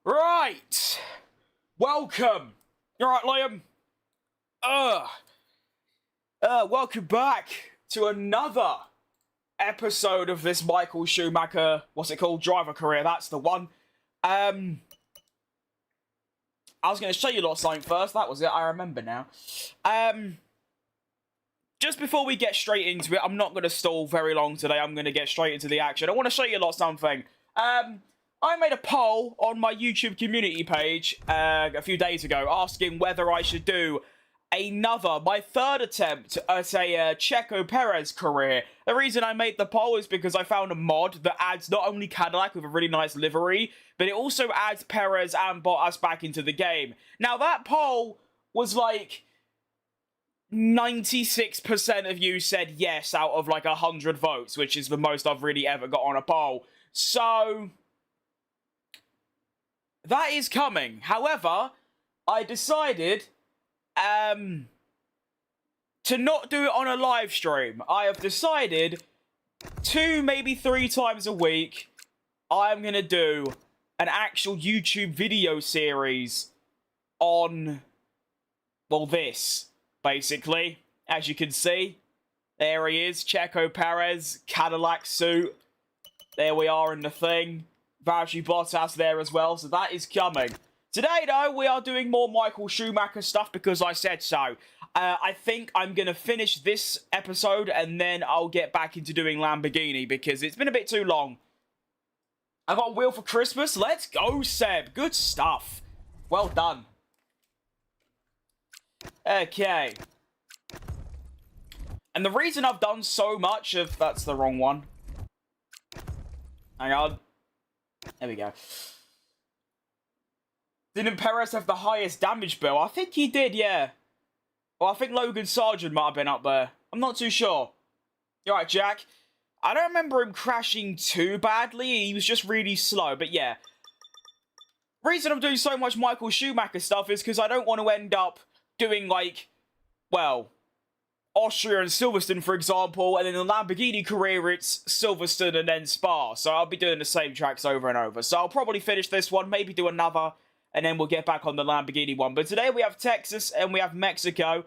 Right! Welcome! You alright, Liam? Welcome back to another episode of this Michael Schumacher, what's it called? Driver career, that's the one. I was going to show you a lot of something first, that was it, I remember now. Just before we get straight into it, I'm not going to stall very long today, I'm going to get straight into the action. I want to show you a lot of something. I made a poll on my YouTube community page a few days ago asking whether I should do my third attempt at a Checo Perez career. The reason I made the poll is because I found a mod that adds not only Cadillac with a really nice livery, but it also adds Perez and Bottas back into the game. Now that poll was like 96% of you said yes out of like 100 votes, which is the most I've really ever got on a poll. So that is coming. However, I decided to not do it on a live stream. I have decided 2, maybe 3 times a week I'm going to do an actual YouTube video series on, well, this, basically. As you can see, there he is, Checo Perez, Cadillac suit. There we are in the thing. Valtteri Bottas there as well, so that is coming. Today, though, we are doing more Michael Schumacher stuff because I said so. I think I'm going to finish this episode and then I'll get back into doing Lamborghini because it's been a bit too long. I got a wheel for Christmas. Let's go, Seb. Good stuff. Well done. Okay. And the reason I've done so much of... That's the wrong one. Hang on. There we go. Didn't Perez have the highest damage bill? I think he did, yeah. Well, I think Logan Sargent might have been up there. I'm not too sure. You're right, Jack. I don't remember him crashing too badly. He was just really slow, but yeah. Reason I'm doing so much Michael Schumacher stuff is because I don't want to end up doing, like, well, Austria and Silverstone, for example, and in the Lamborghini career, it's Silverstone and then Spa. So I'll be doing the same tracks over and over. So I'll probably finish this one, maybe do another, and then we'll get back on the Lamborghini one. But today we have Texas and we have Mexico.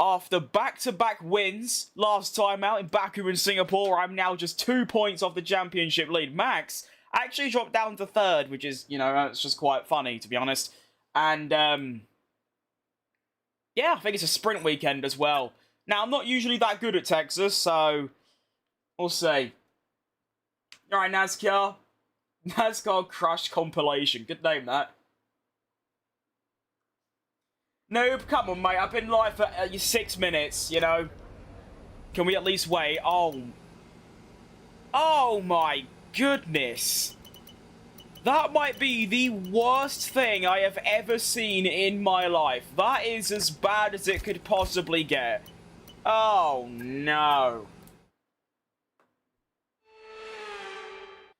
After back-to-back wins last time out in Baku and Singapore, I'm now just 2 points off the championship lead. Max actually dropped down to third, which is, you know, it's just quite funny, to be honest. And, yeah, I think it's a sprint weekend as well. Now, I'm not usually that good at Texas, so we'll see. Alright, NASCAR. NASCAR Crash Compilation. Good name, that. Noob, come on, mate. I've been live for 6 minutes, you know. Can we at least wait? Oh my goodness. That might be the worst thing I have ever seen in my life. That is as bad as it could possibly get. Oh, no.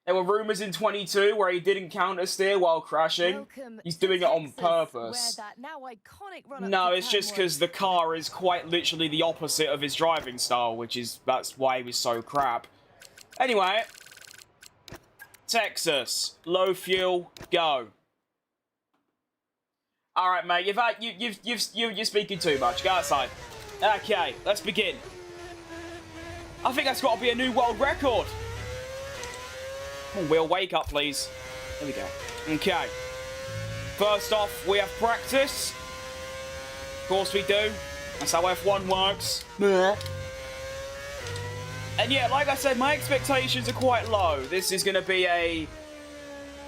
There were rumours in 22 where he didn't counter-steer while crashing. He's doing it on purpose. No, it's just because the car is quite literally the opposite of his driving style, that's why he was so crap. Anyway, Texas, low fuel, go. All right, mate, you're speaking too much. Go outside. Okay, let's begin. I think that's got to be a new world record. Come on, Will, wake up, please. There we go. Okay. First off, we have practice. Of course we do. That's how F1 works. And yeah, like I said, my expectations are quite low. This is going to be a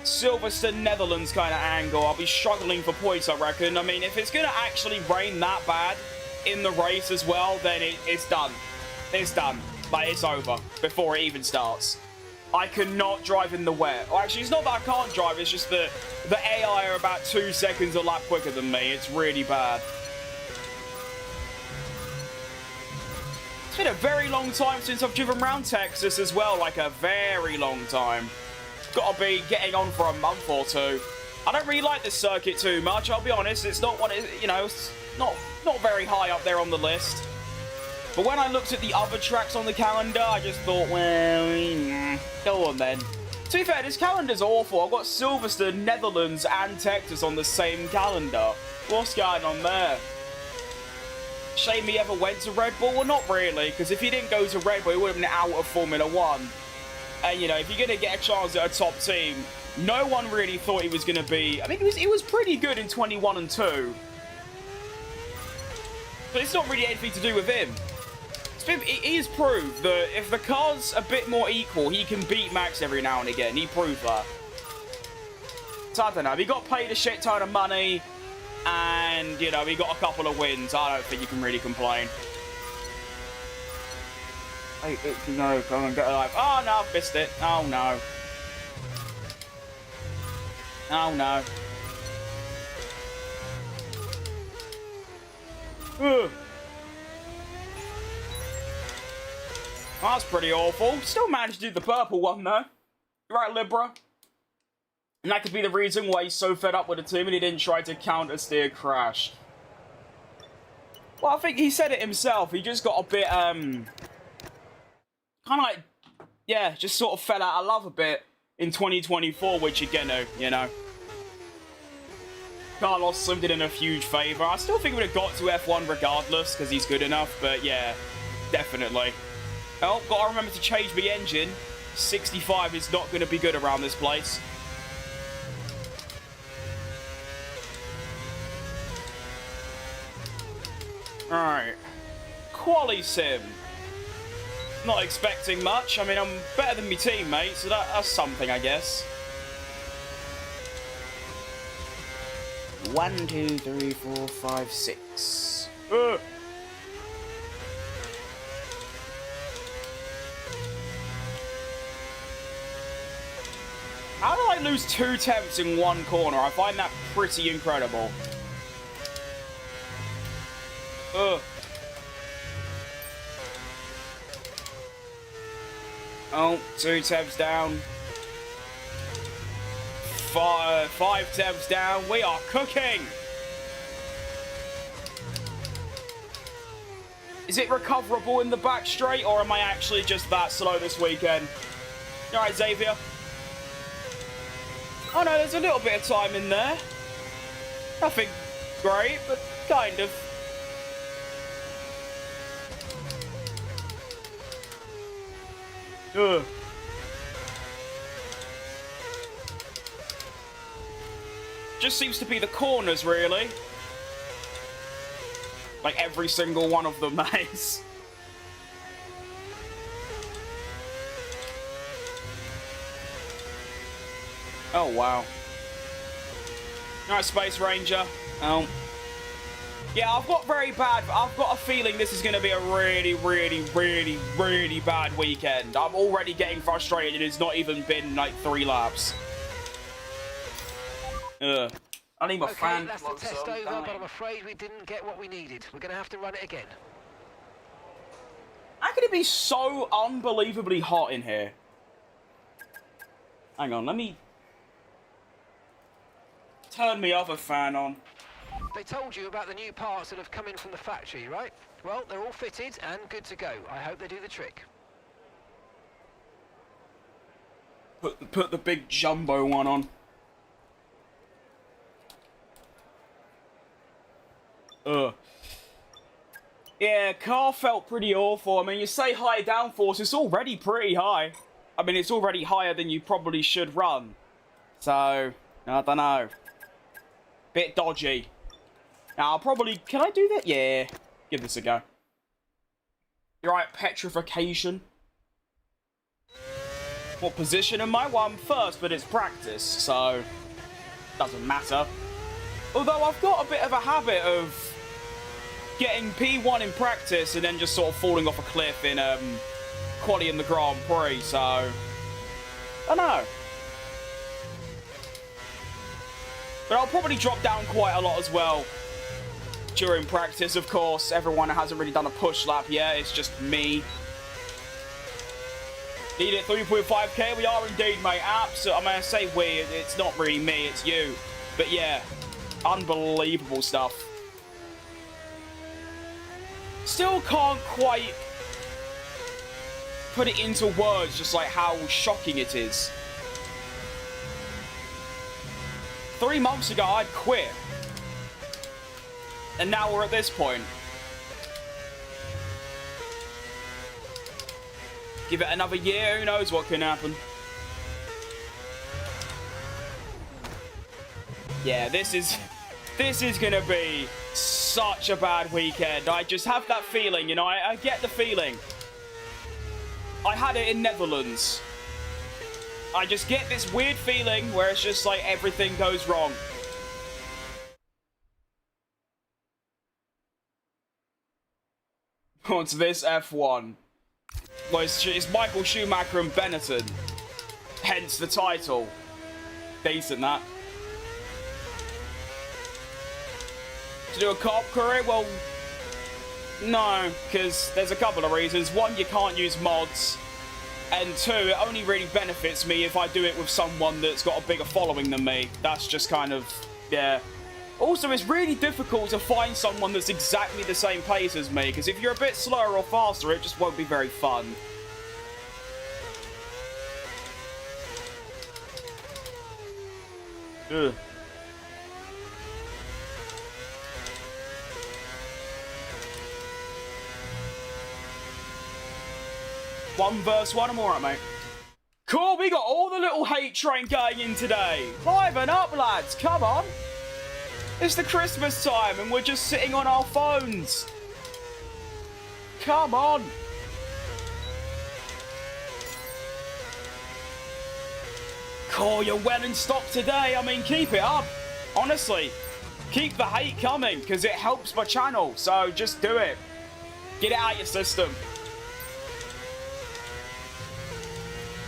Silverstone, Netherlands kind of angle. I'll be struggling for points, I reckon. I mean, if it's going to actually rain that bad in the race as well, then it's done. It's done. Like, it's over before it even starts. I cannot drive in the wet. Well, actually, it's not that I can't drive, it's just the AI are about 2 seconds a lap quicker than me. It's really bad. It's been a very long time since I've driven around Texas as well, like a very long time. Gotta be getting on for a month or two. I don't really like this circuit too much, I'll be honest. It's not what it, you know, it's not very high up there on the list. But when I looked at the other tracks on the calendar, I just thought, well, go on then. To be fair, this calendar's awful. I've got Silverstone, Netherlands, and Texas on the same calendar. What's going on there? Shame he ever went to Red Bull? Well, not really, because if he didn't go to Red Bull, he would have been out of Formula 1. And, you know, if you're going to get a chance at a top team, no one really thought he was going to be... I mean, he was pretty good in 21 and 2. But it's not really anything to do with him. He has proved that if the car's a bit more equal, he can beat Max every now and again. He proved that. So, I don't know. He got paid a shit ton of money, and, you know, he got a couple of wins. I don't think you can really complain. Hey, no, come on, get alive. Oh, no, I've missed it. Oh, no. Oh, no. Ugh. That's pretty awful. Still managed to do the purple one, though. You're right, Libra. And that could be the reason why he's so fed up with the team and he didn't try to counter-steer Crash. Well, I think he said it himself. He just got a bit, kind of like, yeah, just sort of fell out of love a bit in 2024, which you're gonna, you know. Carlos Slim did him a huge favour. I still think we would have got to F1 regardless, because he's good enough, but yeah, definitely. Oh, gotta remember to change the engine. 65 is not going to be good around this place. Alright. Quali Sim. Not expecting much. I mean, I'm better than my teammate, so that's something, I guess. 1, 2, 3, 4, 5, 6. How do I lose 2 temps in one corner? I find that pretty incredible. Oh, 2 temps down. 5 temps down. We are cooking. Is it recoverable in the back straight, or am I actually just that slow this weekend? All right, Xavier. Oh no, there's a little bit of time in there. Nothing great, but kind of. Ugh. Just seems to be the corners, really. Like every single one of them, mate. Oh, wow. Alright, Space Ranger. Oh. Yeah, I've got a feeling this is going to be a really, really, really, really bad weekend. I'm already getting frustrated. It's not even been, like, 3 laps. Ugh. I need my fan. That's the test over, but I'm afraid we didn't get what we needed. We're going to have to run it again. How can it be so unbelievably hot in here? Hang on, let me turn my other fan on. They told you about the new parts that have come in from the factory, right? Well, they're all fitted and good to go. I hope they do the trick. Put the big jumbo one on. Ugh. Yeah, car felt pretty awful. I mean, you say high downforce, it's already pretty high. I mean, it's already higher than you probably should run. So, I don't know. Bit dodgy. Now, I'll probably... Can I do that? Yeah. Give this a go. You're right, petrification. What position am I? Well, I'm first, but it's practice, so... Doesn't matter. Although, I've got a bit of a habit of... getting P1 in practice and then just sort of falling off a cliff in quali in the Grand Prix, so I don't know. But I'll probably drop down quite a lot as well during practice, of course. Everyone hasn't really done a push lap yet, it's just me. Need it 3.5k? We are indeed, mate. Absolutely. I mean, I say we, it's not really me, it's you. But yeah, unbelievable stuff. Still can't quite put it into words, just like how shocking it is. 3 months ago, I'd quit. And now we're at this point. Give it another year, who knows what can happen. Yeah, this is gonna be such a bad weekend. I just have that feeling, you know, I get the feeling. I had it in Netherlands. I just get this weird feeling where it's just like everything goes wrong. What's this F1? Well, it's Michael Schumacher and Benetton. Hence the title. Decent, that. To do a co-op career? Well, no, because there's a couple of reasons. One, you can't use mods. And 2, it only really benefits me if I do it with someone that's got a bigger following than me. That's just kind of, yeah. Also, it's really difficult to find someone that's exactly the same pace as me, because if you're a bit slower or faster, it just won't be very fun. Ugh. One verse one, I'm alright, mate. Cool, we got all the little hate train going in today. Liven up, lads, come on. It's the Christmas time and we're just sitting on our phones. Come on. Cool, you're well in stock today. I mean, keep it up. Honestly, keep the hate coming because it helps my channel. So just do it. Get it out of your system.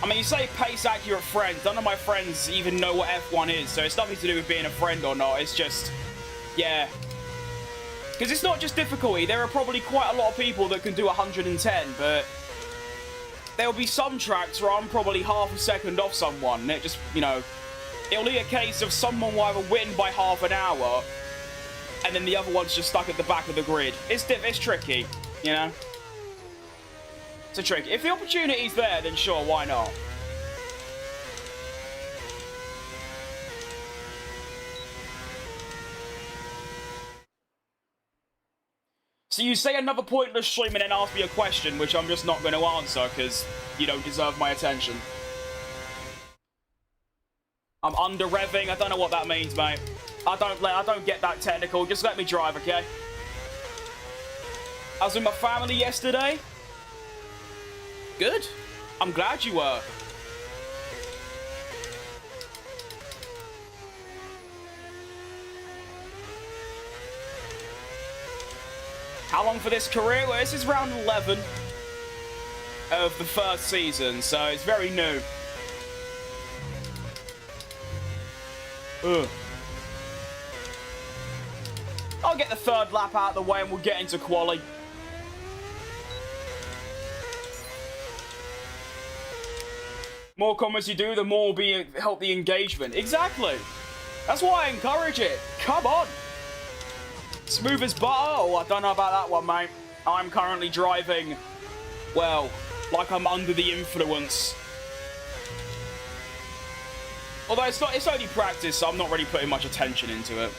I mean, you say pace-accurate friends. None of my friends even know what F1 is, so it's nothing to do with being a friend or not. It's just, yeah. Because it's not just difficulty. There are probably quite a lot of people that can do 110, but there'll be some tracks where I'm probably half a second off someone. And it just, you know, it'll be a case of someone will either win by half an hour, and then the other one's just stuck at the back of the grid. It's tricky, you know? It's a trick. If the opportunity's there, then sure, why not? So you say another pointless stream and then ask me a question, which I'm just not going to answer because you don't deserve my attention. I'm under revving. I don't know what that means, mate. I don't get that technical. Just let me drive, okay? I was with my family yesterday. Good. I'm glad you were. How long for this career? Well, this is round 11 of the first season, so it's very new. Ugh. I'll get the third lap out of the way and we'll get into quali. More comments you do, the more will help the engagement. Exactly. That's why I encourage it. Come on. Smooth as butter? Oh, I don't know about that one, mate. I'm currently driving, well, like I'm under the influence. Although it's only practice, so I'm not really putting much attention into it.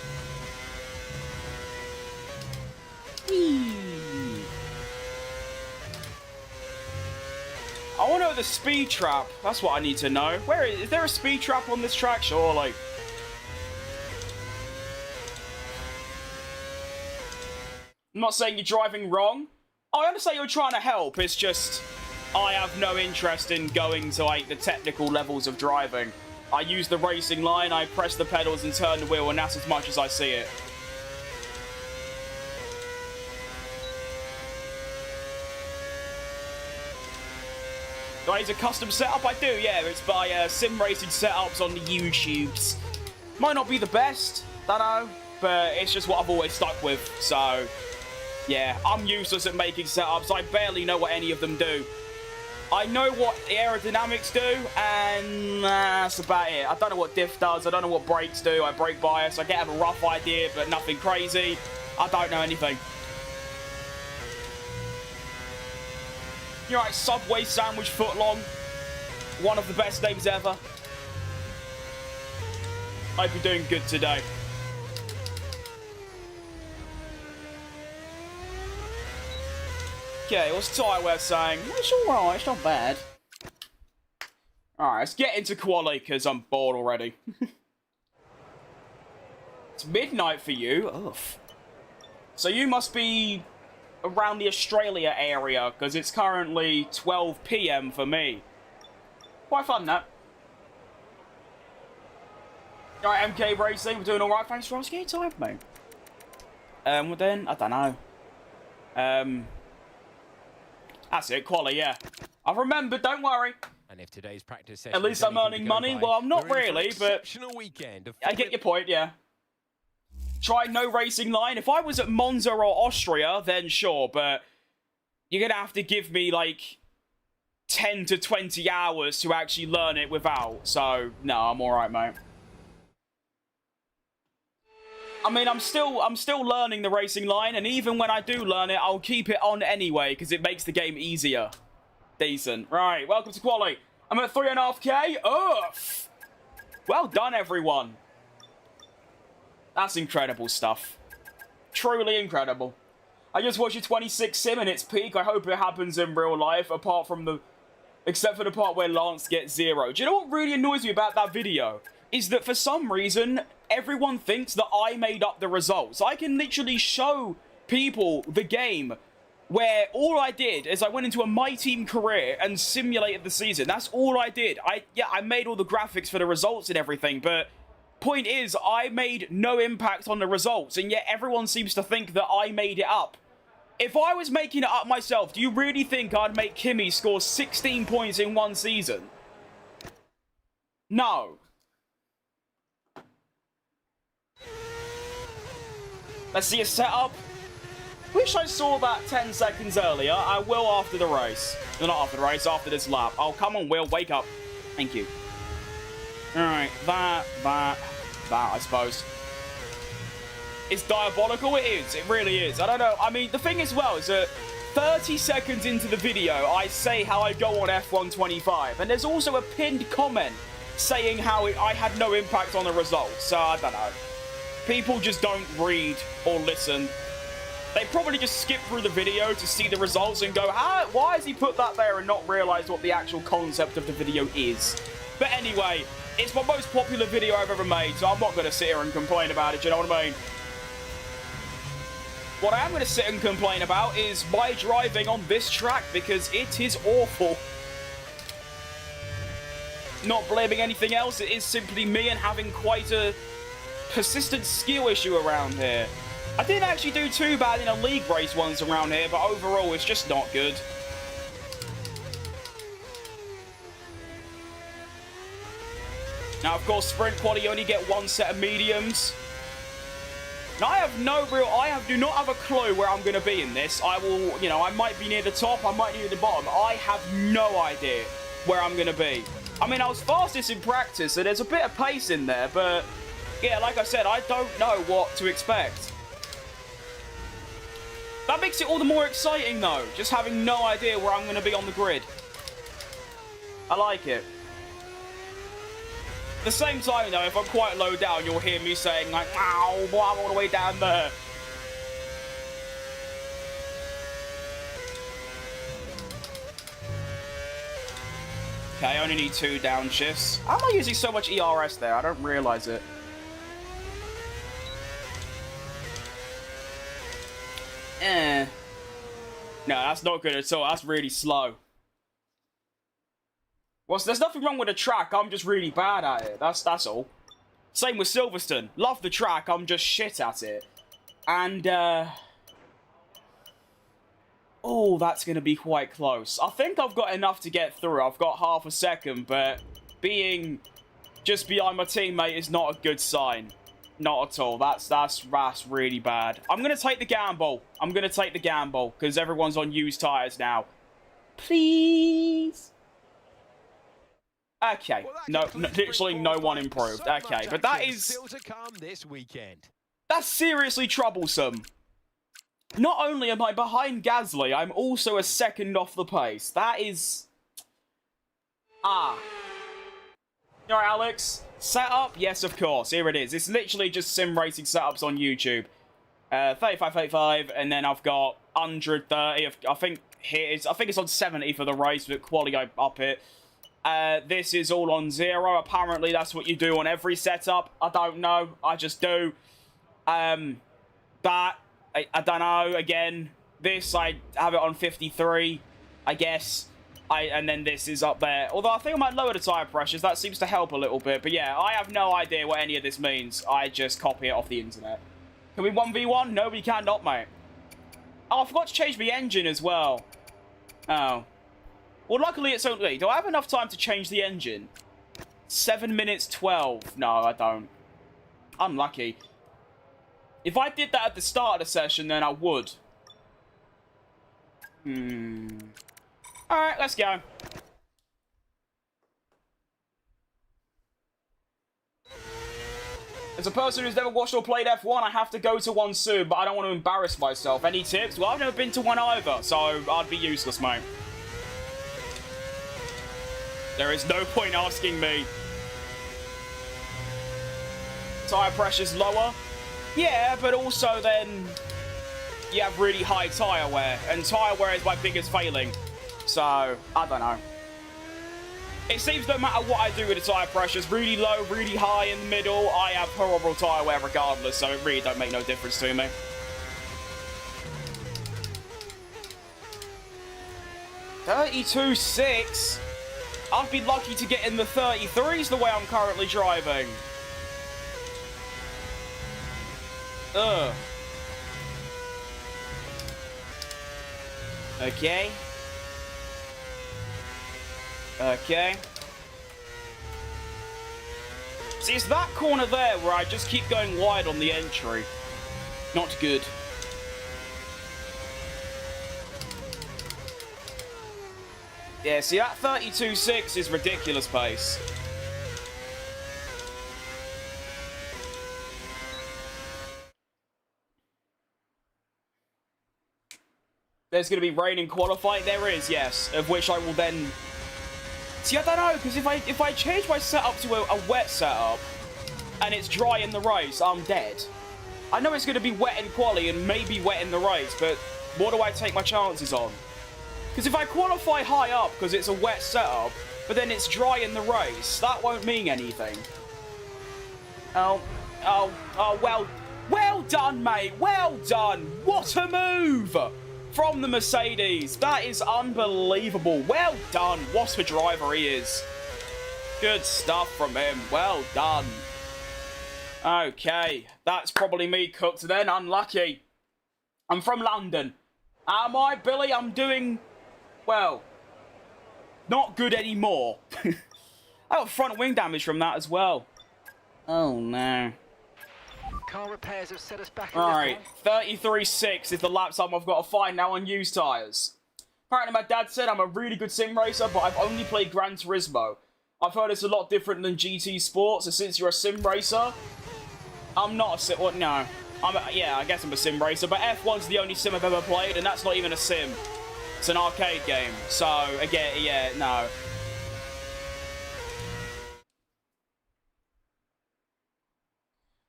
I want to know the speed trap. That's what I need to know. Where is there a speed trap on this track? Surely. I'm not saying you're driving wrong. I understand you're trying to help. It's just I have no interest in going to like the technical levels of driving. I use the racing line, I press the pedals and turn the wheel, and that's as much as I see it. Do I need a custom setup? I do, yeah. It's by Sim Racing Setups on the YouTubes. Might not be the best, don't know, but it's just what I've always stuck with, so yeah. I'm useless at making setups. I barely know what any of them do. I know what the aerodynamics do, and that's about it. I don't know what diff does. I don't know what brakes do. I brake bias. I get a rough idea, but nothing crazy. I don't know anything. You're right, Subway Sandwich Footlong. One of the best names ever. Hope you're doing good today. Okay, what's Tyware saying? It's alright, it's not bad. Alright, let's get into quali, because I'm bored already. It's midnight for you? Ugh. So you must be around the Australia area, because it's currently 12 PM for me. Quite fun, that. Alright, MK Racing, we're doing alright. Thanks for asking. Time, mate. Well then, I don't know. That's it, quali, yeah. I've remembered, don't worry. And if today's practice at least I'm earning money. Well, I'm not really, but I get your point, yeah. Try no racing line. If I was at Monza or Austria, then sure, but you're going to have to give me, like, 10 to 20 hours to actually learn it without. So, no, I'm alright, mate. I mean, I'm still learning the racing line, and even when I do learn it, I'll keep it on anyway, because it makes the game easier. Decent. Right, welcome to quali. I'm at 3.5k. Well done, everyone. That's incredible stuff. Truly incredible. I just watched a 26 sim in its peak. I hope it happens in real life, except for the part where Lance gets 0. Do you know what really annoys me about that video? Is that for some reason, everyone thinks that I made up the results. I can literally show people the game where all I did is I went into a My Team career and simulated the season. That's all I did. I made all the graphics for the results and everything, but point is, I made no impact on the results, and yet everyone seems to think that I made it up. If I was making it up myself, do you really think I'd make Kimmy score 16 points in one season? No. Let's see a setup. Wish I saw that 10 seconds earlier. I will after the race. No, not after the race, after this lap. Oh, come on, Will, wake up. Thank you. Alright, that, I suppose. It's diabolical, it is. It really is. I don't know. I mean, the thing as well is that 30 seconds into the video, I say how I go on F125. And there's also a pinned comment saying how I had no impact on the results. So, I don't know. People just don't read or listen. They probably just skip through the video to see the results and go, why has he put that there and not realised what the actual concept of the video is? But anyway, it's my most popular video I've ever made, so I'm not going to sit here and complain about it, you know what I mean? What I am going to sit and complain about is my driving on this track, because it is awful. Not blaming anything else, it is simply me and having quite a persistent skill issue around here. I didn't actually do too bad in a league race once around here, but overall it's just not good. Now, of course, sprint quali, you only get one set of mediums. Now, I do not have a clue where I'm going to be in this. I will, I might be near the top, I might be near the bottom. I have no idea where I'm going to be. I mean, I was fastest in practice, so there's a bit of pace in there, but yeah, like I said, I don't know what to expect. That makes it all the more exciting, though, just having no idea where I'm going to be on the grid. I like it. At the same time, though, if I'm quite low down, you'll hear me saying, like, wow, boy, I'm all the way down there. Okay, I only need 2 downshifts. How am I using so much ERS there? I don't realise it. No, that's not good at all. That's really slow. Well, there's nothing wrong with the track. I'm just really bad at it. That's all. Same with Silverstone. Love the track. I'm just shit at it. And, oh, that's going to be quite close. I think I've got enough to get through. I've got half a second, but being just behind my teammate is not a good sign. Not at all. That's really bad. I'm going to take the gamble. I'm going to take the gamble because everyone's on used tyres now. Please. Okay. Well, no, literally no one improved. Okay, but that is still to come this weekend. That's seriously troublesome. Not only am I behind Gasly, I'm also a second off the pace. That is... Alright, Alex. Setup? Yes, of course. Here it is. It's literally just sim racing setups on YouTube. 35, and then I've got 130. I think it's on 70 for the race, but quality I up it. This is all on 0. Apparently, that's what you do on every setup. I don't know. I just do. I don't know. Again, this, I have it on 53, I guess. And then this is up there. Although I think I might lower the tyre pressures. That seems to help a little bit. But yeah, I have no idea what any of this means. I just copy it off the internet. Can we 1v1? No, we cannot, mate. Oh, I forgot to change the engine as well. Oh. Well, luckily it's only... Do I have enough time to change the engine? 7 minutes 12. No, I don't. Unlucky. If I did that at the start of the session, then I would. Alright, let's go. As a person who's never watched or played F1, I have to go to one soon, but I don't want to embarrass myself. Any tips? Well, I've never been to one either, so I'd be useless, mate. There is no point asking me. Tyre pressure's lower. Yeah, but also then you have really high tyre wear, and tyre wear is my biggest failing. So, I don't know. It seems no matter what I do with the tyre pressures, really low, really high, in the middle, I have horrible tyre wear regardless, so it really don't make no difference to me. $32.6? I'd be lucky to get in the 33s the way I'm currently driving. Ugh. Okay. Okay. See, it's that corner there where I just keep going wide on the entry. Not good. Yeah, see, that 32.6 is ridiculous pace. There's going to be rain in qualifying. There is, yes. Of which I will then... See, I don't know, because if I change my setup to a wet setup, and it's dry in the race, I'm dead. I know it's going to be wet in quali and maybe wet in the race, but what do I take my chances on? Because if I qualify high up because it's a wet setup, but then it's dry in the race, that won't mean anything. Oh, well done, mate. Well done. What a move from the Mercedes. That is unbelievable. Well done. What a driver he is. Good stuff from him. Well done. Okay, that's probably me cooked then. Unlucky. I'm from London. Am I, Billy? I'm doing... well, not good anymore. I got front wing damage from that as well. Oh, no. Car repairs have set us back. Alright, 33.6 is the lap time I've got to find now on used tyres. Apparently my dad said I'm a really good sim racer, but I've only played Gran Turismo. I've heard it's a lot different than GT Sport, so since you're a sim racer, I'm not a sim... well, no. Yeah, I guess I'm a sim racer, but F1's the only sim I've ever played, and that's not even a sim. It's an arcade game, so, again, yeah, no.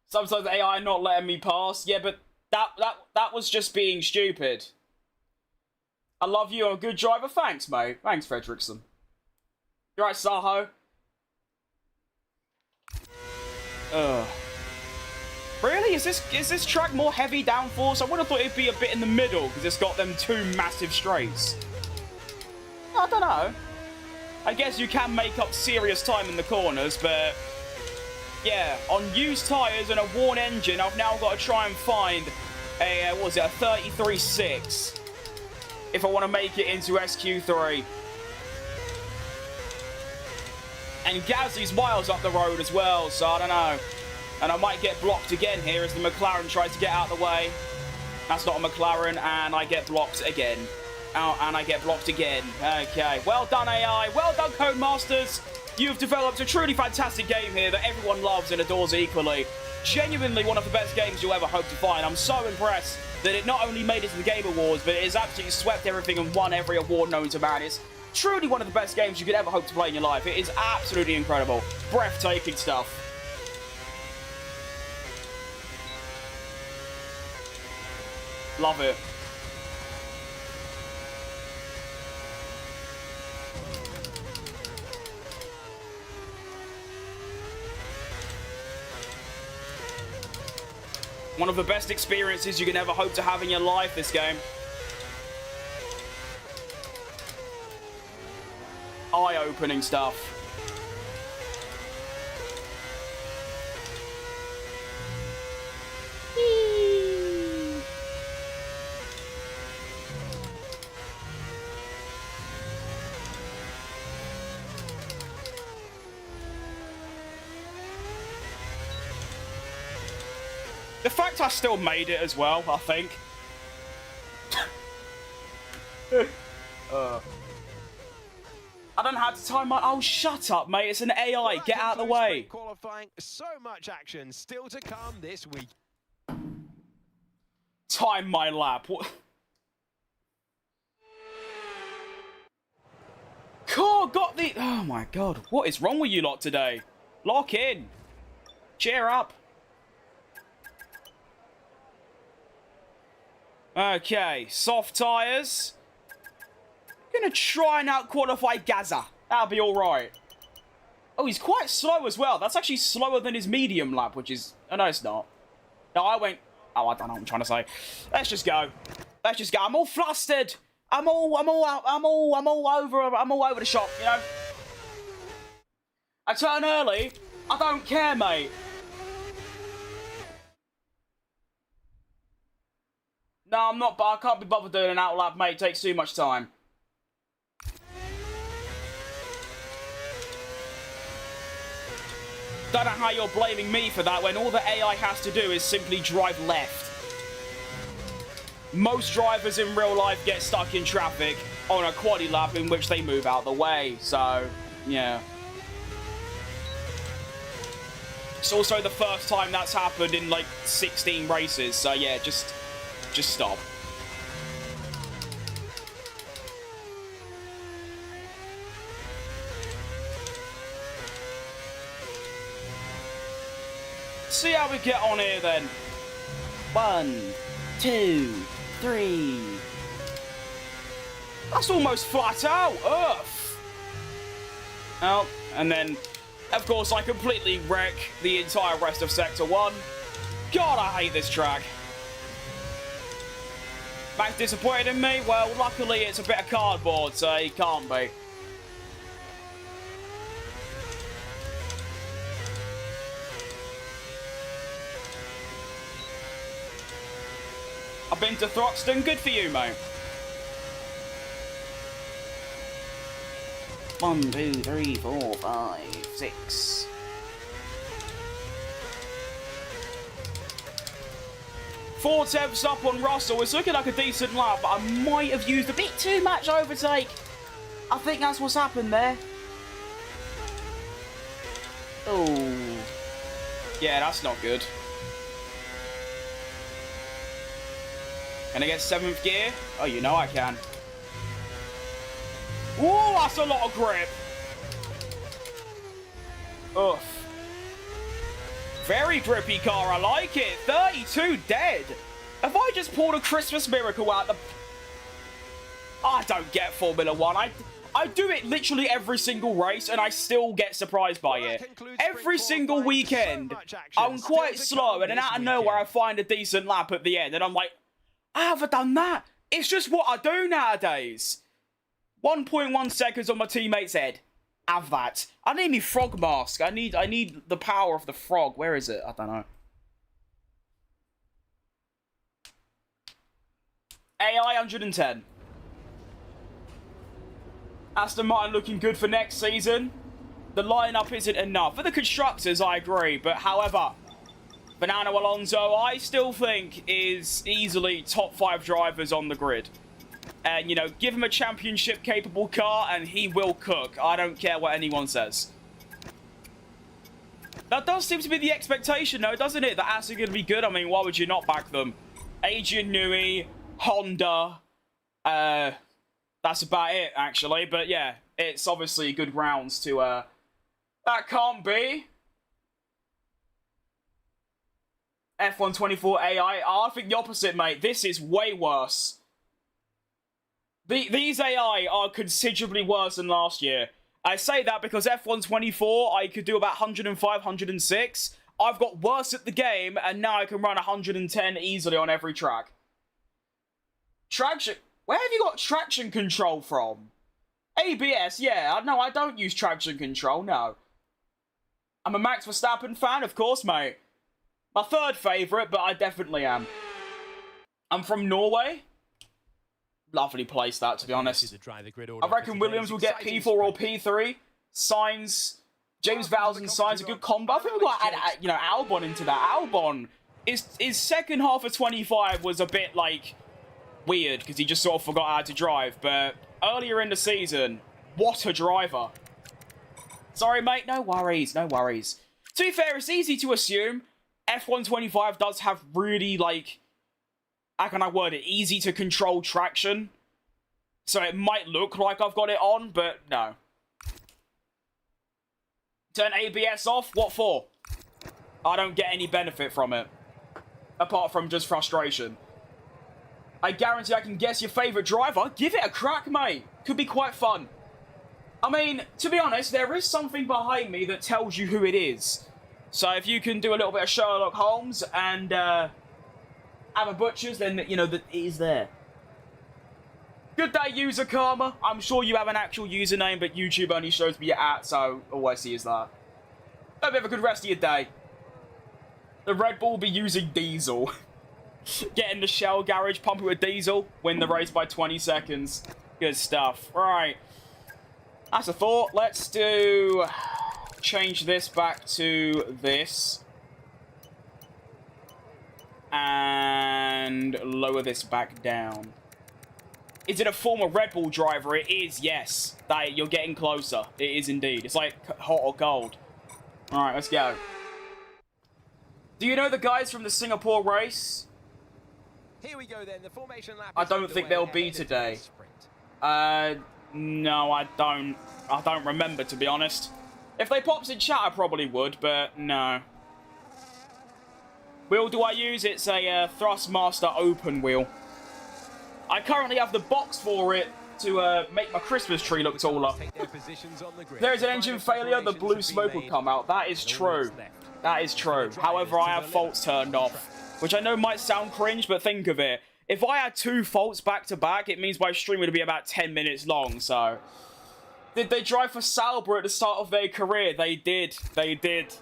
Sometimes the AI not letting me pass. Yeah, but that was just being stupid. I love you, I'm a good driver. Thanks, mate. Thanks, Fredrickson. You right, Saho? Ugh. Really? Is this track more heavy downforce? I would have thought it'd be a bit in the middle, because it's got them two massive straights. I don't know. I guess you can make up serious time in the corners, but... yeah, on used tyres and a worn engine, I've now got to try and find a, what was it, a 33.6 if I want to make it into SQ3. And Gasly's miles up the road as well, so I don't know. And I might get blocked again here as the McLaren tries to get out of the way. That's not a McLaren, and I get blocked again. Oh, and I get blocked again. Okay, well done, AI. Well done, Codemasters. You've developed a truly fantastic game here that everyone loves and adores equally. Genuinely one of the best games you'll ever hope to find. I'm so impressed that it not only made it to the Game Awards, but it has absolutely swept everything and won every award known to man. It's truly one of the best games you could ever hope to play in your life. It is absolutely incredible. Breathtaking stuff. Love it. One of the best experiences you can ever hope to have in your life, this game. Eye-opening stuff. The fact I still made it as well, I think. I don't have to time my... oh, shut up, mate. It's an AI. Well, get out of the way. Qualifying. So much action still to come this week. Time my lap. What? Car got the... oh, my God. What is wrong with you lot today? Lock in. Cheer up. Okay, soft tyres. Gonna try and out-qualify Gaza. That'll be alright. Oh, he's quite slow as well. That's actually slower than his medium lap, which is... Oh, no, it's not. No, I went... Oh, I don't know what I'm trying to say. Let's just go. Let's just go. I'm all flustered. I'm all over the shop, you know? I turn early. I don't care, mate. No, I'm not, but I can't be bothered doing an out lap, mate. It takes too much time. Don't know how you're blaming me for that when all the AI has to do is simply drive left. Most drivers in real life get stuck in traffic on a quali lap in which they move out the way, so, yeah. It's also the first time that's happened in, like, 16 races, so yeah, just stop. See how we get on here then. 1, 2, 3. That's almost flat out. Earth. Oh, and then, of course, I completely wreck the entire rest of Sector 1. God, I hate this track. Max disappointed in me? Well, luckily it's a bit of cardboard, so he can't be. I've been to Throxton. Good for you, mate. 1, 2, 3, 4, 5, 6. Four tenths up on Russell. It's looking like a decent lap, but I might have used a bit too much overtake. I think that's what's happened there. Oh. Yeah, that's not good. Can I get 7th gear? Oh, you know I can. Whoa, that's a lot of grip. Oof. Very grippy car, I like it. 32 dead. Have I just pulled a Christmas miracle out the... I don't get Formula 1. I do it literally every single race, and I still get surprised by it. Every single weekend, I'm quite slow, and then out of nowhere, I find a decent lap at the end, and I'm like, I haven't done that. It's just what I do nowadays. 1.1 seconds on my teammate's head. Have that. I need me frog mask. I need the power of the frog. Where is it? I don't know. AI 110. Aston Martin looking good for next season. The lineup isn't enough. For the constructors, I agree. But however, Fernando Alonso, I still think, is easily top 5 drivers on the grid. And, you know, give him a championship-capable car and he will cook. I don't care what anyone says. That does seem to be the expectation, though, doesn't it? That Aston are going to be good. I mean, why would you not back them? Adrian Newey, Honda. That's about it, actually. But, yeah, it's obviously good grounds to... That can't be. F124 AI. I think the opposite, mate. This is way worse. These AI are considerably worse than last year. I say that because F124, I could do about 105, 106. I've got worse at the game, and now I can run 110 easily on every track. Traction... Where have you got traction control from? ABS, yeah. No, I don't use traction control, no. I'm a Max Verstappen fan, of course, mate. My third favourite, but I definitely am. I'm from Norway. Lovely place, that, to be honest. I reckon Williams will get P4 or P3. Sainz, James Vowles and Sainz, a good combo. I think we've got to add, you know, Albon into that. Albon, his second half of 25 was a bit, like, weird, because he just sort of forgot how to drive. But earlier in the season, what a driver. Sorry, mate, no worries, no worries. To be fair, it's easy to assume F125 does have really, like... How can I word it? Easy to control traction. So it might look like I've got it on, but no. Turn ABS off? What for? I don't get any benefit from it. Apart from just frustration. I guarantee I can guess your favourite driver. Give it a crack, mate. Could be quite fun. I mean, to be honest, there is something behind me that tells you who it is. So if you can do a little bit of Sherlock Holmes and have a butcher's, then, you know, that it is there. Good day, user Karma. I'm sure you have an actual username, but YouTube only shows me your @ so all I see is that. Hope you have a good rest of your day. The Red Bull will be using diesel. Get in the Shell garage, pump it with diesel, win the race by 20 seconds. Good stuff. Right. That's a thought. Let's do... change this back to this. And lower this back down. Is it a former Red Bull driver? It is, yes. You're getting closer. It is indeed. It's like hot or cold. Alright, let's go. Do you know the guys from the Singapore race? Here we go then. The formation lap. I don't think they'll be today. No, I don't. I don't remember, to be honest. If they popped in chat, I probably would, but no. Wheel do I use? It's a Thrustmaster open wheel. I currently have the box for it to make my Christmas tree look taller. If there's an engine failure, the blue smoke will come out. That is true. That is true. However, I have faults turned off, which I know might sound cringe, but think of it. If I had 2 faults back to back, it means my stream would be about 10 minutes long, so... Did they drive for Sauber at the start of their career? They did. They did.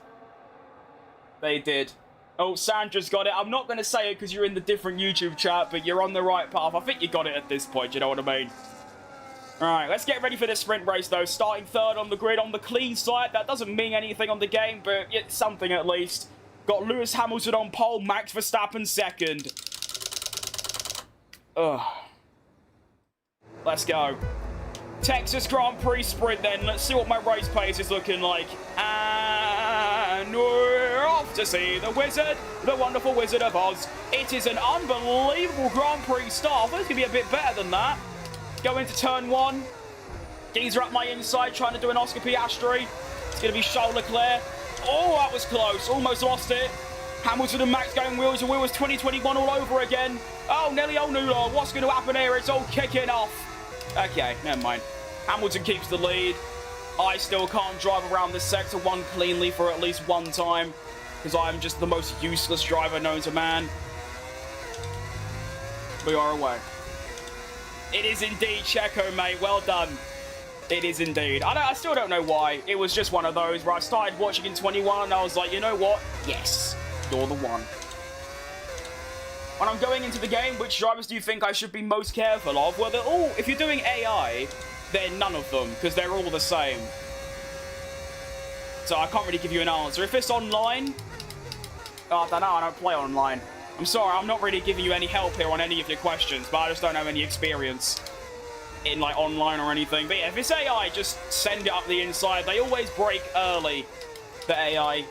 They did. Oh, Sandra's got it. I'm not going to say it because you're in the different YouTube chat, but you're on the right path. I think you got it at this point, you know what I mean? Alright, let's get ready for this sprint race, though. Starting 3rd on the grid on the clean side. That doesn't mean anything on the game, but it's something at least. Got Lewis Hamilton on pole, Max Verstappen 2nd. Ugh. Let's go. Texas Grand Prix sprint then. Let's see what my race pace is looking like. And we're off to see the wizard, the wonderful Wizard of Oz. It is an unbelievable Grand Prix start. I thought it's going to be a bit better than that. Go into turn 1. Geezer up my inside trying to do an Oscar Piastri. It's going to be Charles Leclerc. Oh, that was close. Almost lost it. Hamilton and Max going wheels to wheels 2021 all over again. Oh, Nelly O'Neill. What's going to happen here? It's all kicking off. Okay, never mind. Hamilton keeps the lead. I still can't drive around this Sector 1 cleanly for at least one time, because I'm just the most useless driver known to man. We are away. It is indeed Checo, mate. Well done. It is indeed. I still don't know why. It was just one of those where I started watching in 21 and I was like, you know what? Yes, you're the one. When I'm going into the game, which drivers do you think I should be most careful of? Well, they're all... If you're doing AI, then none of them, because they're all the same. So I can't really give you an answer. If it's online... Oh, I don't know. I don't play online. I'm sorry. I'm not really giving you any help here on any of your questions, but I just don't have any experience in, like, online or anything. But yeah, if it's AI, just send it up the inside. They always break early, the AI.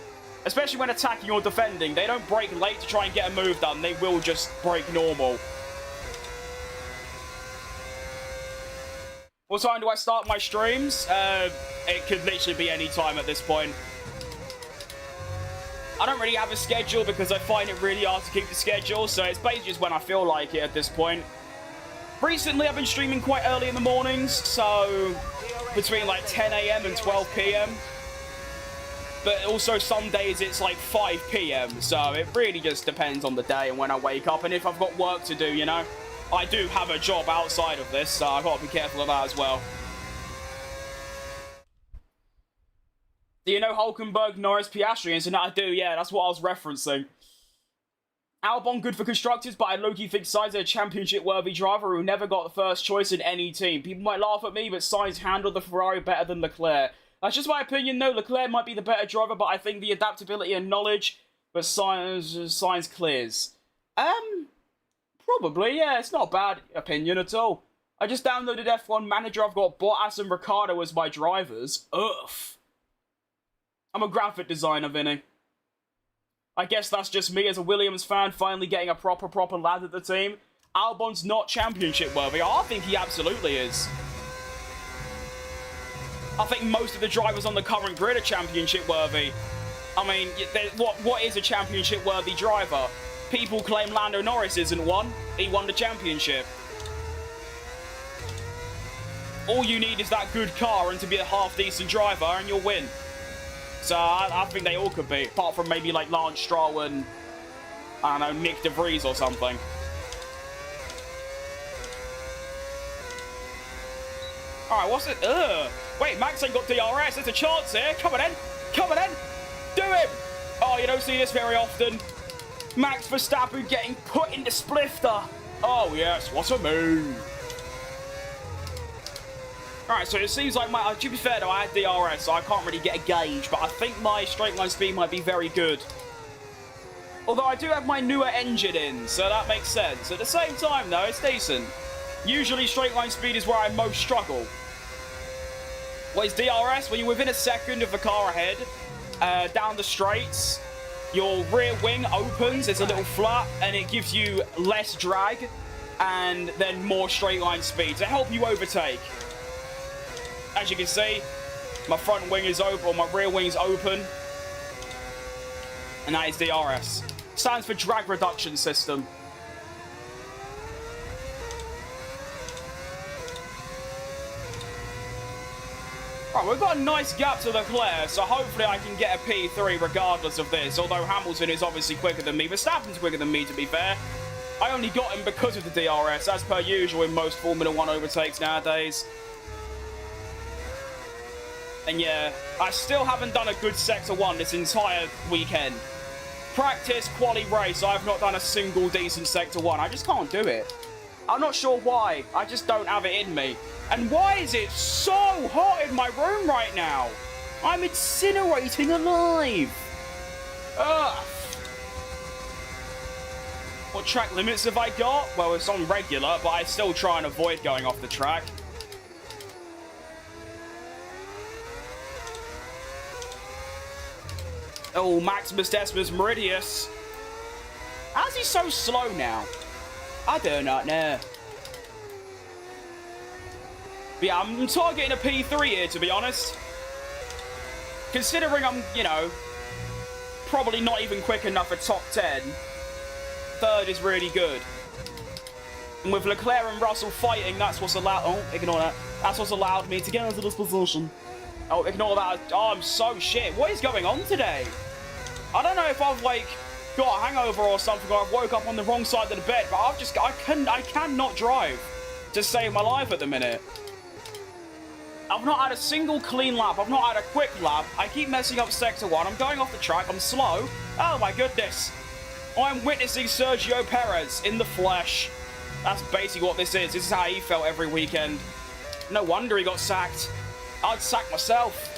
Especially when attacking or defending. They don't break late to try and get a move done. They will just break normal. What time do I start my streams? It could literally be any time at this point. I don't really have a schedule because I find it really hard to keep the schedule. So it's basically just when I feel like it at this point. Recently, I've been streaming quite early in the mornings. So between like 10 AM and 12 PM. But also some days it's like 5 PM. So it really just depends on the day and when I wake up. And if I've got work to do, you know. I do have a job outside of this, so I've got to be careful of that as well. Do you know Hulkenberg, Norris, Piastri? And so I do, yeah, that's what I was referencing. Albon good for constructors, but I low-key think Sainz is a championship-worthy driver who never got the first choice in any team. People might laugh at me, but Sainz handled the Ferrari better than Leclerc. That's just my opinion, though. Leclerc might be the better driver, but I think the adaptability and knowledge, but Sainz clears. Probably, yeah. It's not a bad opinion at all. I just downloaded F1 Manager. I've got Bottas and Ricciardo as my drivers. Ugh. I'm a graphic designer, Vinny. I guess that's just me as a Williams fan finally getting a proper lad at the team. Albon's not championship worthy. I think he absolutely is. I think most of the drivers on the current grid are championship worthy. I mean, what is a championship worthy driver? people claim Lando Norris isn't one. He won the championship. All you need is that good car and to be a half-decent driver, and you'll win. So I think they all could be, apart from maybe like Lance Stroll and, I don't know, Nick De Vries or something. Alright, what's it? Wait, Max ain't got DRS. There's a chance here. Come on in. Come on in. Do it. Oh, you don't see this very often. Max Verstappen getting put into splifter. Oh, yes. What a move. Alright, so it seems like my... to be fair, though, I had DRS, so I can't really get a gauge, but I think my straight line speed might be very good. Although I do have my newer engine in, so that makes sense. At the same time, though, it's decent. Usually, straight line speed is where I most struggle. What is DRS? When you're within a second of the car ahead, down the straights, your rear wing opens, it's a little flap, and it gives you less drag, and then more straight line speed to help you overtake. As you can see, my front wing is open, or my rear wing is open. And that is DRS. Stands for drag reduction system. Right, we've got a nice gap to Leclerc, so hopefully I can get a P3 regardless of this. Although Hamilton is obviously quicker than me. Verstappen's quicker than me, to be fair. I only got him because of the DRS, as per usual in most Formula 1 overtakes nowadays. And yeah, I still haven't done a good Sector 1 this entire weekend. Practice, quali, race, I've not done a single decent Sector 1. I just can't do it. I'm not sure why. I just don't have it in me. And why is it so hot in my room right now? I'm incinerating alive. Ugh. What track limits have I got? Well, it's on regular, but I still try and avoid going off the track. Oh, Maximus Decimus Meridius. How's he so slow now? I do not know. But yeah, I'm targeting a P3 here, to be honest. Considering I'm, you know, probably not even quick enough for top 10. Third is really good. And with Leclerc and Russell fighting, that's what's allowed... Oh, ignore that. That's what's allowed me to get into this position. Oh, ignore that. Oh, I'm so shit. What is going on today? I don't know if I've, like, got a hangover or something, or I've woke up on the wrong side of the bed, but I cannot drive to save my life at the minute. I've not had a single clean lap. I've not had a quick lap. I keep messing up Sector 1. I'm going off the track. I'm slow. Oh, my goodness. I'm witnessing Sergio Perez in the flesh. That's basically what this is. This is how he felt every weekend. No wonder he got sacked. I'd sack myself.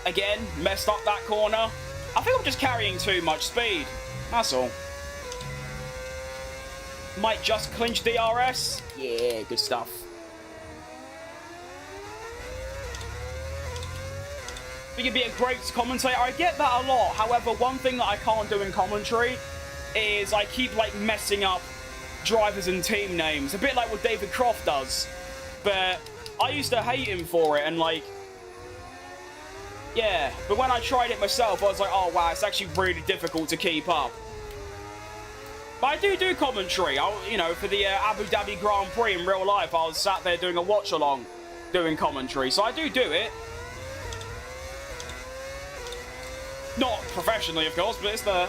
Again, messed up that corner. I think I'm just carrying too much speed. That's all. Might just clinch DRS. Yeah, good stuff. But you'd be a great commentator. I get that a lot. However, one thing that I can't do in commentary is I keep, like, messing up drivers and team names. A bit like what David Croft does. But I used to hate him for it, and, like... Yeah, but when I tried it myself, I was like, oh, wow, it's actually really difficult to keep up. But I do commentary. You know, for the Abu Dhabi Grand Prix in real life, I was sat there doing a watch-along, doing commentary. So I do it. Not professionally, of course, but it's there.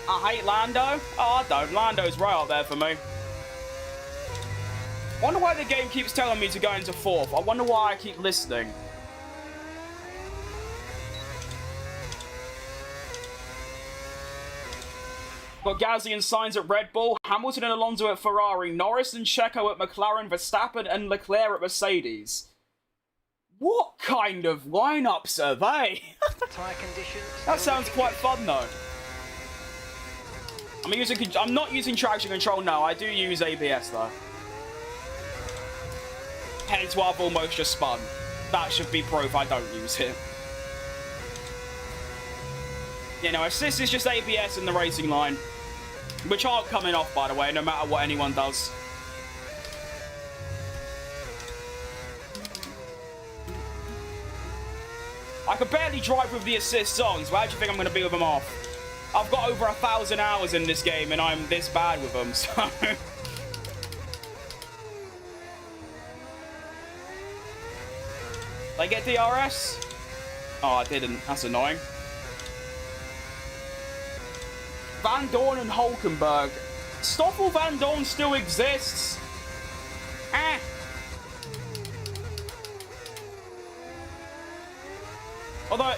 I hate Lando. Oh, I don't. Lando's right up there for me. I wonder why the game keeps telling me to go into fourth. I wonder why I keep listening. Got Gasly and Sainz at Red Bull, Hamilton and Alonso at Ferrari, Norris and Checo at McLaren, Verstappen and Leclerc at Mercedes. What kind of lineups are they? Tyre conditions. That sounds quite fun though. I'm not using traction control, no. I do use ABS though. Hence why I've almost just spun. That should be proof I don't use it. You know, assist is just ABS in the racing line. Which aren't coming off, by the way, no matter what anyone does. I could barely drive with the assists on, so how do you think I'm going to be with them off? I've got over 1,000 hours in this game, and I'm this bad with them, so... Did I get DRS? Oh, I didn't. That's annoying. Van Dorn and Hulkenberg. Stoffel Van Dorn still exists. Eh. Although,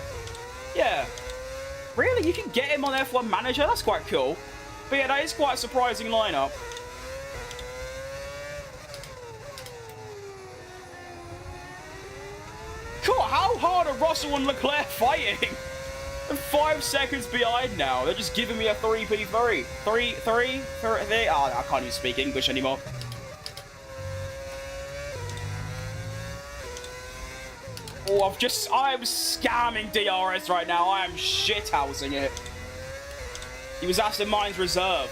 yeah. Really? You can get him on F1 Manager? That's quite cool. But yeah, that is quite a surprising lineup. Cool, how hard are Russell and Leclerc fighting? They're 5 seconds behind now. They're just giving me a 3p3. 3. Oh, I can't even speak English anymore. Oh, I'm scamming DRS right now. I am shithousing it. He was Aston Martin's reserve.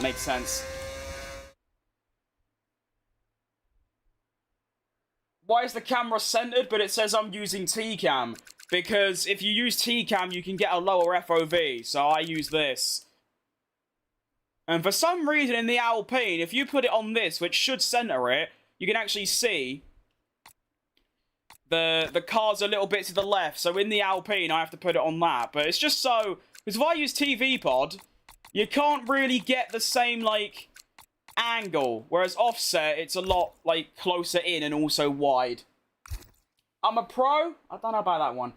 Makes sense. Why is the camera centered, but it says I'm using T-Cam? Because if you use T-Cam, you can get a lower FOV, so I use this. And for some reason in the Alpine, if you put it on this, which should center it, you can actually see the car's a little bit to the left. So in the Alpine, I have to put it on that. But it's just so... Because if I use TV Pod, you can't really get the same, like, angle. Whereas offset, it's a lot, like, closer in and also wide. I'm a pro. I don't know about that one.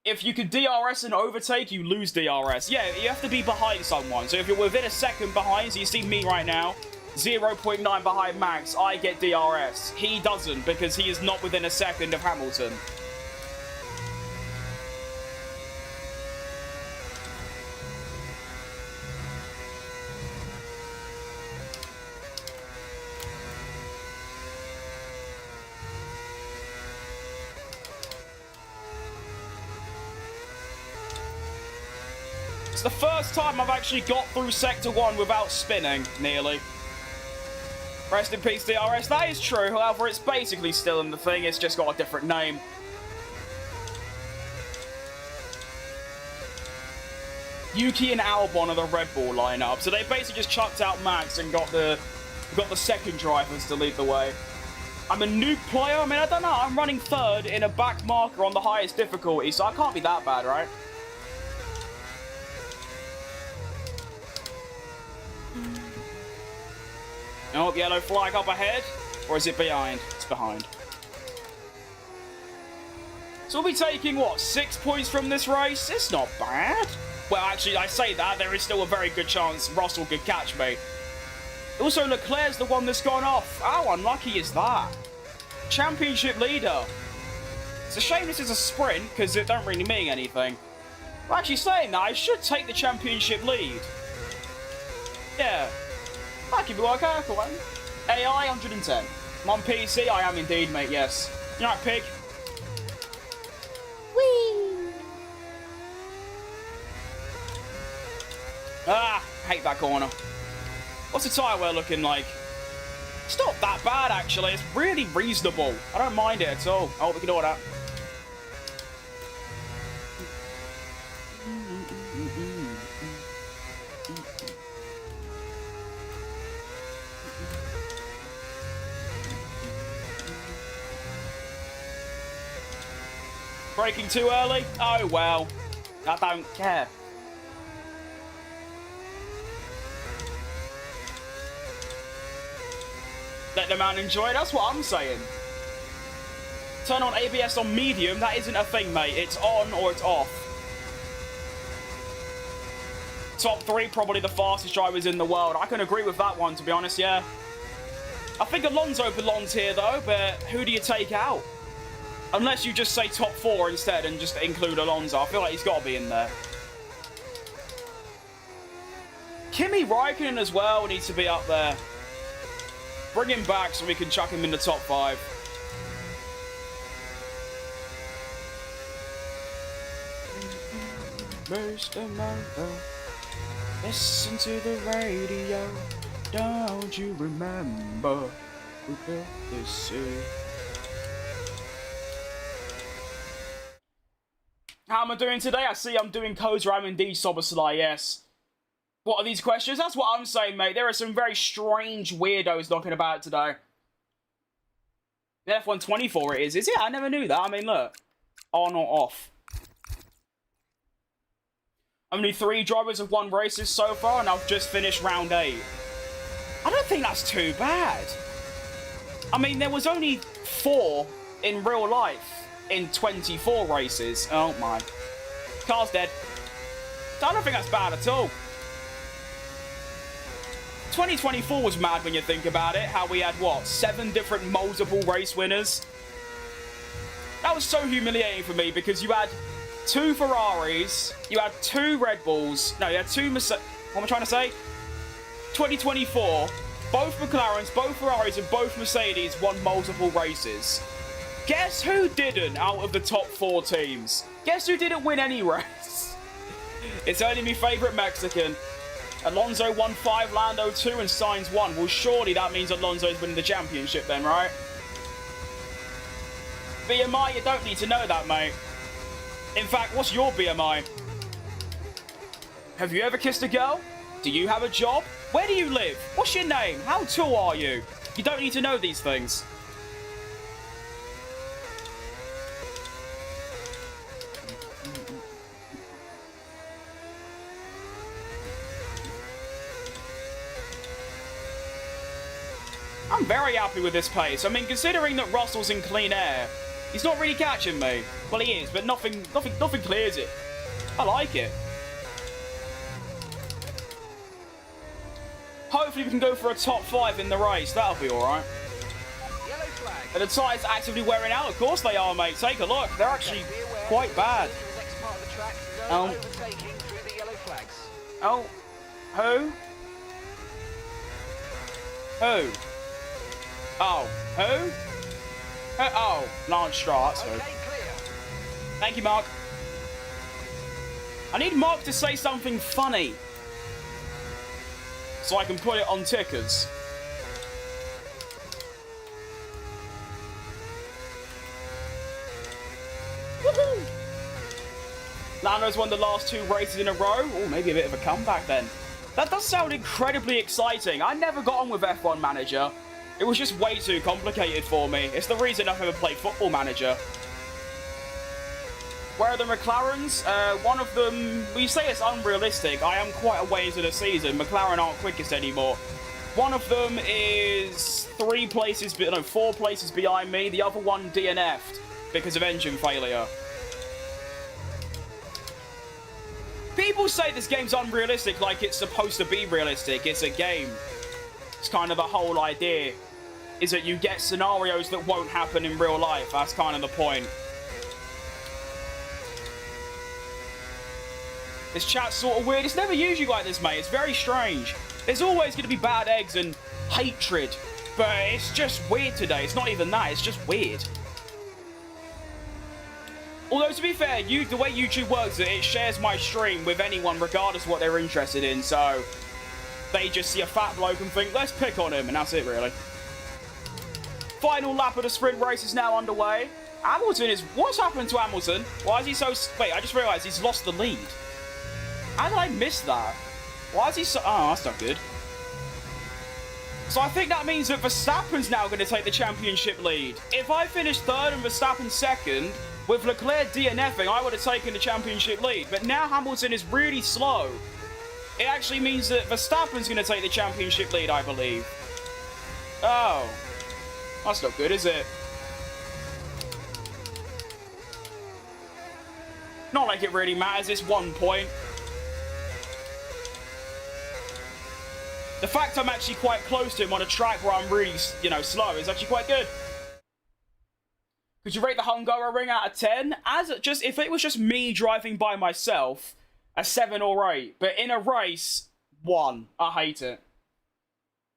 If you could DRS and overtake, you lose DRS. Yeah, you have to be behind someone. So if you're within a second behind, so you see me right now, 0.9 behind Max, I get DRS. He doesn't, because he is not within a second of Hamilton. It's the first time I've actually got through Sector 1 without spinning, nearly. Rest in peace, DRS. That is true, however, it's basically still in the thing, it's just got a different name. Yuki and Albon are the Red Bull lineup, so they basically just chucked out Max and got the second drivers to lead the way. I'm a noob player, I mean, I don't know, I'm running third in a back marker on the highest difficulty, so I can't be that bad, right? Oh, yellow flag up ahead. Or is it behind? It's behind. So we'll be taking, what, 6 points from this race? It's not bad. Well, actually, I say that. There is still a very good chance Russell could catch me. Also, Leclerc's the one that's gone off. How unlucky is that? Championship leader. It's a shame this is a sprint, because it don't really mean anything. I'm actually saying that. I should take the championship lead. Yeah. That could be work out, cool, man. AI 110. I'm on PC, I am indeed, mate, yes. You know, pig. Whee! Ah, hate that corner. What's the tyre wear looking like? It's not that bad, actually. It's really reasonable. I don't mind it at all. Oh, we can do that. Braking too early? Oh, well. I don't care. Let the man enjoy. That's what I'm saying. Turn on ABS on medium. That isn't a thing, mate. It's on or it's off. Top 3, probably the fastest drivers in the world. I can agree with that one, to be honest, yeah. I think Alonso belongs here, though, but who do you take out? Unless you just say top 4 instead and just include Alonso. I feel like he's got to be in there. Kimi Raikkonen as well needs to be up there. Bring him back so we can chuck him in the top 5. Mr. Moto, listen to the radio. Don't you remember who built this city? How am I doing today? I see I'm doing codes where I'm indeed Sobosly, yes. What are these questions? That's what I'm saying, mate. There are some very strange weirdos knocking about today. The F124 it is it? I never knew that. I mean, look. On or off. Only 3 drivers have won races so far, and I've just finished round 8. I don't think that's too bad. I mean, there was only 4 in real life in 24 races. Oh my. Car's dead. I don't think that's bad at all. 2024 was mad when you think about it. How we had, what, 7 different multiple race winners? That was so humiliating for me because you had 2 Ferraris, you had 2 Red Bulls, no, you had 2 Mercedes. What am I trying to say? 2024, both McLarens, both Ferraris, and both Mercedes won multiple races. Guess who didn't out of the top 4 teams? Guess who didn't win any race? It's only my favourite Mexican. Alonso won 5, Lando 2, and Sainz 1. Well, surely that means Alonso's winning the championship then, right? BMI, you don't need to know that, mate. In fact, what's your BMI? Have you ever kissed a girl? Do you have a job? Where do you live? What's your name? How tall are you? You don't need to know these things. I'm very happy with this pace. I mean, considering that Russell's in clean air, he's not really catching me. Well, he is, but nothing clears it. I like it. Hopefully we can go for a top 5 in the race. That'll be alright. Yellow flag. And the tyres actively wearing out. Of course they are, mate. Take a look. They're actually quite bad. The next part of the track, Oh. overtaking through the yellow flags. Oh. Who? Who? Oh. Who? Oh. Lance Stroll. That's who. Okay, clear. Thank you, Mark. I need Mark to say something funny so I can put it on tickers. Woohoo! Lando's won the last 2 races in a row. Oh, maybe a bit of a comeback then. That does sound incredibly exciting. I never got on with F1 Manager. It was just way too complicated for me. It's the reason I've never played Football Manager. Where are the McLarens? One of them, well, you say it's unrealistic. I am quite a way into the season. McLaren aren't quickest anymore. One of them is 4 places behind me. The other one DNF'd because of engine failure. People say this game's unrealistic like it's supposed to be realistic. It's a game. It's kind of the whole idea, is that you get scenarios that won't happen in real life. That's kind of the point. This chat's sort of weird. It's never usually like this, mate. It's very strange. There's always going to be bad eggs and hatred. But it's just weird today. It's not even that. It's just weird. Although, to be fair, the way YouTube works, it shares my stream with anyone regardless of what they're interested in. So they just see a fat bloke and think, let's pick on him. And that's it, really. Final lap of the sprint race is now underway. Hamilton is... What's happened to Hamilton? Why is he so... Wait, I just realised he's lost the lead. How did I miss that? Why is he so... Oh, that's not good. So I think that means that Verstappen's now going to take the championship lead. If I finished 3rd and Verstappen 2nd, with Leclerc DNFing, I would have taken the championship lead. But now Hamilton is really slow. It actually means that Verstappen's going to take the championship lead, I believe. Oh. That's not good, is it? Not like it really matters. It's 1 point. The fact I'm actually quite close to him on a track where I'm really, slow is actually quite good. Could you rate the Hungaroring out of 10? If it was just me driving by myself, a 7 or 8. But in a race, 1. I hate it.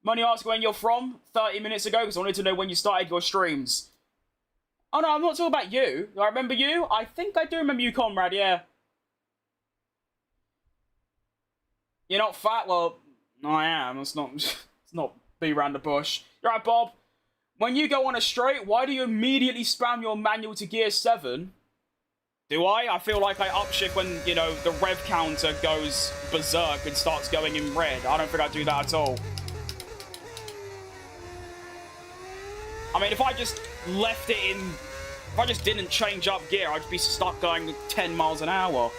Money asked when you're from 30 minutes ago because I wanted to know when you started your streams. Oh no, I'm not talking about you. Do I remember you? I think I do remember you, comrade, yeah. You're not fat? Well, no, I am. It's not be around the bush. You're right, Bob. When you go on a straight, why do you immediately spam your manual to gear 7? Do I? I feel like I upshift when, you know, the rev counter goes berserk and starts going in red. I don't think I do that at all. I mean, if I just left it in... If I just didn't change up gear, I'd be stuck going 10 miles an hour.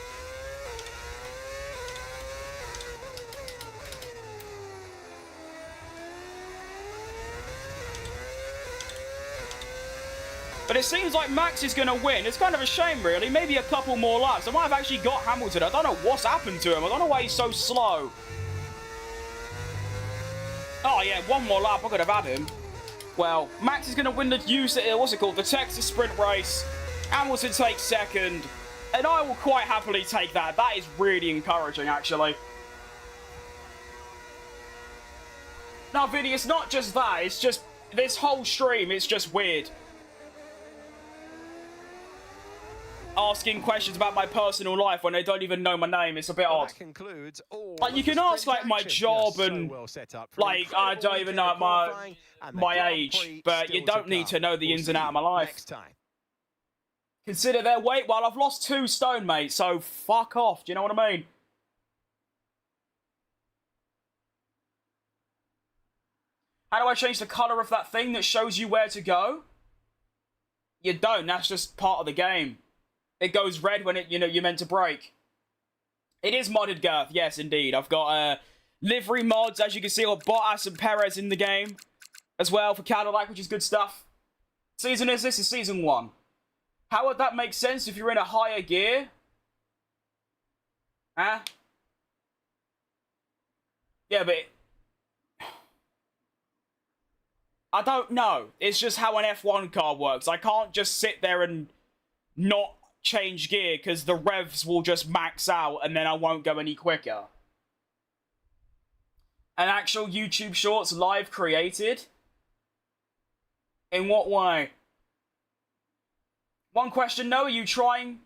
But it seems like Max is going to win. It's kind of a shame, really. Maybe a couple more laps. I might have actually got Hamilton. I don't know what's happened to him. I don't know why he's so slow. Oh, yeah, one more lap. I could have had him. Well, Max is going to win the the Texas Sprint race. Hamilton takes second. And I will quite happily take that. That is really encouraging, actually. Now, Vinny, it's not just that. It's just this whole stream. It's just weird. Asking questions about my personal life when they don't even know my name. It's a bit odd. Like, you can ask, like, my job and, like, I don't even know my age, but you don't need to know the ins and outs of my life. Consider their weight. Well, I've lost 2 stone, mate, so fuck off. Do you know what I mean? How do I change the colour of that thing that shows you where to go? You don't. That's just part of the game. It goes red when you're meant to brake. It is modded, Girth. Yes, indeed. I've got livery mods, as you can see, of Bottas and Perez in the game as well for Cadillac, which is good stuff. Season is this? Is season 1. How would that make sense if you're in a higher gear? Huh? Yeah, but... I don't know. It's just how an F1 car works. I can't just sit there and not change gear because the revs will just max out and then I won't go any quicker. An actual YouTube Shorts live created? In what way? One question, no, are you trying?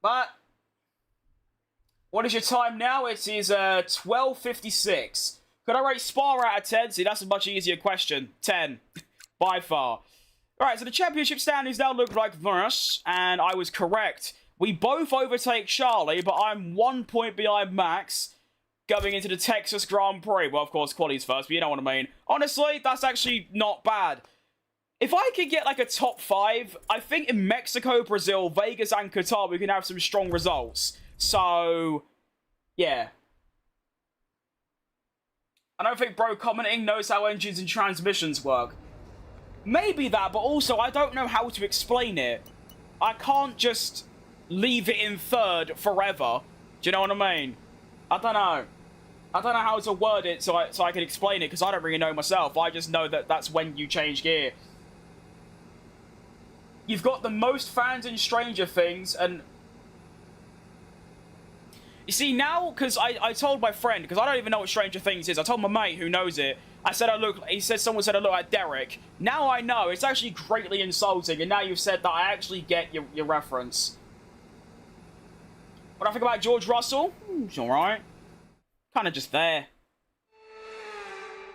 But what is your time now? It is 12:56. Could I rate Spa out of 10? See, that's a much easier question. 10. By far. Alright, so the championship standings now look like this, and I was correct. We both overtake Charlie, but I'm 1 point behind Max going into the Texas Grand Prix. Well, of course, quali's first, but you know what I mean. Honestly, that's actually not bad. If I could get like a top 5, I think in Mexico, Brazil, Vegas, and Qatar, we can have some strong results. So, yeah. I don't think bro commenting knows how engines and transmissions work. Maybe that, but also I don't know how to explain it. I can't just leave it in third forever. Do you know what I mean? I don't know. I don't know how to word it so I can explain it, because I don't really know myself. I just know that that's when you change gear. You've got the most fans in Stranger Things, and... You see, now, because I told my friend, because I don't even know what Stranger Things is. I told my mate who knows it. I said someone said I look like Derek. Now I know. It's actually greatly insulting, and now you've said that I actually get your reference. What do I think about George Russell? It's alright. Kind of just there.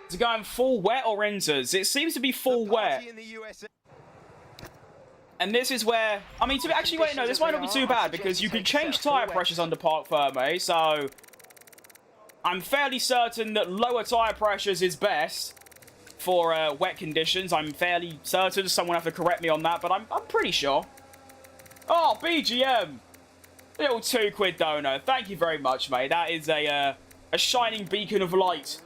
Is it going full wet or inters? It seems to be full wet. And this is where... I mean, actually, wait, no, this might not be too bad, because you can change tyre pressures under Parc Fermé, so... I'm fairly certain that lower tyre pressures is best for wet conditions. I'm fairly certain. Someone have to correct me on that, but I'm pretty sure. Oh, BGM! Little £2 donor. Thank you very much, mate. That is a shining beacon of light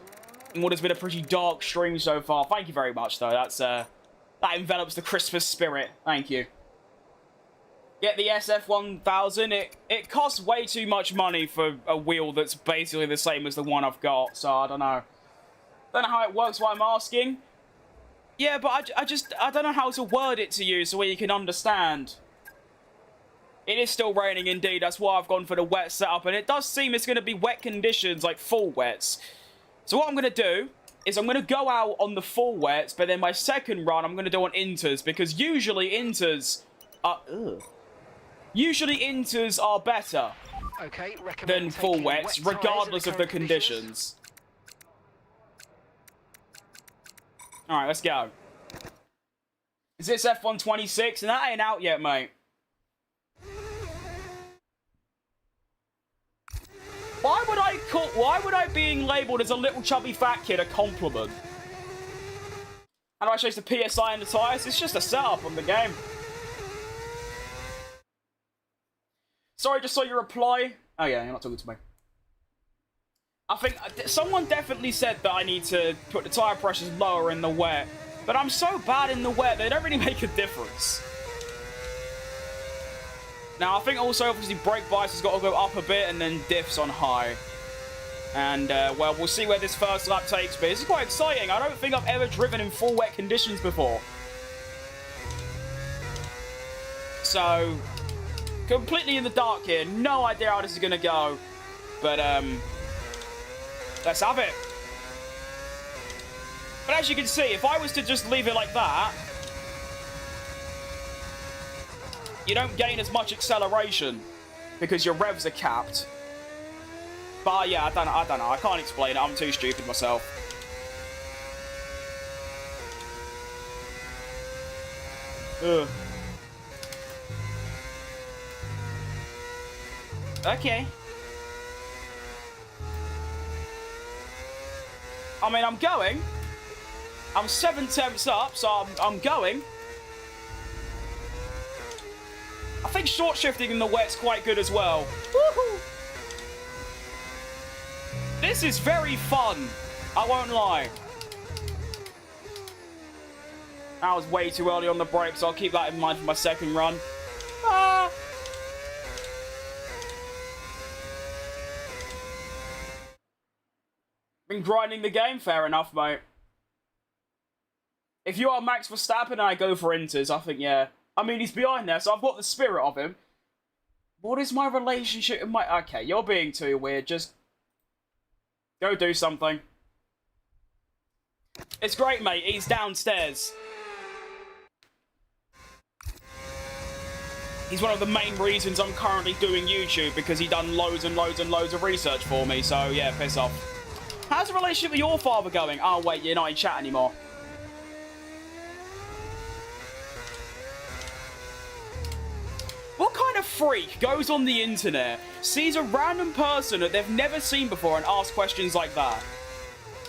in what has been a pretty dark stream so far. Thank you very much, though. That's that envelops the Christmas spirit. Thank you. Get the SF1000. It costs way too much money for a wheel that's basically the same as the one I've got, so I don't know. Don't know how it works, what I'm asking. Yeah, but I don't know how to word it to you so where you can understand. It is still raining indeed, that's why I've gone for the wet setup, and it does seem it's going to be wet conditions, like full wets. So what I'm going to do is I'm going to go out on the full wets, but then my second run I'm going to do on inters, because usually inters are... Usually inters are better than full wets, regardless of the conditions. Alright, let's go. Is this F126? And that ain't out yet, mate. Why would I being labelled as a little chubby fat kid a compliment? How do I change the PSI and the tyres? It's just a setup on the game. Sorry, just saw your reply. Oh yeah, you're not talking to me. I think someone definitely said that I need to put the tyre pressures lower in the wet. But I'm so bad in the wet, they don't really make a difference. Now, I think also, obviously, brake bias has got to go up a bit and then diffs on high. And, well, we'll see where this first lap takes me. This is quite exciting. I don't think I've ever driven in full wet conditions before. So, completely in the dark here. No idea how this is going to go. But, let's have it. But as you can see, if I was to just leave it like that, you don't gain as much acceleration because your revs are capped. But yeah, I don't know. I can't explain it. I'm too stupid myself. Ugh. Okay. I mean, I'm going. I'm 7 tenths up, so I'm going. I think short shifting in the wet's quite good as well. Woohoo! This is very fun. I won't lie. I was way too early on the brakes, so I'll keep that in mind for my second run. Ah! Been grinding the game, fair enough, mate. If you are Max Verstappen and I go for Inters, I think, yeah. I mean, he's behind there, so I've got the spirit of him. What is my relationship with my... Okay, you're being too weird. Just go do something. It's great, mate. He's downstairs. He's one of the main reasons I'm currently doing YouTube, because he done loads and loads and loads of research for me. So, yeah, piss off. How's the relationship with your father going? Oh, wait, you're not in chat anymore. What kind of freak goes on the internet, sees a random person that they've never seen before and asks questions like that?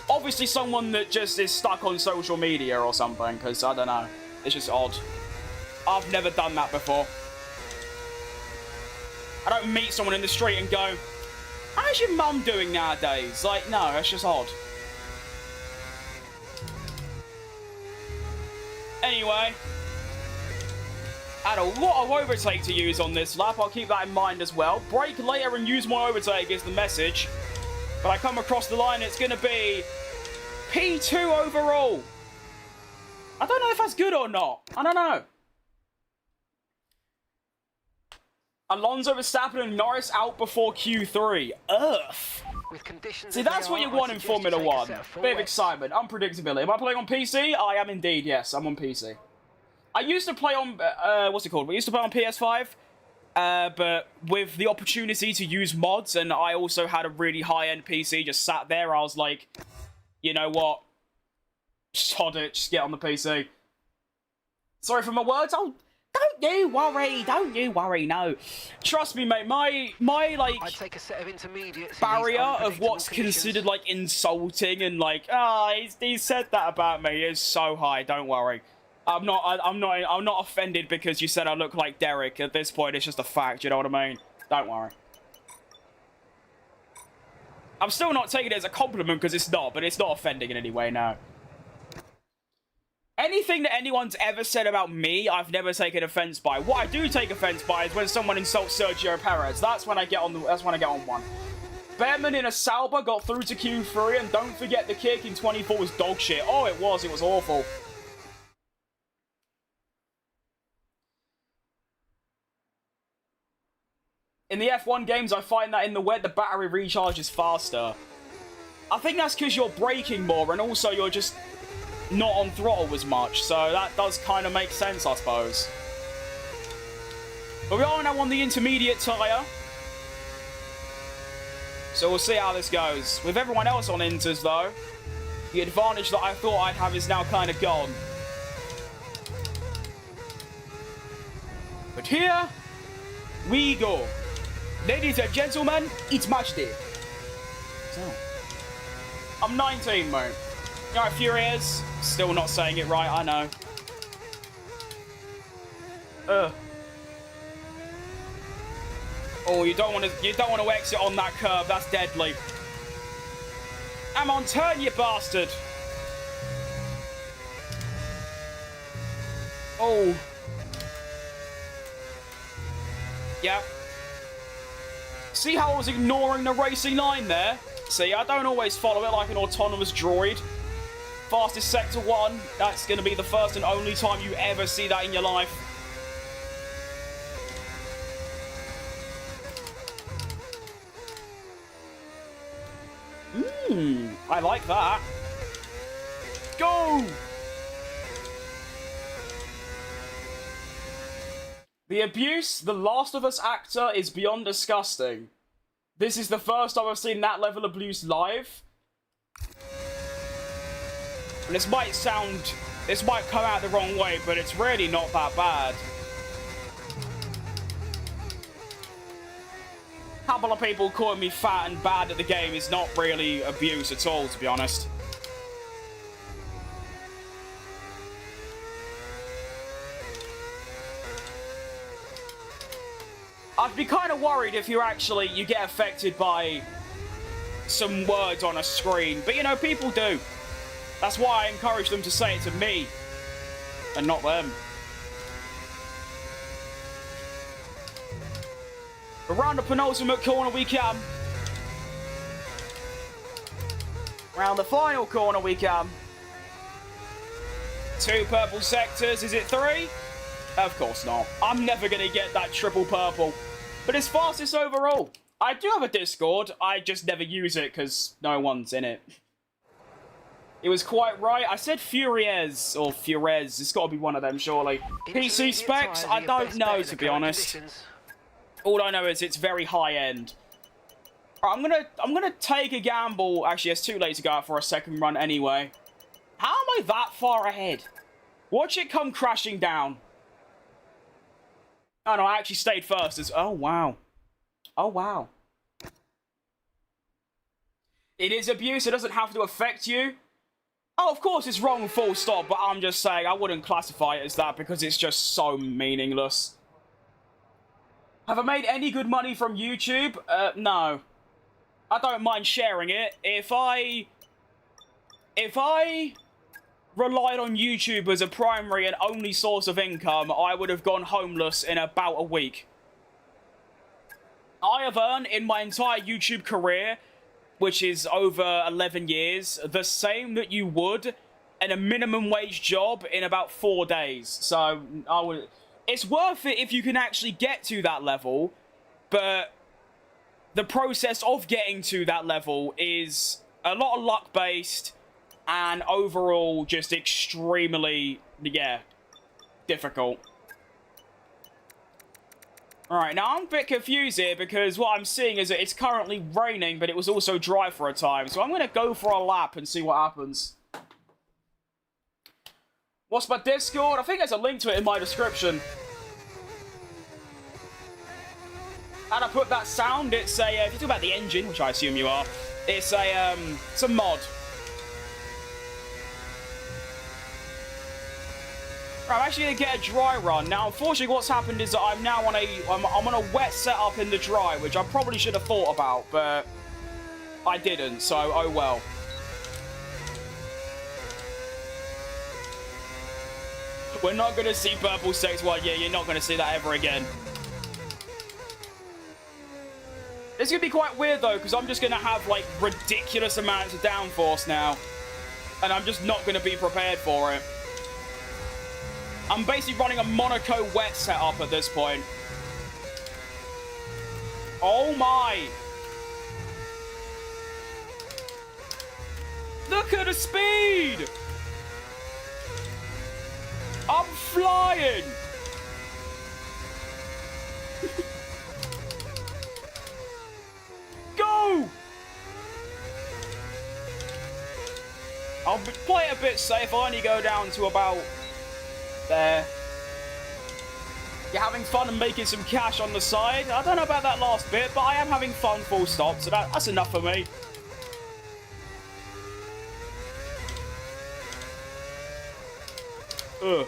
Obviously someone that just is stuck on social media or something, because, I don't know, it's just odd. I've never done that before. I don't meet someone in the street and go, how's your mum doing nowadays? Like, no, that's just odd. Anyway, I had a lot of overtake to use on this lap. I'll keep that in mind as well. Brake later and use more overtake is the message. But I come across the line, it's going to be P2 overall. I don't know if that's good or not. I don't know. Alonso, Verstappen and Norris out before Q3. Earth. See, that's what you want in Formula 1. Bit of excitement, unpredictability. Am I playing on PC? I am indeed, yes. I'm on PC. I used to play on, what's it called? We used to play on PS5, but with the opportunity to use mods, and I also had a really high-end PC just sat there, I was like, you know what? Sod it, just get on the PC. Sorry for my words, don't you worry, no. Trust me, mate, my like, I'd take a set of intermediates barrier of what's considered, like, insulting and, like, he said that about me is so high, don't worry. I'm not offended because you said I look like Derek. At this point, it's just a fact, you know what I mean? Don't worry. I'm still not taking it as a compliment because it's not, but it's not offending in any way, no. Anything that anyone's ever said about me, I've never taken offense by. What I do take offense by is when someone insults Sergio Perez. That's when I get on one. Behrman in a Sauber got through to Q3, and don't forget the kick in 24 was dog shit. Oh, it was awful. In the F1 games, I find that in the wet, the battery recharges faster. I think that's because you're braking more, and also you're just not on throttle as much, so that does kind of make sense, I suppose. But we are now on the intermediate tyre, so we'll see how this goes. With everyone else on inters, though, the advantage that I thought I'd have is now kind of gone. But here we go. Ladies and gentlemen, it's match day. So, I'm 19, mate. Alright, Furious. Still not saying it right, I know. Oh, you don't want to exit on that curve. That's deadly. Come on, turn, you bastard. Oh. Yeah. See how I was ignoring the racing line there? See, I don't always follow it like an autonomous droid. Fastest sector 1. That's going to be the first and only time you ever see that in your life. I like that. Go! The abuse, the Last of Us actor is beyond disgusting. This is the first time I've seen that level of abuse live. And this might come out the wrong way, but it's really not that bad. A couple of people calling me fat and bad at the game is not really abuse at all, to be honest. I'd be kind of worried if you get affected by some words on a screen. But, you know, people do. That's why I encourage them to say it to me and not them. Around the penultimate corner we come. Around the final corner we come. 2 purple sectors. Is it 3? Of course not. I'm never going to get that triple purple. But it's fastest overall. I do have a Discord. I just never use it because no one's in it. It was quite right. I said Furiez or Furez. It's got to be one of them, surely. PC specs? I don't know, to be honest. All I know is it's very high end. Right, I'm gonna take a gamble. Actually, it's too late to go out for a second run anyway. How am I that far ahead? Watch it come crashing down. Oh no, I actually stayed first. Oh wow. Oh wow. It is abuse. It doesn't have to affect you. Oh, of course it's wrong, full stop. But I'm just saying I wouldn't classify it as that because it's just so meaningless. Have I made any good money from YouTube? No. I don't mind sharing it. If I relied on YouTube as a primary and only source of income, I would have gone homeless in about a week. I have earned in my entire YouTube career, which is over 11 years, the same that you would in a minimum wage job in about 4 days. So it's worth it if you can actually get to that level, but the process of getting to that level is a lot of luck based and overall just extremely, difficult. Alright, now I'm a bit confused here because what I'm seeing is that it's currently raining, but it was also dry for a time. So I'm going to go for a lap and see what happens. What's my Discord? I think there's a link to it in my description. And I put that sound, it's a, if you talk about the engine, which I assume you are, it's a mod. Right, I'm actually going to get a dry run. Now, unfortunately, what's happened is that I'm now on I'm on a wet setup in the dry, which I probably should have thought about, but I didn't, so oh well. We're not going to see purple sex 1. Yeah, you're not going to see that ever again. It's going to be quite weird, though, because I'm just going to have, like, ridiculous amounts of downforce now. And I'm just not going to be prepared for it. I'm basically running a Monaco wet setup at this point. Oh, my. Look at the speed. I'm flying. Go! I'll play it a bit safe. I only go down to about there. You're having fun and making some cash on the side. I don't know about that last bit, but I am having fun full stop, so that's enough for me. Ugh.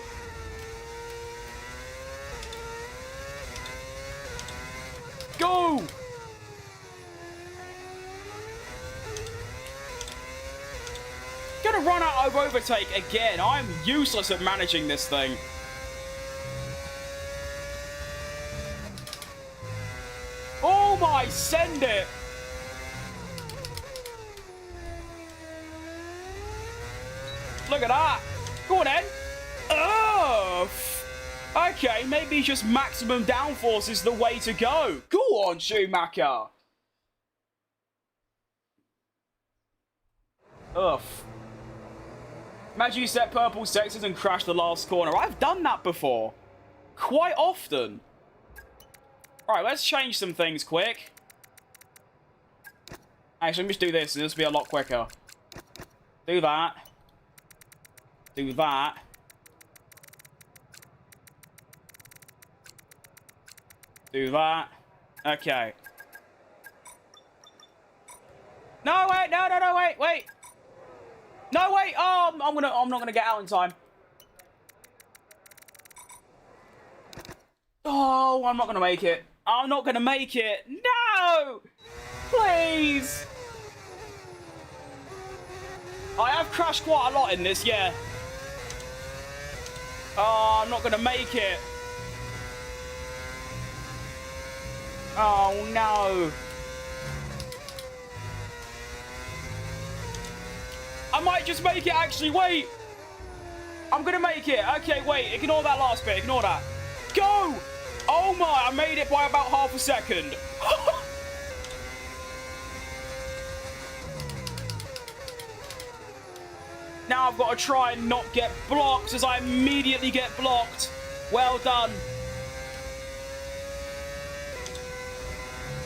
Go! Gonna run out of overtake again. I'm useless at managing this thing. Oh my, send it! Look at that. Go on then. Oh! Okay, maybe just maximum downforce is the way to go. Go on, Schumacher. Ugh. Imagine you set purple sectors and crash the last corner. I've done that before. Quite often. Alright, let's change some things quick. Actually, let me just do this. This will be a lot quicker. Do that. Do that. Do that. Okay. No, wait, no, wait. No, wait. Oh, I'm not gonna get out in time. Oh, I'm not gonna make it. I'm not gonna make it. No! Please! I have crashed quite a lot in this, yeah. Oh, I'm not gonna make it. Oh, no. I might just make it, actually. Wait. I'm gonna make it. Okay, wait. Ignore that last bit. Ignore that. Go! Oh, my. I made it by about half a second. Now I've got to try and not get blocked as I immediately get blocked. Well done.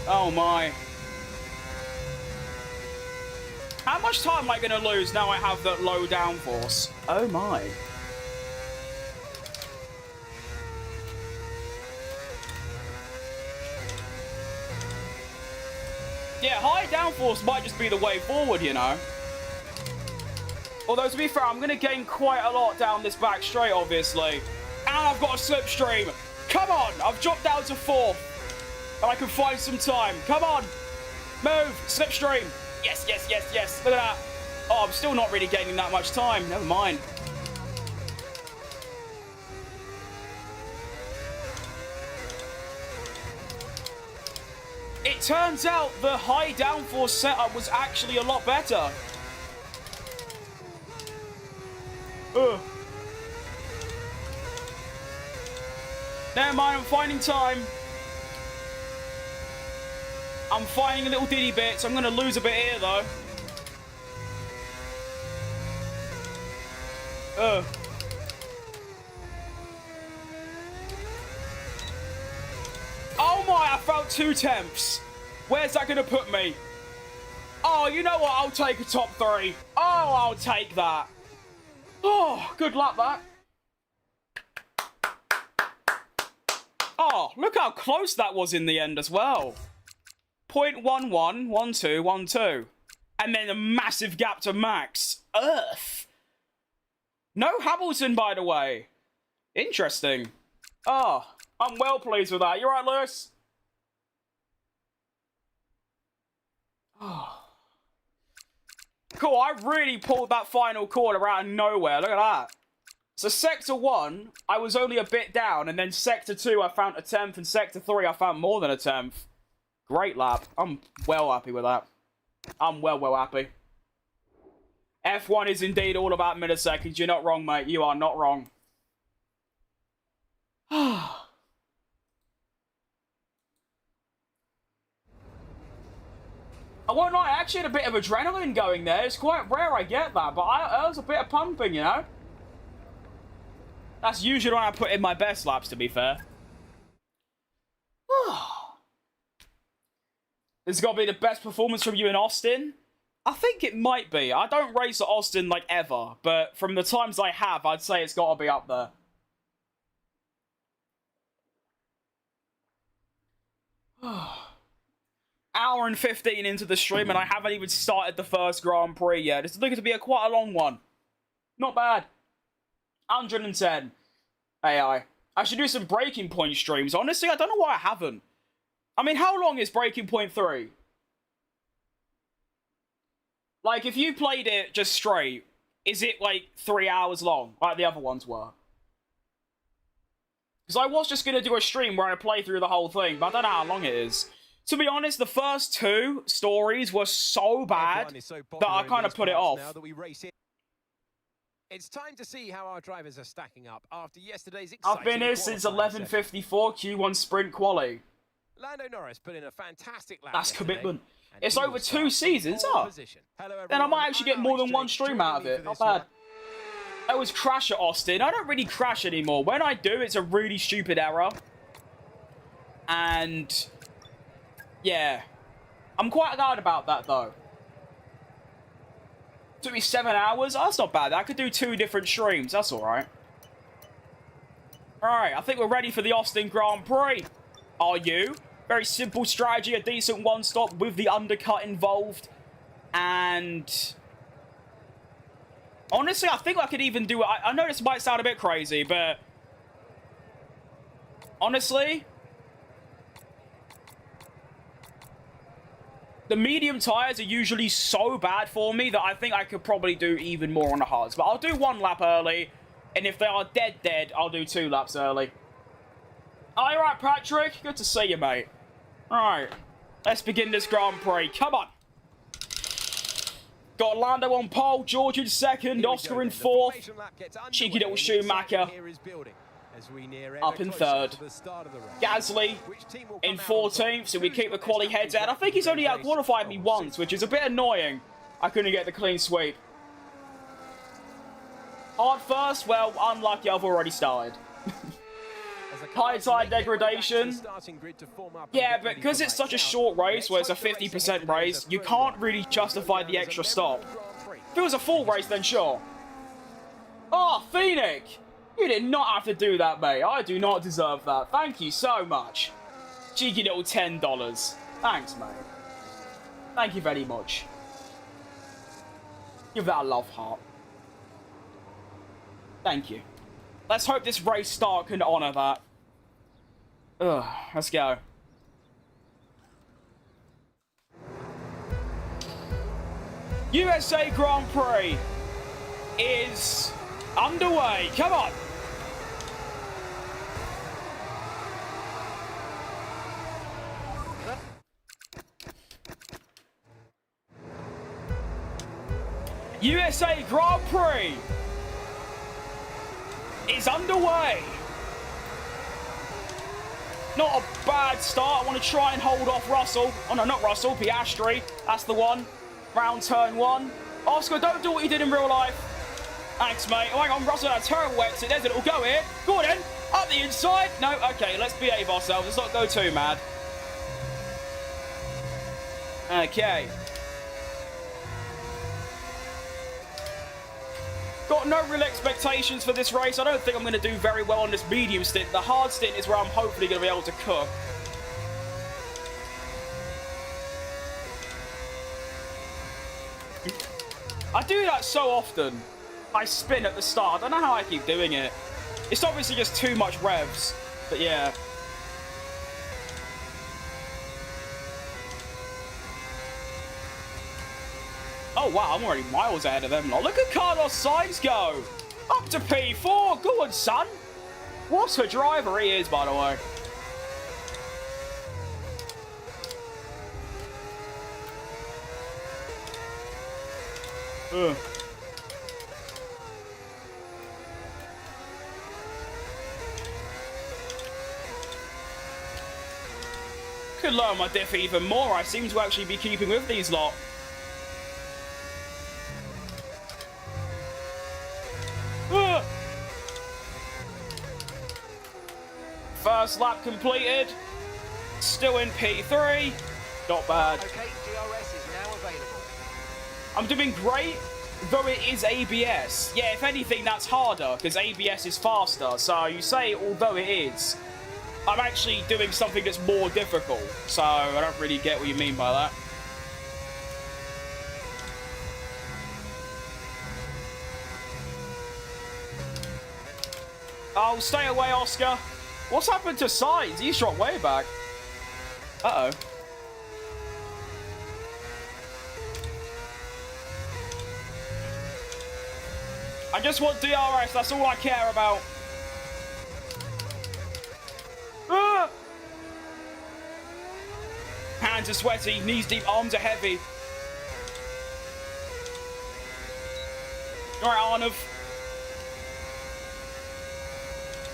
Oh, my. How much time am I going to lose now I have that low downforce? Oh, my. Yeah, high downforce might just be the way forward, you know. Although, to be fair, I'm going to gain quite a lot down this back straight, obviously. And I've got a slipstream. Come on. I've dropped down to 4th. And I can find some time. Come on. Move. Slipstream. Yes, yes, yes, yes. Look at that. Oh, I'm still not really gaining that much time. Never mind. It turns out the high downforce setup was actually a lot better. Ugh. Never mind, I'm finding time. I'm finding a little diddy bits. I'm going to lose a bit here, though. Ugh. Oh my, I felt 2 tenths. Where's that going to put me? Oh, you know what? I'll take a top 3. Oh, I'll take that. Oh, good luck, that. Oh, look how close that was in the end as well. 0.111212. And then a massive gap to max. Earth. No Hamilton, by the way. Interesting. Oh, I'm well pleased with that. You right, Lewis? Oh. Cool, I really pulled that final corner out of nowhere. Look at that. So Sector 1, I was only a bit down. And then Sector 2, I found a 10th. And Sector 3, I found more than a 10th. Great lap. I'm well happy with that. I'm well happy. F1 is indeed all about milliseconds. You're not wrong, mate. You are not wrong. I won't lie, I actually had a bit of adrenaline going there. It's quite rare I get that, but I was a bit of pumping, you know? That's usually when I put in my best laps, to be fair. This has got to be the best performance from you in Austin? I think it might be. I don't race at Austin, like, ever. But from the times I have, I'd say it's got to be up there. Hour and 15 into the stream, and I haven't even started the first Grand Prix yet. This is looking to be quite a long one. Not bad. 110 AI. I should do some Breaking Point streams. Honestly, I don't know why I haven't. I mean, how long is Breaking Point 3? Like, if you played it just straight, is it, like, 3 hours long, like the other ones were? Because I was just going to do a stream where I play through the whole thing, but I don't know how long it is. To be honest, the first 2 stories were so bad that I kind of put it off. It's time to see how our drivers are stacking up after yesterday's exciting I've been here since 11:54 Q1 sprint quali. Lando Norris put in a fantastic lap. That's commitment. It's over 2 seasons, huh? Then I might actually get more than one stream out of it. Not bad. I always crash at Austin. I don't really crash anymore. When I do, it's a really stupid error. And yeah, I'm quite glad about that though. Took me 7 hours. Oh, that's not bad. I could do 2 different streams. That's all right. All right, I think we're ready for the Austin Grand Prix. Are you? Very simple strategy, a decent one-stop with the undercut involved. And honestly, I think I could even do it. I know this might sound a bit crazy, but honestly, the medium tyres are usually so bad for me that I think I could probably do even more on the hards. But I'll do 1 lap early, and if they are dead, I'll do 2 laps early. Are you right, Patrick? Good to see you, mate. Alright, let's begin this Grand Prix. Come on. Got Lando on pole, George in second, Oscar in fourth, cheeky little Schumacher up in third. Gasly in 14th, so we keep the quali heads out. I think he's only out-qualified me once, which is a bit annoying. I couldn't get the clean sweep. Hard first, well, unlucky, I've already started. High side degradation. Yeah, but because it's such a short race, where it's a 50% race, you can't really justify the extra stop. If it was a full race, then sure. Oh, Phoenix! You did not have to do that, mate. I do not deserve that. Thank you so much. Cheeky little $10. Thanks, mate. Thank you very much. Give that a love heart. Thank you. Let's hope this race start can honour that. Ugh, let's go. USA Grand Prix is underway. Come on. USA Grand Prix is underway. Not a bad start. I want to try and hold off Russell. Oh no, not Russell, Piastri. That's the one. Round turn 1. Oscar, don't do what you did in real life. Thanks, mate. Oh, hang on, Russell had a terrible exit. There's a little go here. Go on then. Up the inside. No, okay, let's behave ourselves. Let's not go too mad. Okay. Got no real expectations for this race. I don't think I'm going to do very well on this medium stint. The hard stint is where I'm hopefully going to be able to cook. I do that so often. I spin at the start. I don't know how I keep doing it. It's obviously just too much revs. But yeah. Oh wow, I'm already miles ahead of them. Look at Carlos Sainz go! Up to P4! Go on, son! What a driver he is, by the way. Ugh. Could lower my diff even more. I seem to actually be keeping with these lot. First lap completed. Still in P3. Not bad. Okay, DRS is now available. I'm doing great, though it is ABS. Yeah, if anything, that's harder, because ABS is faster. So you say, although it is. I'm actually doing something that's more difficult. So I don't really get what you mean by that. Oh, stay away, Oscar. What's happened to Sides? He's dropped way back. Uh-oh. I just want DRS. That's all I care about. Ah! Hands are sweaty, knees deep, arms are heavy. Alright, Arnav.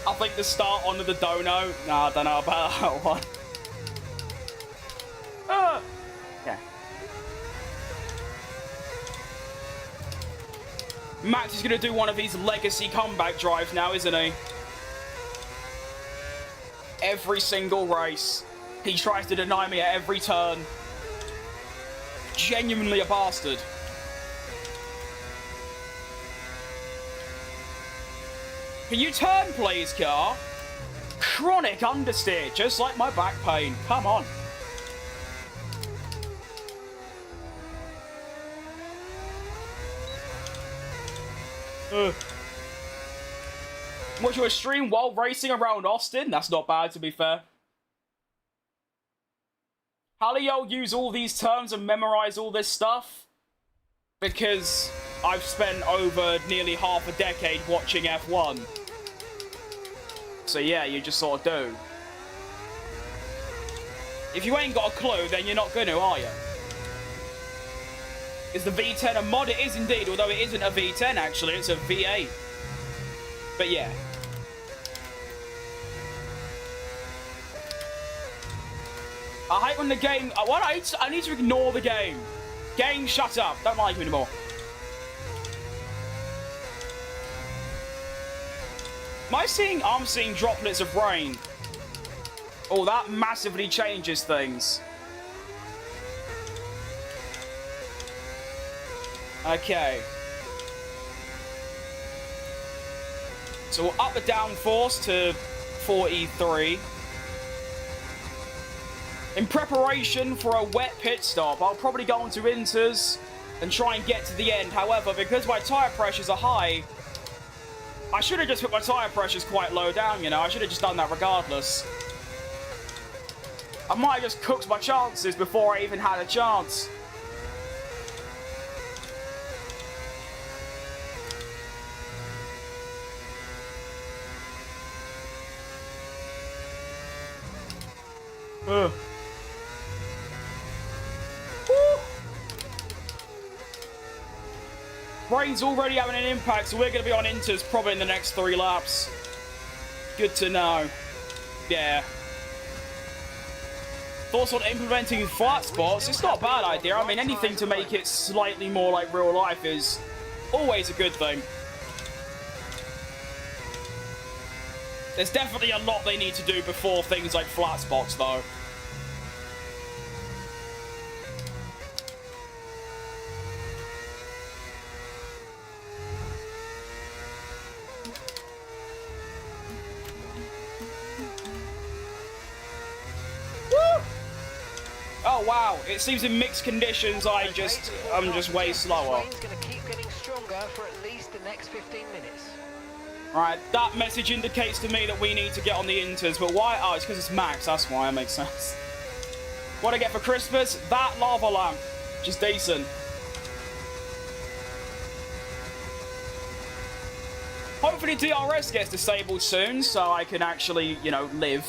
I think the start onto the dono. Nah, I don't know about that one. Yeah. Max is going to do one of these legacy comeback drives now, isn't he? Every single race. He tries to deny me at every turn. Genuinely a bastard. Can you turn, please, car? Chronic understeer, just like my back pain. Come on. Watch your stream while racing around Austin? That's not bad, to be fair. How do y'all use all these terms and memorize all this stuff? Because I've spent over nearly half a decade watching F1. So yeah, you just sort of do. If you ain't got a clue, then you're not gonna, are you? Is the V10 a mod? It is indeed, although it isn't a V10 actually, it's a V8. But yeah. I hate when the game... I need to ignore the game. Game, shut up. Don't like me anymore. I'm seeing droplets of rain. Oh, that massively changes things. Okay. So we'll up the downforce to 43. In preparation for a wet pit stop, I'll probably go onto inters and try and get to the end. However, because my tyre pressures are high, I should have just put my tyre pressures quite low down, you know. I should have just done that regardless. I might have just cooked my chances before I even had a chance. Ugh. Rain's already having an impact, so we're going to be on inters probably in the next 3 laps. Good to know. Yeah. Thoughts on implementing flat spots? It's not a bad idea. I mean, anything to make it slightly more like real life is always a good thing. There's definitely a lot they need to do before things like flat spots, though. Oh wow, it seems in mixed conditions I'm just way slower. This going to keep getting stronger for at least the next 15 minutes. Right, that message indicates to me that we need to get on the inters, but why? Oh, it's because it's Max, that's why, it makes sense. What I get for Christmas? That lava lamp, which is decent. Hopefully DRS gets disabled soon, so I can actually, you know, live.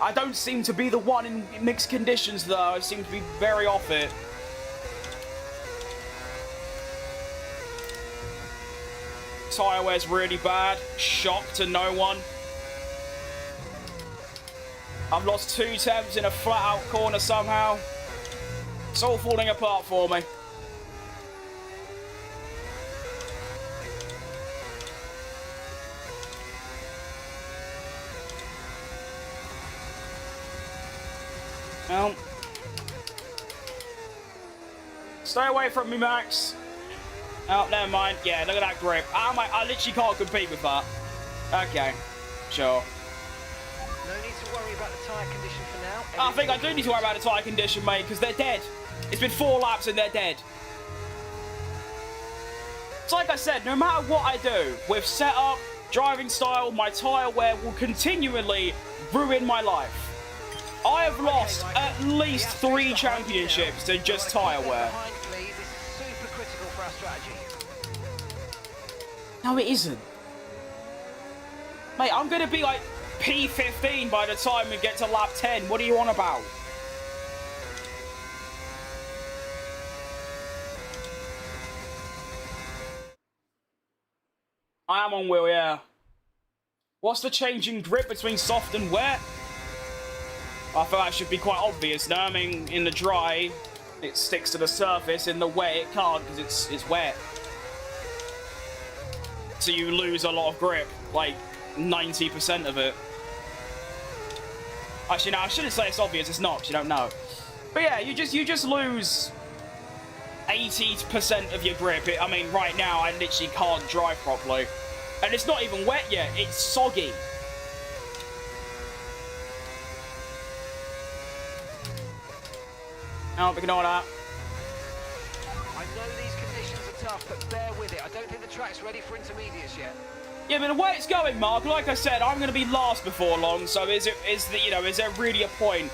I don't seem to be the one in mixed conditions, though. I seem to be very off it. Tyre wear's really bad. Shock to no one. I've lost 2 temps in a flat-out corner somehow. It's all falling apart for me. Well, Stay away from me, Max. Oh, never mind. Yeah, look at that grip. I literally can't compete with that. Okay, sure. No need to worry about the tyre condition for now. I think I do need to worry about the tyre condition, mate, because they're dead. It's been 4 laps and they're dead. It's like I said, no matter what I do, with setup, driving style, my tyre wear will continually ruin my life. I have lost at least 3 championships to just tyre wear. This is super critical for our strategy. No, it isn't. Mate, I'm going to be like P15 by the time we get to lap 10. What are you on about? I am on wheel, yeah. What's the change in grip between soft and wet? I thought that should be quite obvious now. I mean, in the dry, it sticks to the surface. In the wet, it can't because it's wet. So you lose a lot of grip, like 90% of it. Actually, no, I shouldn't say it's obvious. It's not, because you don't know. But yeah, you just lose 80% of your grip. I mean, right now, I literally can't drive properly. And it's not even wet yet. It's soggy. Oh, ignore that. I know these conditions are tough, but bear with it. I don't think the track's ready for intermediates yet. Yeah, but the way it's going, Mark, like I said, I'm going to be last before long. So is there really a point?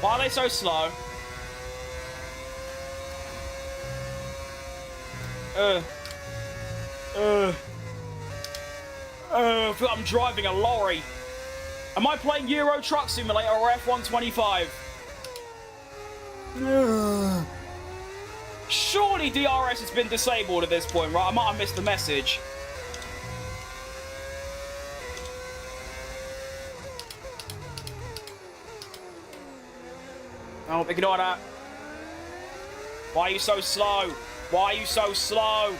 Why are they so slow? I feel like I'm driving a lorry. Am I playing Euro Truck Simulator or F125? Surely DRS has been disabled at this point, right? I might have missed the message. Oh, ignore that. Why are you so slow? Why are you so slow?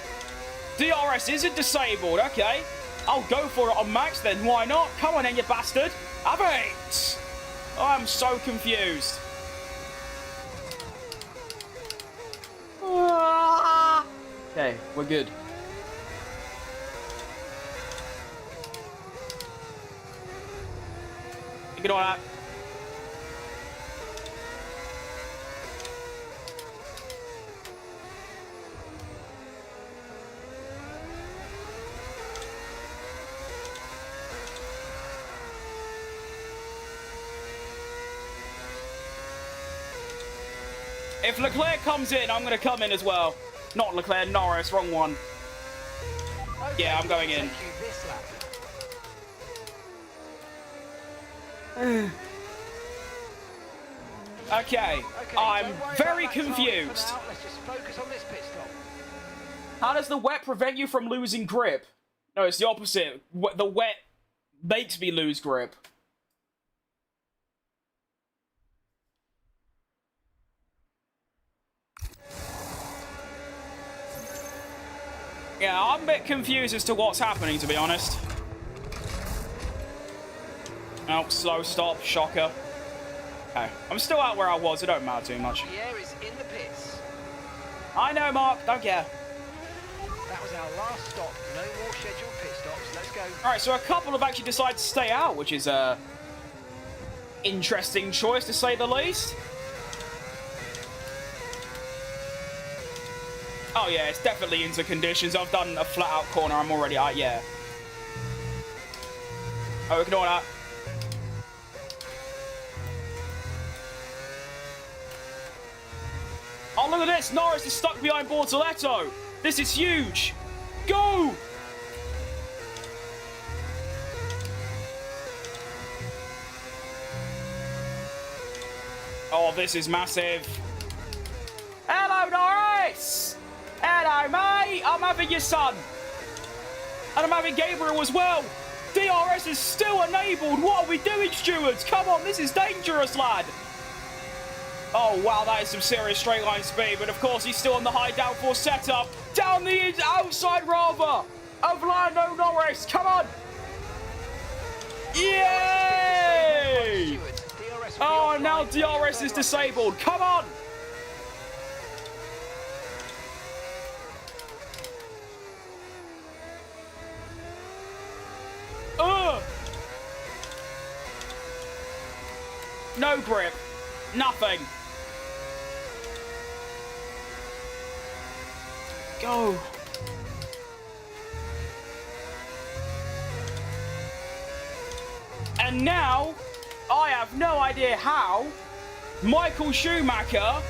DRS isn't disabled, okay. I'll go for it on max then, why not? Come on then, you bastard. Have it! I'm so confused. Okay, we're good. Ignore that. If Leclerc comes in, I'm going to come in as well. Not Leclerc, Norris, wrong one. Okay, Yeah, I'm going in. Okay, I'm very confused. Let's just focus on this pit stop. How does the wet prevent you from losing grip? No, it's the opposite. The wet makes me lose grip. Yeah, I'm a bit confused as to what's happening, to be honest. Oh, slow stop, shocker. Okay, I'm still out where I was, it don't matter too much. Pierre is in the pits. I know, Mark, don't care. That was our last stop. No more scheduled pit stops. Let's go. Alright, so a couple have actually decided to stay out, which is a interesting choice, to say the least. Oh yeah, it's definitely into conditions. I've done a flat-out corner. I'm already out, yeah. Oh, ignore that. Oh, look at this. Norris is stuck behind Bortoletto. This is huge. Go! Oh, this is massive. Hello, Norris! Hello, mate! I'm having your son. And I'm having Gabriel as well. DRS is still enabled. What are we doing, stewards? Come on, this is dangerous, lad. Oh, wow, that is some serious straight line speed. But, of course, he's still on the high downforce setup. Down the outside, rather, of Lando Norris. Come on. Yay! Oh, and now DRS is disabled. Come on. No grip. Nothing. Go. And now, I have no idea how Michael Schumacher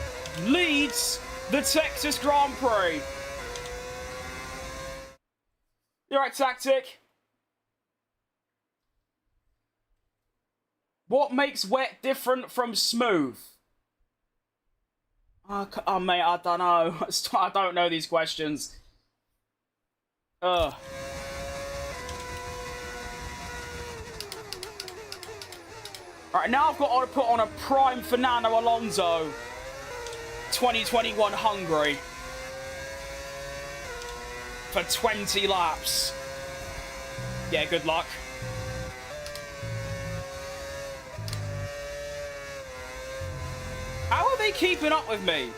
leads the Texas Grand Prix. You're right, Tactic. What makes wet different from smooth? Oh, mate, I don't know. I don't know these questions. Ugh. Alright, now I've got to put on a prime Fernando Alonso 2021 Hungary for 20 laps. Yeah, good luck. How are they keeping up with me?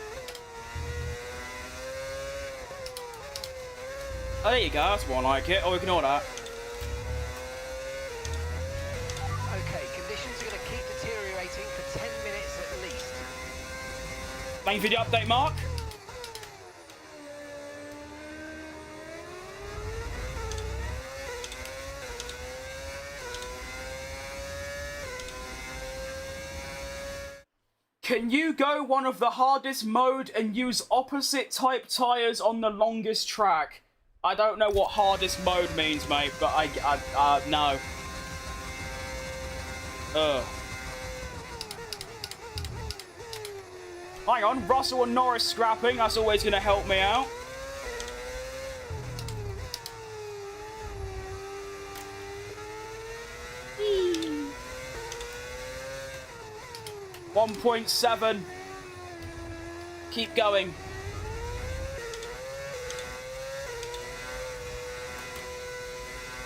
Oh, there you go. That's more like it. Oh, ignore that. Okay, conditions are going to keep deteriorating for 10 minutes at least. Thank you for the update, Mark. Can you go one of the hardest mode and use opposite type tyres on the longest track? I don't know what hardest mode means, mate, but no. Ugh. Hang on, Russell and Norris scrapping. That's always going to help me out. Eee. 1.7. Keep going.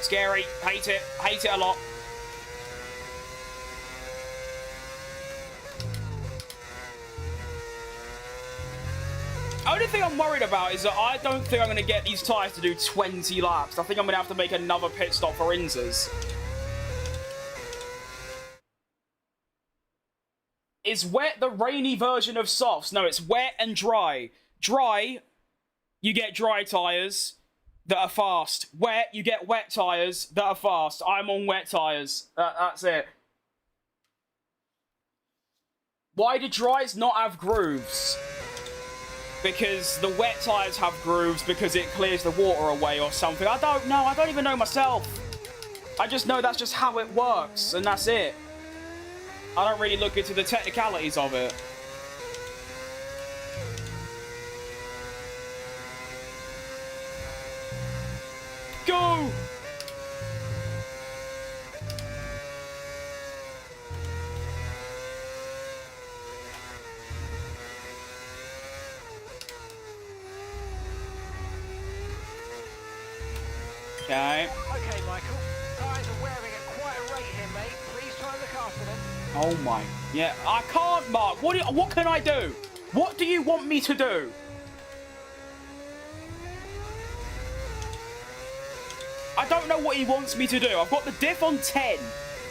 Scary. Hate it. Hate it a lot. Only thing I'm worried about is that I don't think I'm going to get these tyres to do 20 laps. I think I'm going to have to make another pit stop for Inzers. Is wet the rainy version of softs? No, it's wet and dry. Dry, you get dry tyres that are fast. Wet, you get wet tyres that are fast. I'm on wet tyres. That's it. Why do dries not have grooves? Because the wet tyres have grooves because it clears the water away or something. I don't know. I don't even know myself. I just know that's just how it works, and that's it. I don't really look into the technicalities of it. Go! Okay. Okay, Michael. Tyres are wearing at quite a rate here, mate. Please try and look after them. Oh my. Yeah, I can't, Mark. What can I do? What do you want me to do? I don't know what he wants me to do. I've got the diff on 10.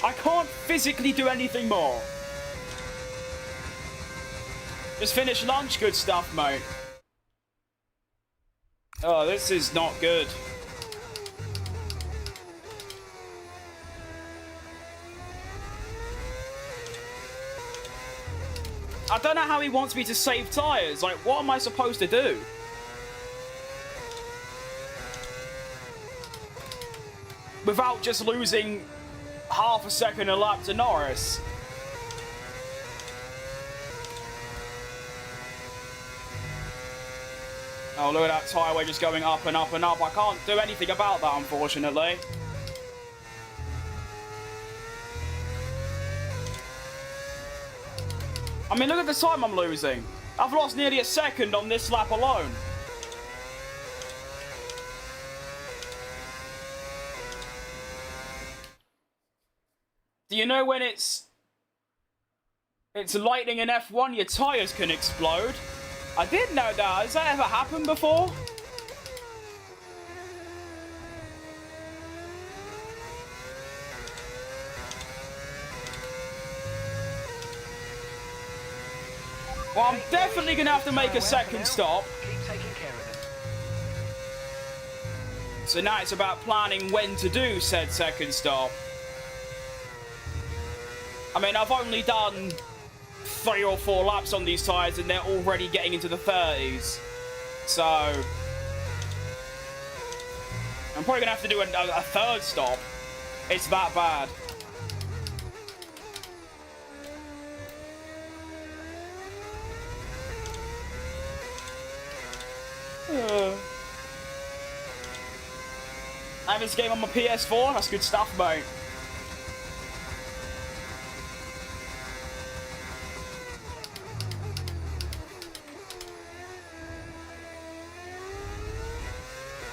I can't physically do anything more. Just finish lunch. Good stuff, mate. Oh, this is not good. I don't know how he wants me to save tyres. Like, what am I supposed to do? Without just losing half a second a lap to Norris. Oh, look at that tyre weight just going up and up and up. I can't do anything about that, unfortunately. I mean, look at the time I'm losing. I've lost nearly a second on this lap alone. Do you know when it's lightning in F1, your tyres can explode? I didn't know that. Has that ever happened before? Well, I'm definitely going to have to make a second stop. Keep taking care of them. So now it's about planning when to do said second stop. I mean, I've only done 3 or 4 laps on these tyres and they're already getting into the 30s. So I'm probably going to have to do a third stop. It's that bad. I have this game on my PS4. That's good stuff, mate.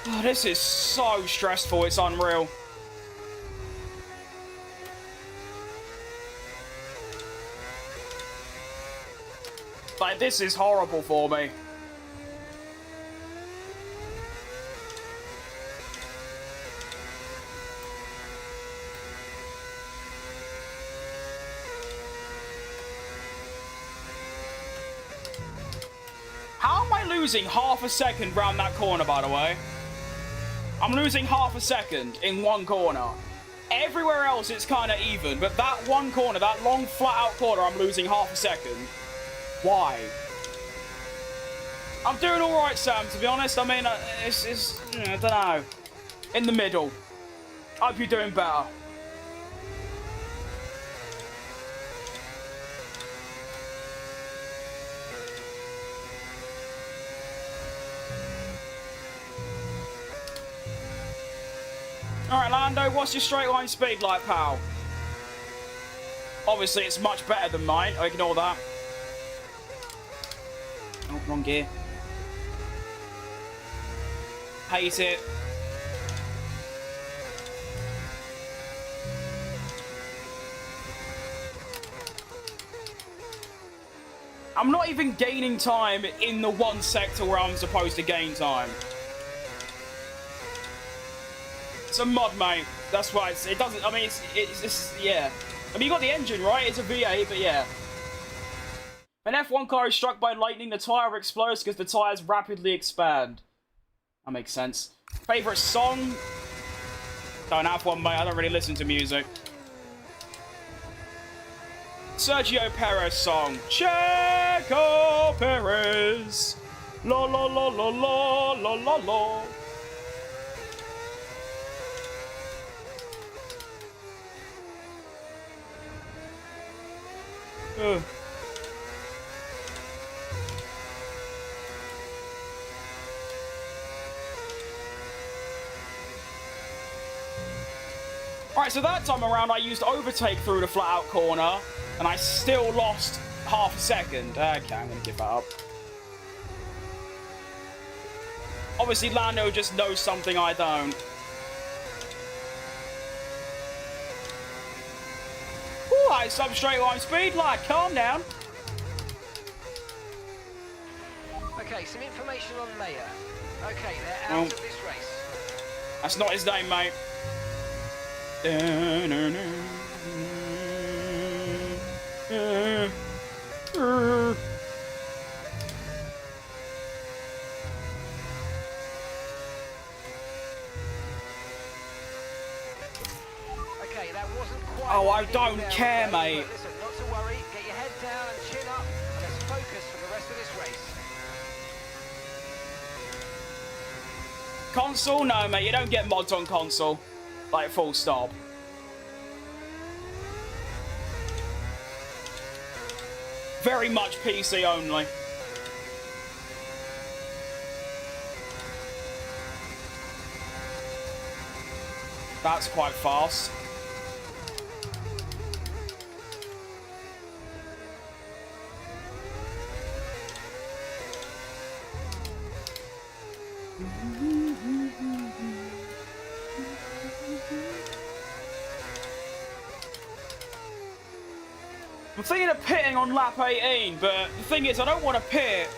Oh, this is so stressful. It's unreal. Like, this is horrible for me. How am I losing half a second round that corner, by the way? I'm losing half a second in one corner. Everywhere else, it's kind of even. But that one corner, that long, flat-out corner, I'm losing half a second. Why? I'm doing all right, Sam, to be honest. I mean, it's I don't know. In the middle. Hope you're doing better. Alright, Lando, what's your straight line speed like, pal? Obviously, it's much better than mine. I ignore that. Oh, wrong gear. Hate it. I'm not even gaining time in the one sector where I'm supposed to gain time. It's a mod, mate. That's why it doesn't. I mean, it's yeah. I mean, you got the engine, right? It's a V8, but yeah. An F1 car is struck by lightning, the tyre explodes because the tyres rapidly expand. That makes sense. Favourite song? Don't have one, mate. I don't really listen to music. Sergio Perez song. Checo Perez. La la la la la la la la. Alright, so that time around I used overtake through the flat-out corner, and I still lost half a second. Okay, I'm going to give that up. Obviously, Lando just knows something I don't. Ooh, I sub straight line speed, like, calm down. Okay, some information on Mayer. Okay, they're out of this race. That's not his name, mate. Okay, that wasn't quite. Oh, I don't care, mate. But listen, not to worry. Get your head down and chin up, and let's focus for the rest of this race. Console? No, mate. You don't get mods on console. Like, full stop. Very much PC only. That's quite fast. I'm thinking of pitting on lap 18, but the thing is, I don't want to pit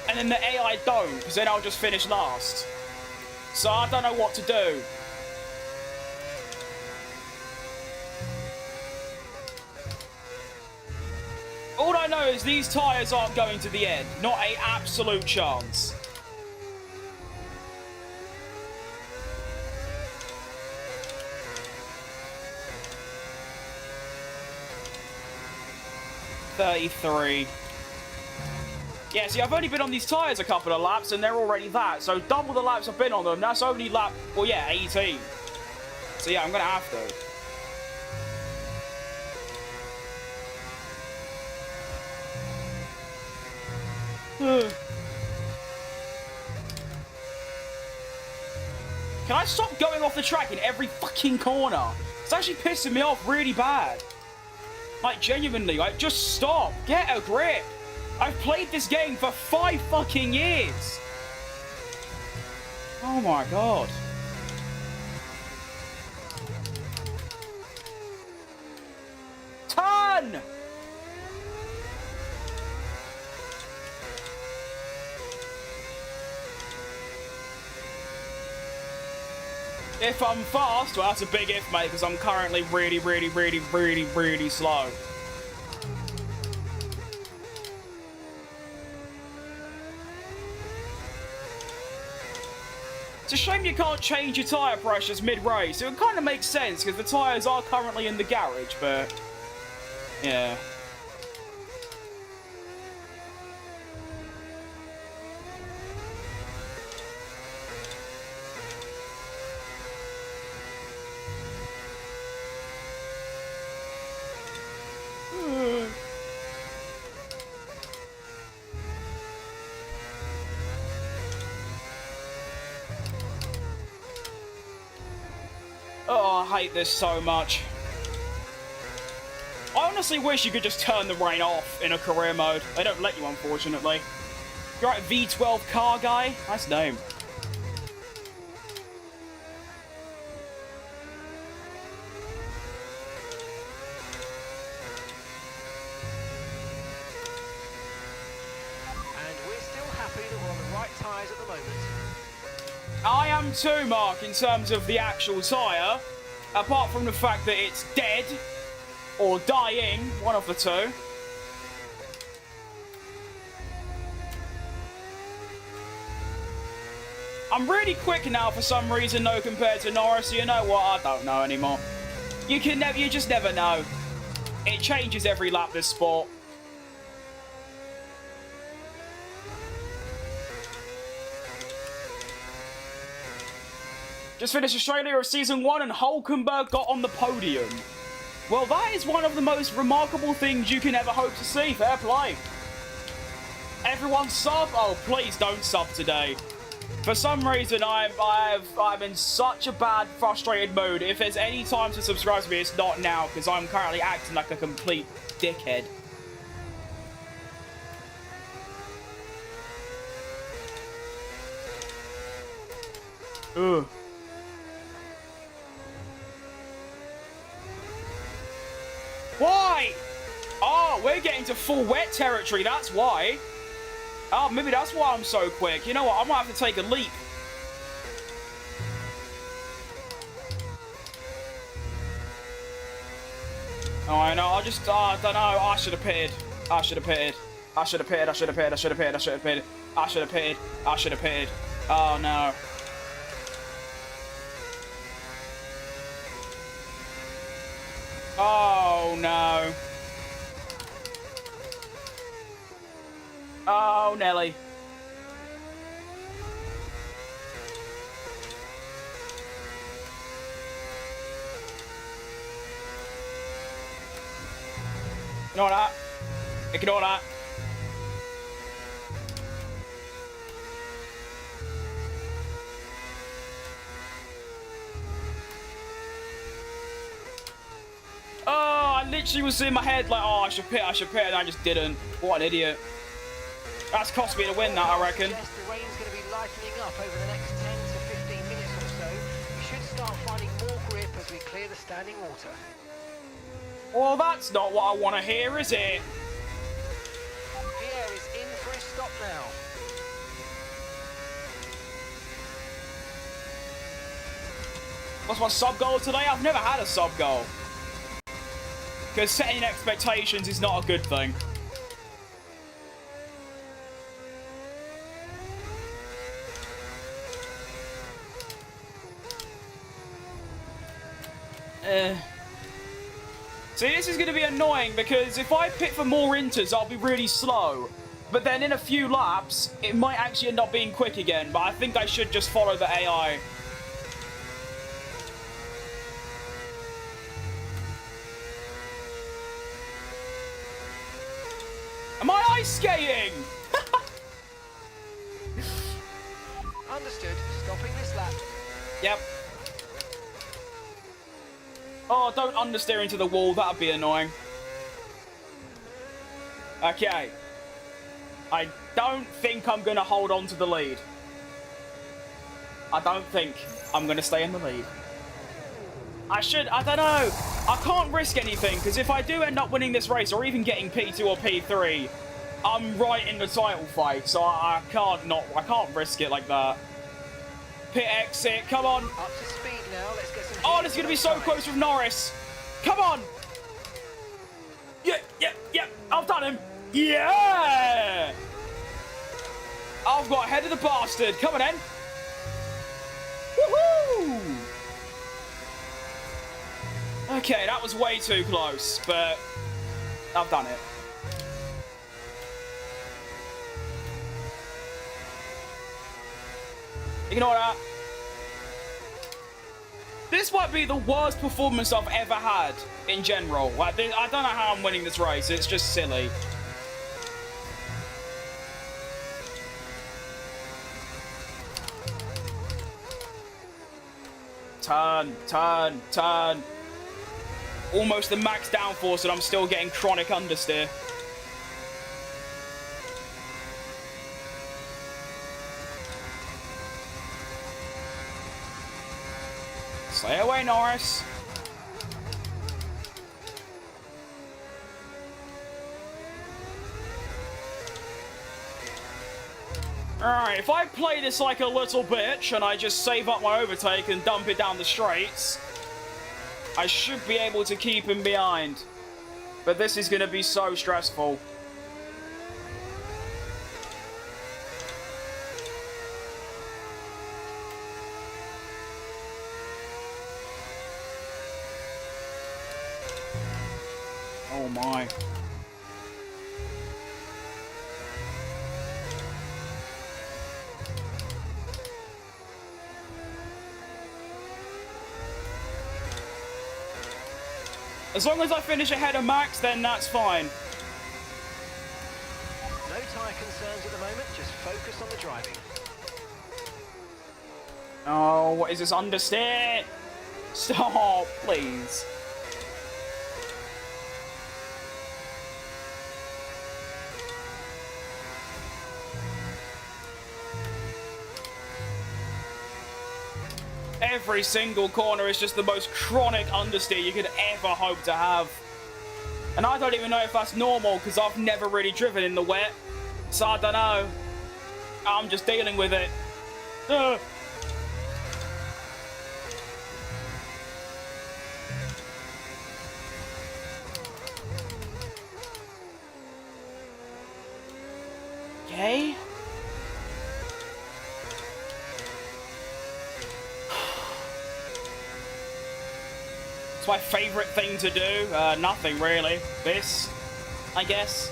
and then the AI don't, because then I'll just finish last. So I don't know what to do. All I know is these tyres aren't going to the end. Not an absolute chance. .33. Yeah, see, I've only been on these tyres a couple of laps, and they're already that. So double the laps I've been on them, that's only lap, well, yeah, 18. So yeah, I'm going to have to. Can I stop going off the track in every fucking corner? It's actually pissing me off really bad. Like, genuinely, like, just stop. Get a grip. I've played this game for 5 fucking years. Oh my god. Turn! If I'm fast, well, that's a big if, mate, because I'm currently really slow. It's a shame you can't change your tyre pressures mid-race. It would kind of make sense, because the tyres are currently in the garage, but... yeah. Oh, I hate this so much. I honestly wish you could just turn the rain off in a career mode. They don't let you, unfortunately. You're right, V12 car guy? Nice name. And we're still happy that we're on the right tyres at the moment. I am too, Mark, in terms of the actual tyre. Apart from the fact that it's dead or dying, one of the two. I'm really quick now for some reason, though, compared to Norris. You know what? I don't know anymore. You just never know. It changes every lap, this sport. Just finished Australia of Season 1 and Hulkenberg got on the podium. Well, that is one of the most remarkable things you can ever hope to see. Fair play. Everyone sub? Oh, please don't sub today. For some reason, I'm in such a bad, frustrated mood. If there's any time to subscribe to me, it's not now, because I'm currently acting like a complete dickhead. Ugh. Why? Oh, we're getting to full wet territory, that's why. Oh, maybe that's why I'm so quick. You know what, I might have to take a leap. Oh, I know, I just, I don't know, I should have pitted. I should have pitted. I should have pitted, I should have pitted, I should have pitted, I should have pitted. I should have pitted, I should have pitted. Oh, no. Oh, no. Oh, Nelly. Ignore that. Ignore that. Oh, I literally was in my head like, oh, I should pit, and I just didn't. What an idiot. That's cost me the win, that, I reckon. Yes, the rain's going to be lightening up over the next 10 clear the standing water. Well, that's not what I want to hear, is it? Pierre is in for his stop now. What's my sub goal today? I've never had a sub goal. Because setting expectations is not a good thing. See, this is going to be annoying because if I pit for more inters, I'll be really slow. But then in a few laps, it might actually end up being quick again. But I think I should just follow the AI. Am I ice skating? Understood. Stopping this lap. Yep. Oh, don't understeer into the wall. That'd be annoying. Okay. I don't think I'm going to hold on to the lead. I don't think I'm going to stay in the lead. I don't know. I can't risk anything, because if I do end up winning this race, or even getting P2 or P3, I'm right in the title fight, so I can't risk it like that. Pit exit, come on. Up to speed now. Let's get some. Oh, this is going to be so close with Norris. Come on. Yeah. I've done him. Yeah. I've got ahead of the bastard. Come on, then. Woohoo. Okay, that was way too close, but I've done it. Ignore that. This might be the worst performance I've ever had in general. I don't know how I'm winning this race. It's just silly. Turn. Almost the max downforce, and I'm still getting chronic understeer. Stay away, Norris. Alright, if I play this like a little bitch and I just save up my overtake and dump it down the straights, I should be able to keep him behind. But this is going to be so stressful. Oh my. As long as I finish ahead of Max, then that's fine. No tyre concerns at the moment, just focus on the driving. Oh, what is this understeer? Stop, please. Every single corner is just the most chronic understeer you could ever hope to have. And I don't even know if that's normal, because I've never really driven in the wet. So I don't know. I'm just dealing with it. Ugh. Okay. It's my favorite thing to do. Nothing really. This, I guess.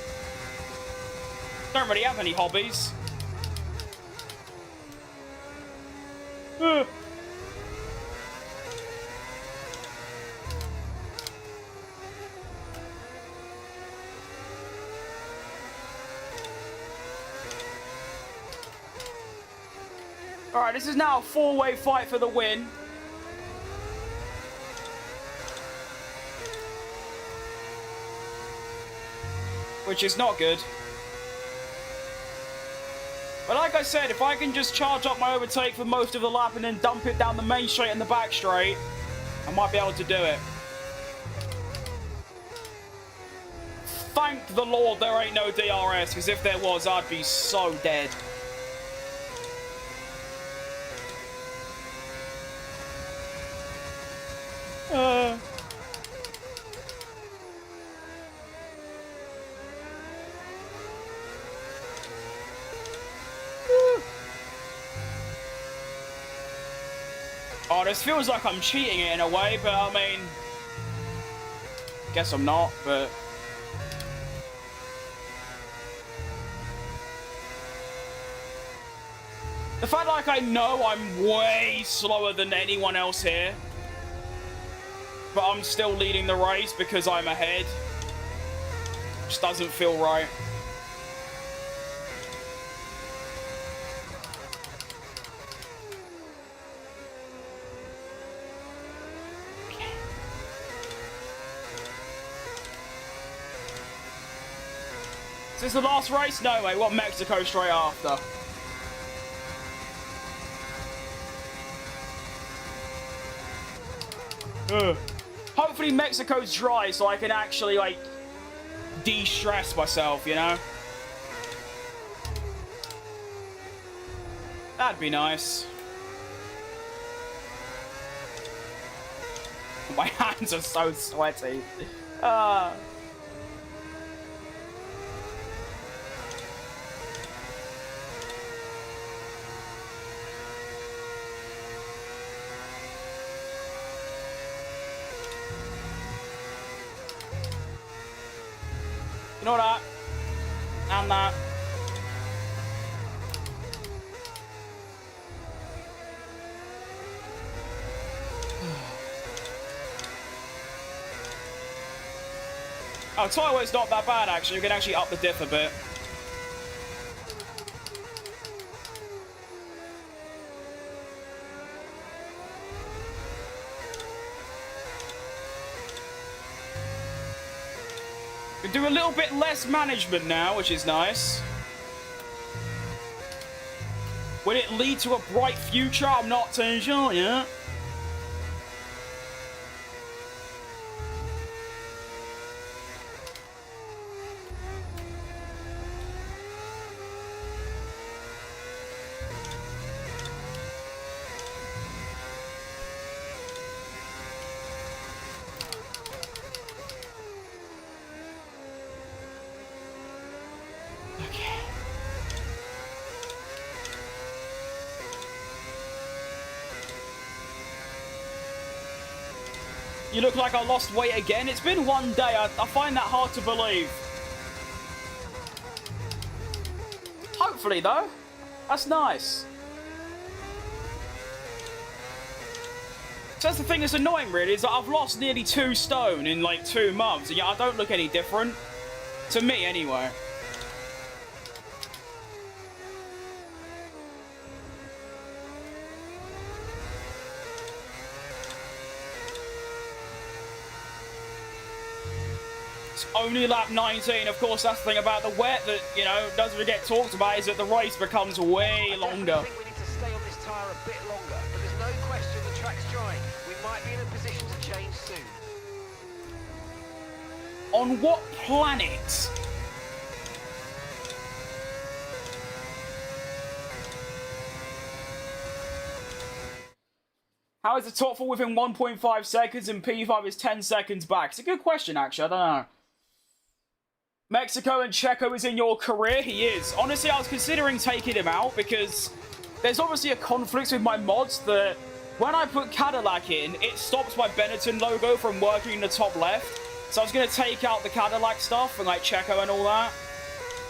Don't really have any hobbies. Ugh. Alright, this is now a four-way fight for the win. Which is not good. But like I said, if I can just charge up my overtake for most of the lap and then dump it down the main straight and the back straight, I might be able to do it. Thank the Lord there ain't no DRS, because if there was, I'd be so dead. Oh, this feels like I'm cheating it in a way, but I mean... Guess I'm not, but... The fact like I know I'm way slower than anyone else here, but I'm still leading the race because I'm ahead, just doesn't feel right. Is this the last race? No way, what, Mexico straight after? Hopefully Mexico's dry so I can actually, like, de-stress myself, you know? That'd be nice. My hands are so sweaty. You know that? And that. Oh, Taiwan's not that bad, actually. You can actually up the diff a bit. We do a little bit less management now, which is nice. Will it lead to a bright future? I'm not too sure yet. You look like I lost weight again. It's been one day. I find that hard to believe. Hopefully, though. That's nice. So that's the thing that's annoying, really, is that I've lost nearly 2 stone in, like, 2 months. And yet I don't look any different. To me, anyway. Only lap 19. Of course, that's the thing about the wet that, you know, doesn't really get talked about, is that the race becomes way longer. I think we need to stay on this tyre a bit longer, but there's no question the track's drying. We might be in a position to change soon. On what planet? How is the top 4 within 1.5 seconds and P5 is 10 seconds back? It's a good question, actually. I don't know. Mexico and Checo is in your career? He is. Honestly, I was considering taking him out because there's obviously a conflict with my mods that when I put Cadillac in, it stops my Benetton logo from working in the top left. So I was going to take out the Cadillac stuff and like Checo and all that.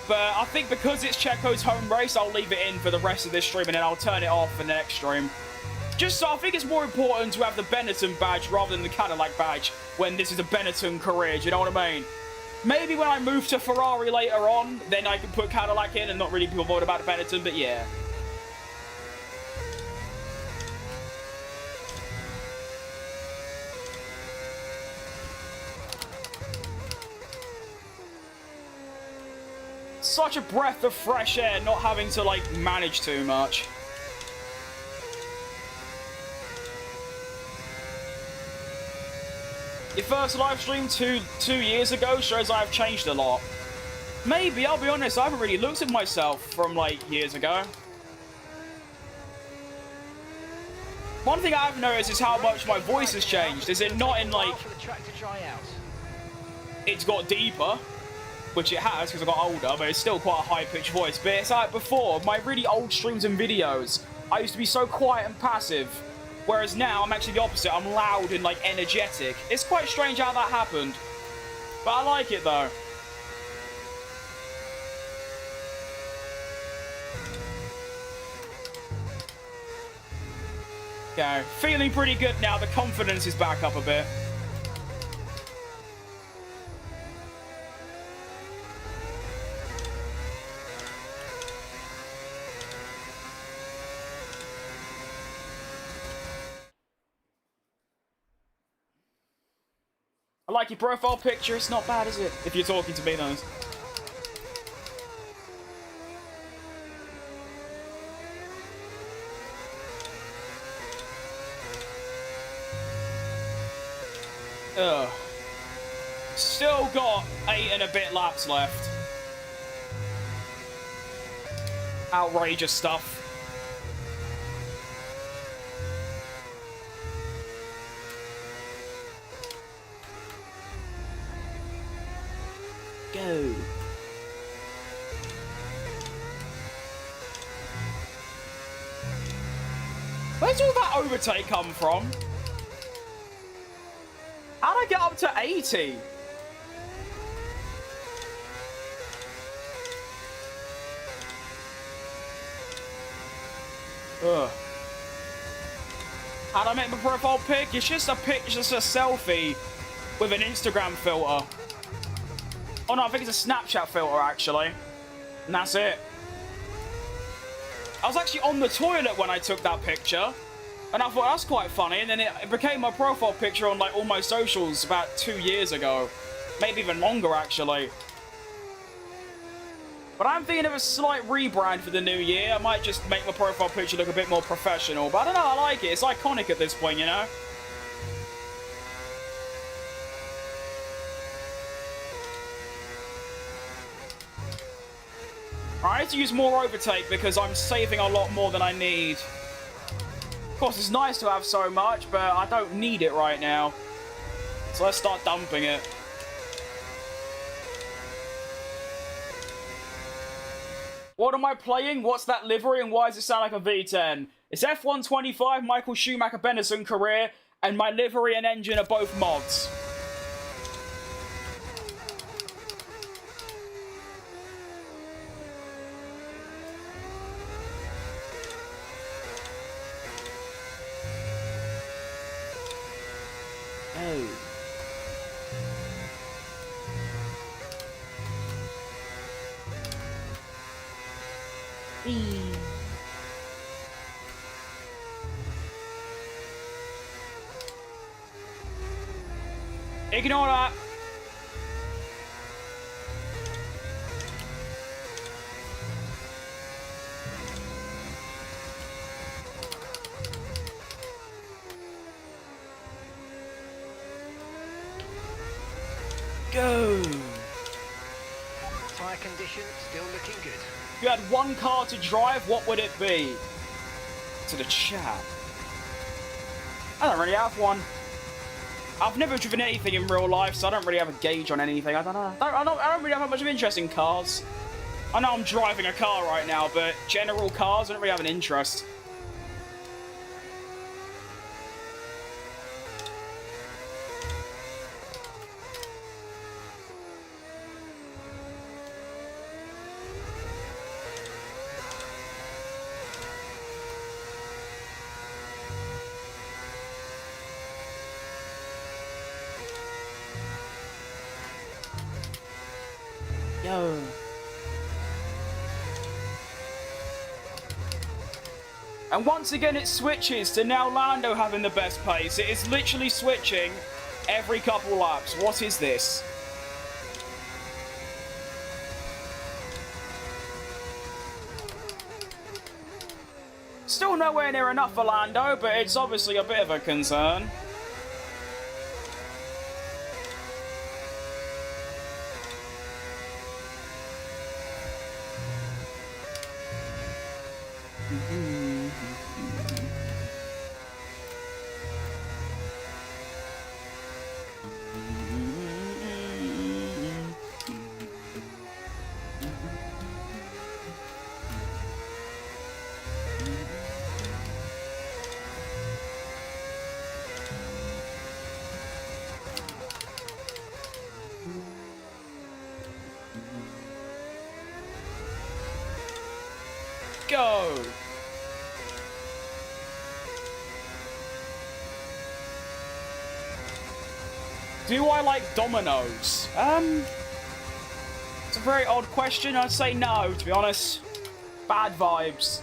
But I think because it's Checo's home race, I'll leave it in for the rest of this stream and then I'll turn it off for the next stream. Just so I think it's more important to have the Benetton badge rather than the Cadillac badge when this is a Benetton career, do you know what I mean? Maybe when I move to Ferrari later on, then I can put Cadillac in and not really be bothered about the Benetton, but yeah. Such a breath of fresh air not having to, like, manage too much. Your first live stream two years ago shows I've changed a lot. Maybe, I'll be honest, I haven't really looked at myself from, like, years ago. One thing I've noticed is how much my voice has changed. Is it not in, like... It's got deeper, which it has because I got older, but it's still quite a high-pitched voice. But it's like before, my really old streams and videos, I used to be so quiet and passive, whereas now I'm actually the opposite. I'm loud and, like, energetic. It's quite strange how that happened, but I like it, though. Okay, feeling pretty good now. The confidence is back up a bit. I like your profile picture. It's not bad, is it? If you're talking to me, though. Ugh. Still got 8 and a bit laps left. Outrageous stuff. Go. Where's all that overtake come from? How'd I get up to 80? Ugh. How'd I make my profile pic? It's just a pic, just a selfie with an Instagram filter. Oh no, I think it's a Snapchat filter actually. And that's it. I was actually on the toilet when I took that picture. And I thought, that's quite funny. And then it became my profile picture on, like, all my socials about 2 years ago. Maybe even longer, actually. But I'm thinking of a slight rebrand for the new year. I might just make my profile picture look a bit more professional. But I don't know, I like it. It's iconic at this point, you know? I need to use more overtake because I'm saving a lot more than I need. Of course, it's nice to have so much, but I don't need it right now. So let's start dumping it. What am I playing? What's that livery and why does it sound like a V10? It's F125 Michael Schumacher Benetton career, and my livery and engine are both mods. Oh. Ignore that. Go. Tyre condition still looking good. If you had one car to drive, what would it be? To the chat. I don't really have one. I've never driven anything in real life, so I don't really have a gauge on anything. I don't know. I don't really have much of interest in cars. I know I'm driving a car right now, but general cars, I don't really have an interest. Yo. And once again it switches to now Lando having the best pace. It is literally switching every couple laps. What is this? Still nowhere near enough for Lando, but it's obviously a bit of a concern. Go! Do I like dominoes? It's a very odd question. I'd say no, to be honest. Bad vibes.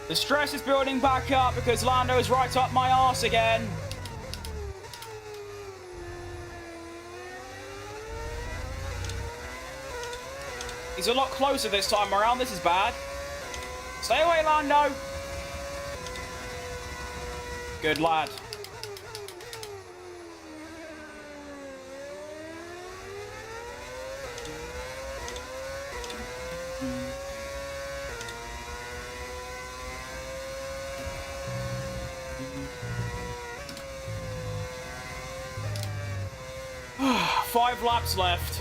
The stress is building back up because Lando's right up my arse again. He's a lot closer this time around. This is bad. Stay away, Lando. Good lad. Five laps left.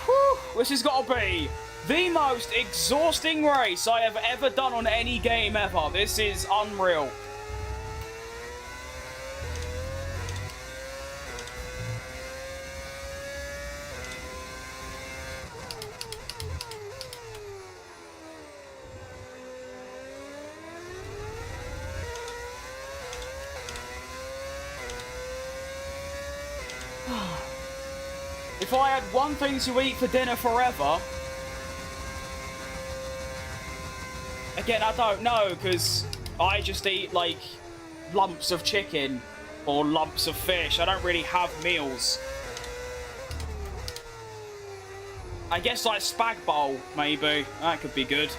Whew, this has got to be the most exhausting race I have ever done on any game ever. This is unreal. If I had one thing to eat for dinner forever... Again, I don't know, because I just eat, like, lumps of chicken or lumps of fish. I don't really have meals. I guess, like, spag bowl, maybe. That could be good.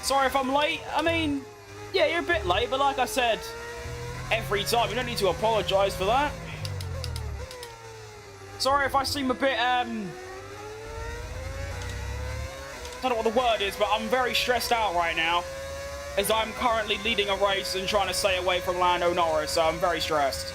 Sorry if I'm late. I mean, yeah, you're a bit late, but like I said, every time, you don't need to apologise for that. Sorry if I seem a bit, I don't know what the word is, but I'm very stressed out right now, as I'm currently leading a race and trying to stay away from Lando Norris, so I'm very stressed.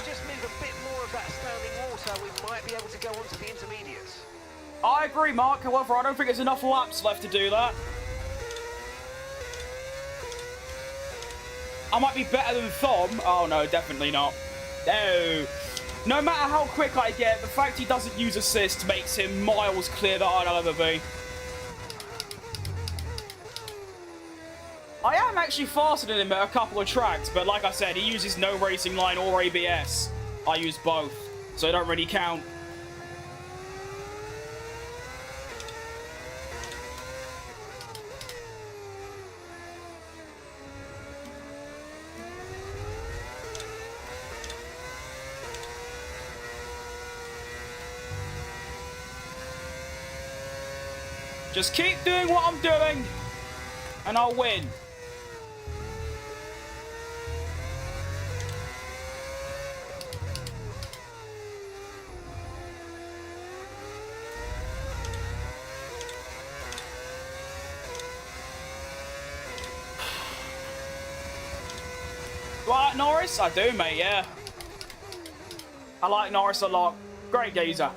Just move a bit more of that standing water, we might be able to go on to the intermediates. I agree, Mark. However, I don't think there's enough laps left to do that. I might be better than Thom. Oh, no, definitely not. No. No matter how quick I get, the fact he doesn't use assist makes him miles clear that I'll ever be. I am actually faster than him at a couple of tracks, but like I said, he uses no racing line or ABS. I use both, so it don't really count. Just keep doing what I'm doing, and I'll win. Do I like Norris? I do, mate, yeah. I like Norris a lot. Great geezer.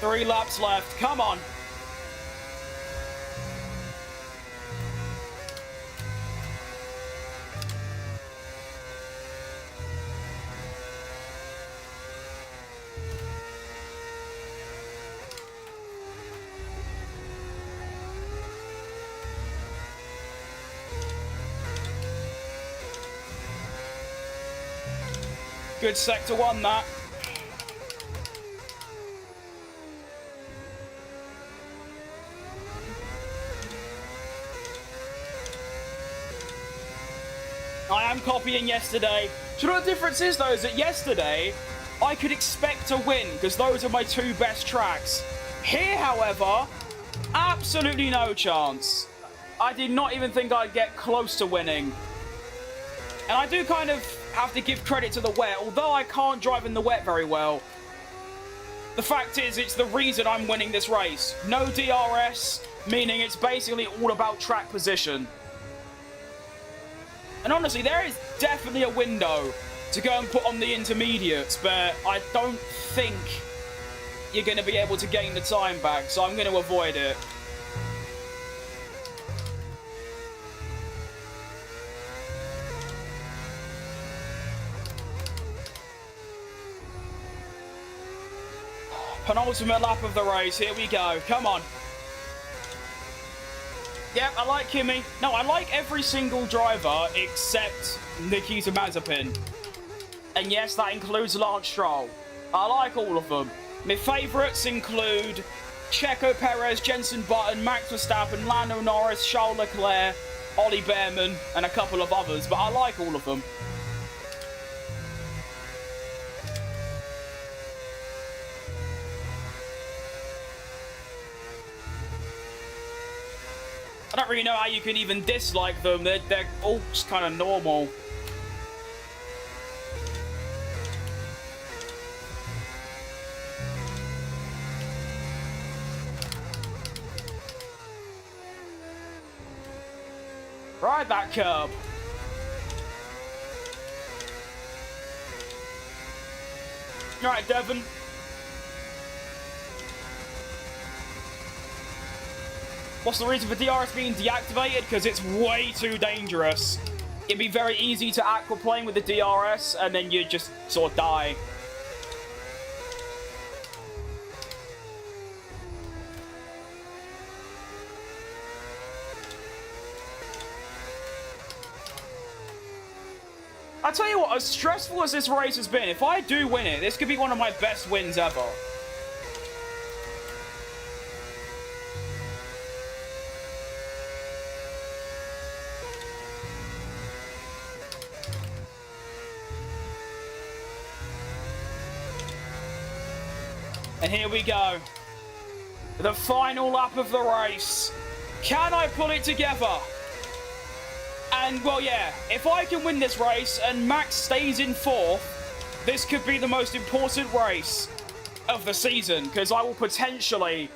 Three laps left. Come on. Good sector one, that. I am copying yesterday. Do you know what the difference is, though? Is that yesterday, I could expect to win, because those are my two best tracks. Here, however, absolutely no chance. I did not even think I'd get close to winning. And I do kind of have to give credit to the wet, although I can't drive in the wet very well. The fact is, it's the reason I'm winning this race. No DRS, meaning it's basically all about track position. And honestly, there is definitely a window to go and put on the intermediates, but I don't think you're going to be able to gain the time back, so I'm going to avoid it. Penultimate lap of the race. Here we go. Come on. Yep, I like Kimi. No, I like every single driver except Nikita Mazepin. And yes, that includes Lance Stroll. I like all of them. My favourites include Checo Perez, Jenson Button, Max Verstappen, Lando Norris, Charles Leclerc, Ollie Behrman, and a couple of others. But I like all of them. I don't really know how you can even dislike them. They're all just kind of normal. Ride that curb. All right, Devon. What's the reason for DRS being deactivated? Because it's way too dangerous. It'd be very easy to aquaplane with the DRS, and then you just sort of die. I tell you what, as stressful as this race has been, if I do win it, this could be one of my best wins ever. And here we go. The final lap of the race. Can I pull it together? And, well, yeah, if I can win this race and Max stays in fourth, this could be the most important race of the season, because I will potentially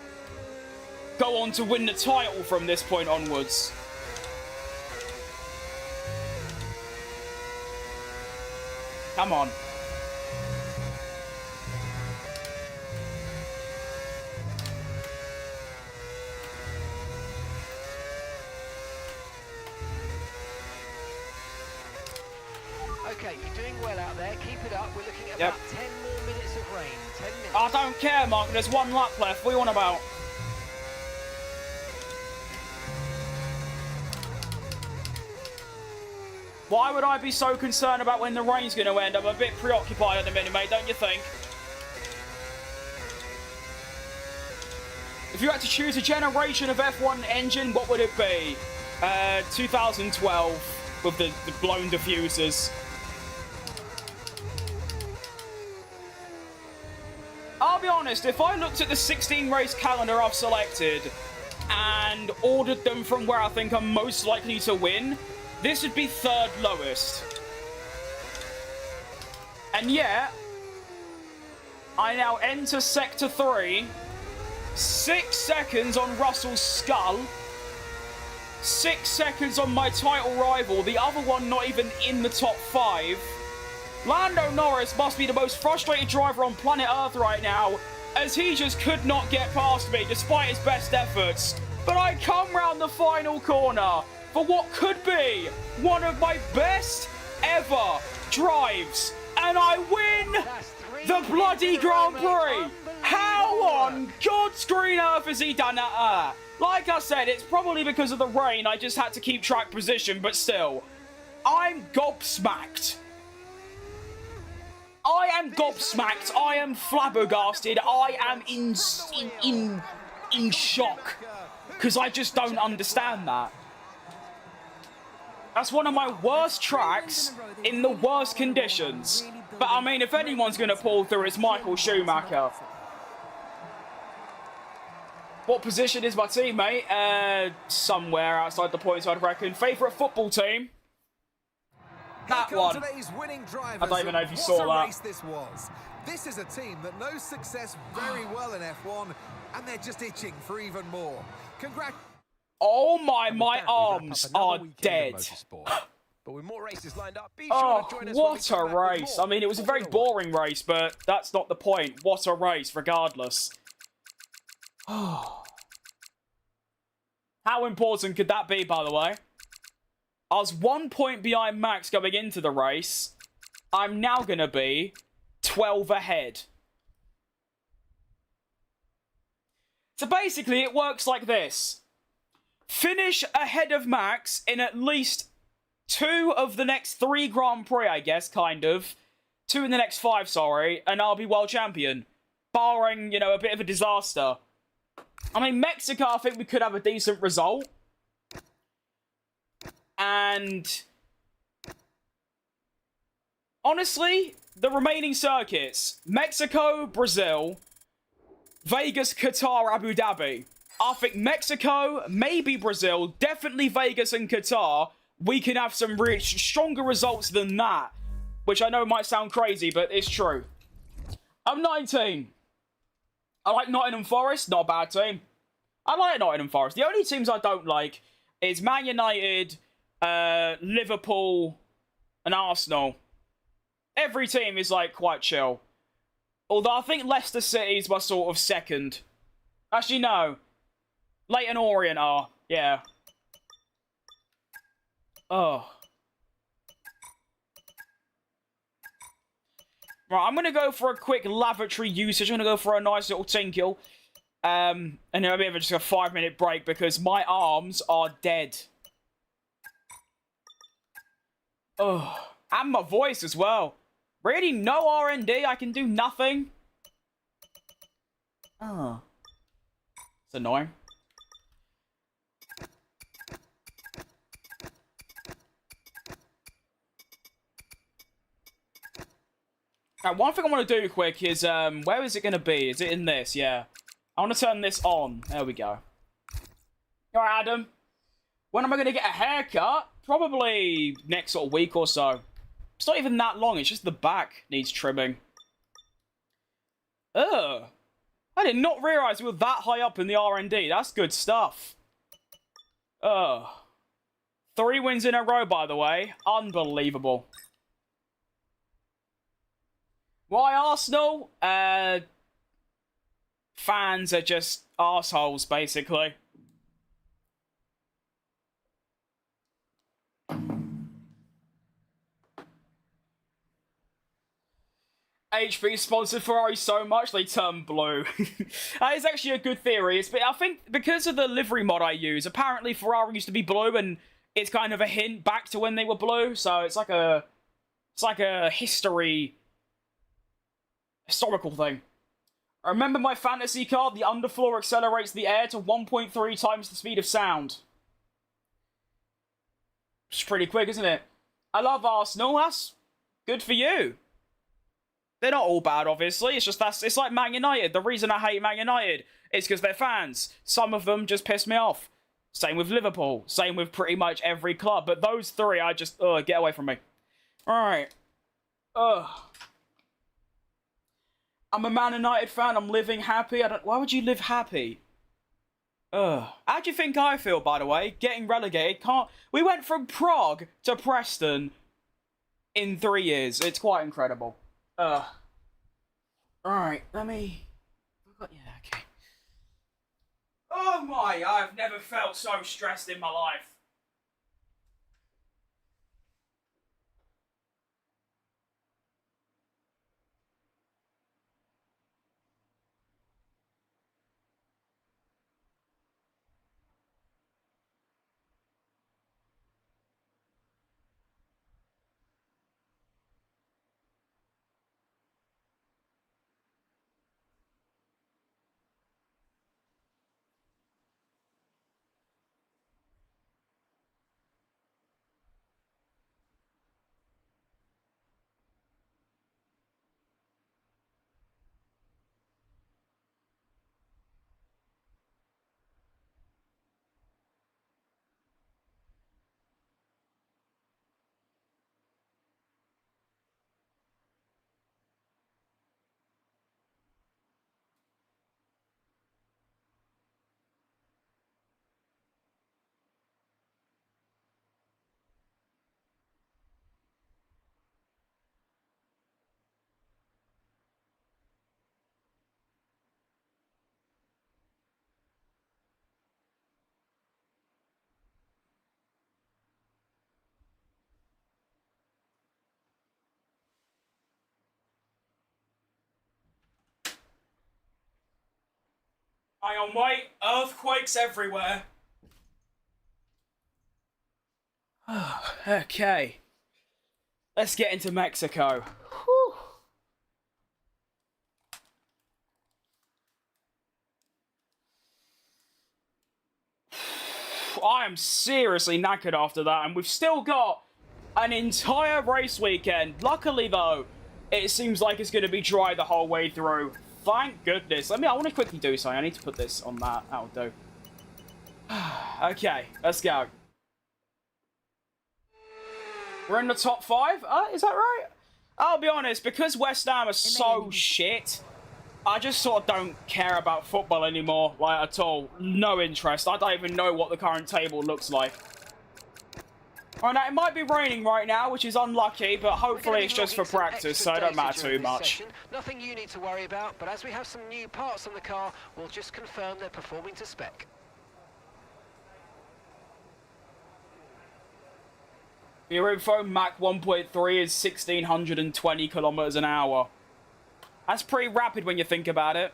go on to win the title from this point onwards. Come on. Okay, you're doing well out there. Keep it up. We're looking at about 10 more minutes of rain. 10 minutes. I don't care, Mark. There's one lap left. What are you on about? Why would I be so concerned about when the rain's going to end? I'm a bit preoccupied at the minute, mate, don't you think? If you had to choose a generation of F1 engine, what would it be? 2012 with the blown diffusers. I'll be honest, if I looked at the 16 race calendar I've selected and ordered them from where I think I'm most likely to win, this would be third lowest. And yet, I now enter Sector 3, 6 seconds on Russell's skull, 6 seconds on my title rival, the other one not even in the top 5. Lando Norris must be the most frustrated driver on planet Earth right now, as he just could not get past me despite his best efforts. But I come round the final corner for what could be one of my best ever drives, and I win the bloody Grand Prix. How on God's green earth has he done that? Like I said, it's probably because of the rain. I just had to keep track position, but still, I'm gobsmacked. I am gobsmacked. I am flabbergasted. I am in shock, because I just don't understand that. That's one of my worst tracks in the worst conditions. But I mean, if anyone's going to pull through, it's Michael Schumacher. What position is my teammate? Somewhere outside the points, I'd reckon. Favourite football team? That one. I don't even know if you saw that. This is a team that knows success very well in F1, and they're just itching for even more. Oh my arms are dead. But with more races lined up, be Oh, sure to join us what a race. I mean, it was a very boring race, but that's not the point. What a race, regardless. How important could that be, by the way? I was 1 point behind Max going into the race. I'm now going to be 12 ahead. So basically, it works like this. Finish ahead of Max in at least 2 of the next 3 Grand Prix, I guess, kind of. 2 in the next 5, sorry, and I'll be world champion. Barring, you know, a bit of a disaster. I mean, Mexico, I think we could have a decent result. And honestly, the remaining circuits, Mexico, Brazil, Vegas, Qatar, Abu Dhabi. I think Mexico, maybe Brazil, definitely Vegas and Qatar, we can have some really stronger results than that. Which I know might sound crazy, but it's true. I'm 19. I like Nottingham Forest, not a bad team. I like Nottingham Forest. The only teams I don't like is Man United, Liverpool, and Arsenal. Every team is, like, quite chill. Although I think Leicester City is my sort of second. Actually, no. Leyton Orient are. Yeah. Oh. Right, I'm going to go for a quick lavatory usage. I'm going to go for a nice little tinkle. And then I'll be able to just a 5-minute break because my arms are dead. Oh. And my voice as well. Really? No R&D? I can do nothing? Oh. It's annoying. Now, one thing I want to do quick is, where is it going to be? Is it in this? Yeah. I want to turn this on. There we go. Alright, Adam. When am I going to get a haircut? Probably next sort of week or so. It's not even that long. It's just the back needs trimming. Ugh. I did not realise we were that high up in the R&D. That's good stuff. Ugh. 3 wins in a row, by the way. Unbelievable. Why Arsenal? Fans are just arseholes, basically. HP sponsored Ferrari so much they turn blue. That is actually a good theory. I think because of the livery mod I use, apparently Ferrari used to be blue, and it's kind of a hint back to when they were blue. So it's like a historical thing. I remember my fantasy car, the underfloor accelerates the air to 1.3 times the speed of sound. It's pretty quick, isn't it? I love Arsenal. That's good for you. They're not all bad, obviously. It's just it's like Man United. The reason I hate Man United is because they're fans. Some of them just piss me off. Same with Liverpool. Same with pretty much every club. But those 3, I just, get away from me. Alright. I'm a Man United fan. I'm living happy. Why would you live happy? How do you think I feel, by the way? Getting relegated. We went from Prague to Preston in 3 years. It's quite incredible. Alright, let me... Yeah, okay. Oh my, I've never felt so stressed in my life. Hang on, wait. Earthquakes everywhere. Okay. Let's get into Mexico. Whew. I am seriously knackered after that, and we've still got an entire race weekend. Luckily, though, it seems like it's going to be dry the whole way through. Thank goodness. I want to quickly do something. I need to put this on that. That'll do. Okay, let's go. We're in the top 5? Is that right? I'll be honest, because West Ham are so shit, I just sort of don't care about football anymore, like, at all. No interest. I don't even know what the current table looks like. Alright, now, it might be raining right now, which is unlucky, but hopefully it's just for practice, so it don't matter too much. Nothing you need to worry about, but as we have some new parts on the car, we'll just confirm they're performing to spec. Your info, Mach 1.3 is 1620 kilometers an hour. That's pretty rapid when you think about it.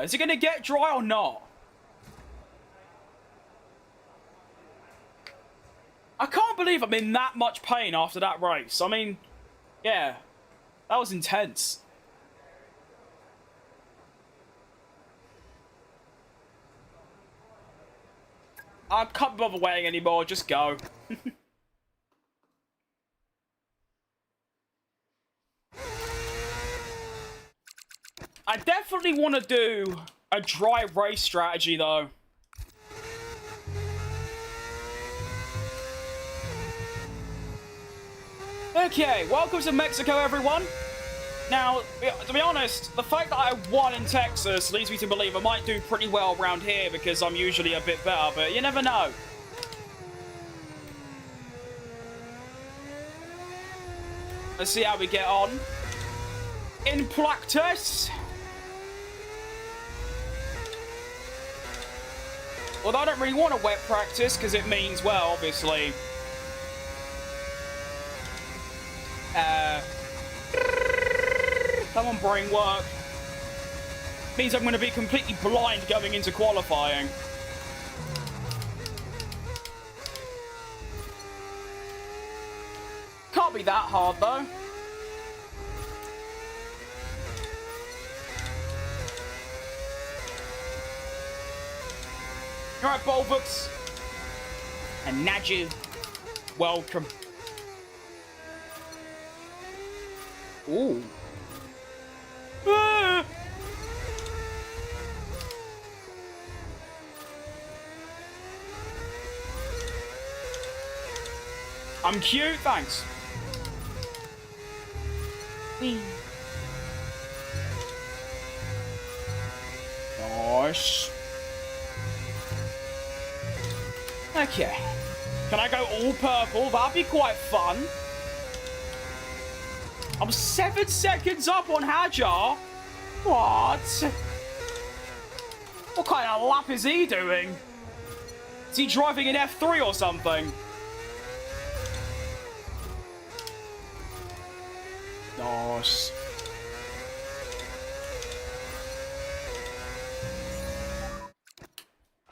Is it gonna get dry or not? I can't believe I'm in that much pain after that race. I mean, yeah, that was intense. I can't bother waiting anymore, just go. I definitely want to do a dry race strategy, though. Okay, welcome to Mexico, everyone. Now, to be honest, the fact that I won in Texas leads me to believe I might do pretty well around here because I'm usually a bit better, but you never know. Let's see how we get on. In practice. Although I don't really want a wet practice because it means, well, obviously... come on, brain work. Means I'm going to be completely blind going into qualifying. Can't be that hard, though. Alright, Bolbooks. And Naju. Welcome. Ooh. Ah! I'm cute, thanks. Whee. Nice. Okay. Can I go all purple? That'd be quite fun. I'm 7 seconds up on Hajar. What? What kind of lap is he doing? Is he driving an F3 or something? Nice.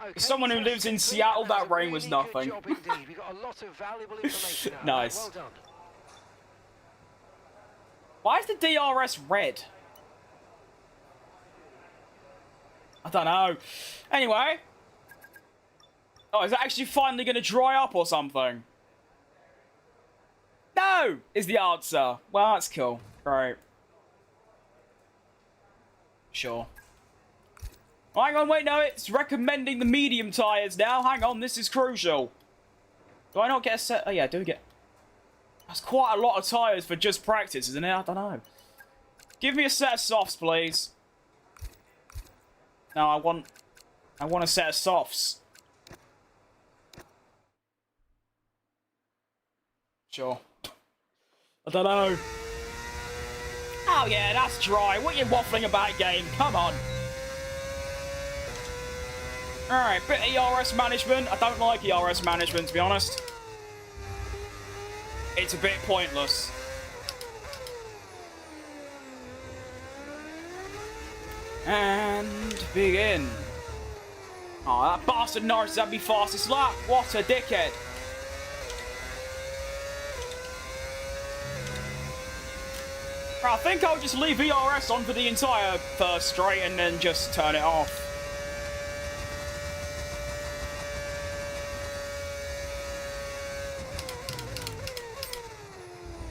Okay, Someone who lives in Seattle, that rain was nothing. We got a lot of valuable information out. Nice. Well done. Why is the DRS red? I don't know. Anyway. Oh, is it actually finally going to dry up or something? No, is the answer. Well, that's cool. Right. Sure. Oh, hang on, wait, no, it's recommending the medium tyres now. Hang on, this is crucial. Do I not get a set? Oh, yeah, I do get... That's quite a lot of tyres for just practice, isn't it? I don't know. Give me a set of softs, please. No, I want a set of softs. Sure. I don't know. Oh, yeah, that's dry. What are you waffling about, game? Come on. Alright, bit of ERS management. I don't like ERS management, to be honest. It's a bit pointless. And begin. Oh, that bastard Norris had me fastest lap. What a dickhead. I think I'll just leave ERS on for the entire first straight and then just turn it off.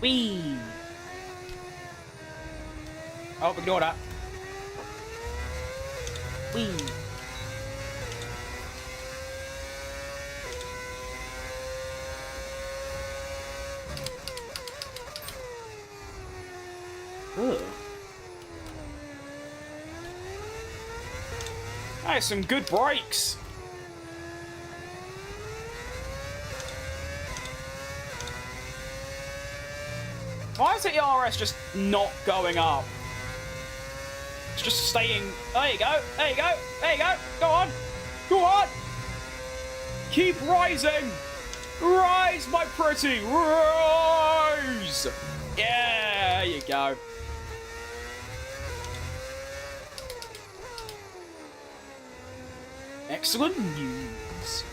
Whee! Oh, ignore that. Whee! Ugh. Nice, some good brakes. Why is the ERS just not going up? It's just staying... There you go, there you go, there you go. Go on, go on. Keep rising. Rise, my pretty, rise. Yeah, there you go. Excellent news.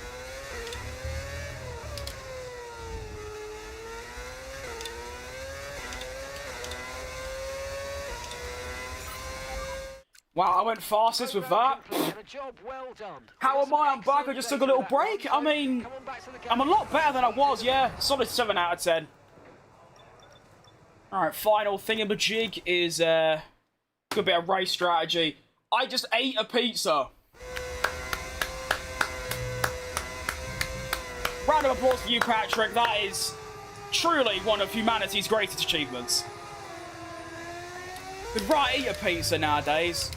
Wow, I went fastest with that. How am I? I'm back. I just took a little break. I mean, I'm a lot better than I was, yeah. Solid 7 out of 10. Alright, final thingamajig is a good bit of race strategy. I just ate a pizza. Round of applause for you, Patrick. That is truly one of humanity's greatest achievements. Could right eat a pizza nowadays.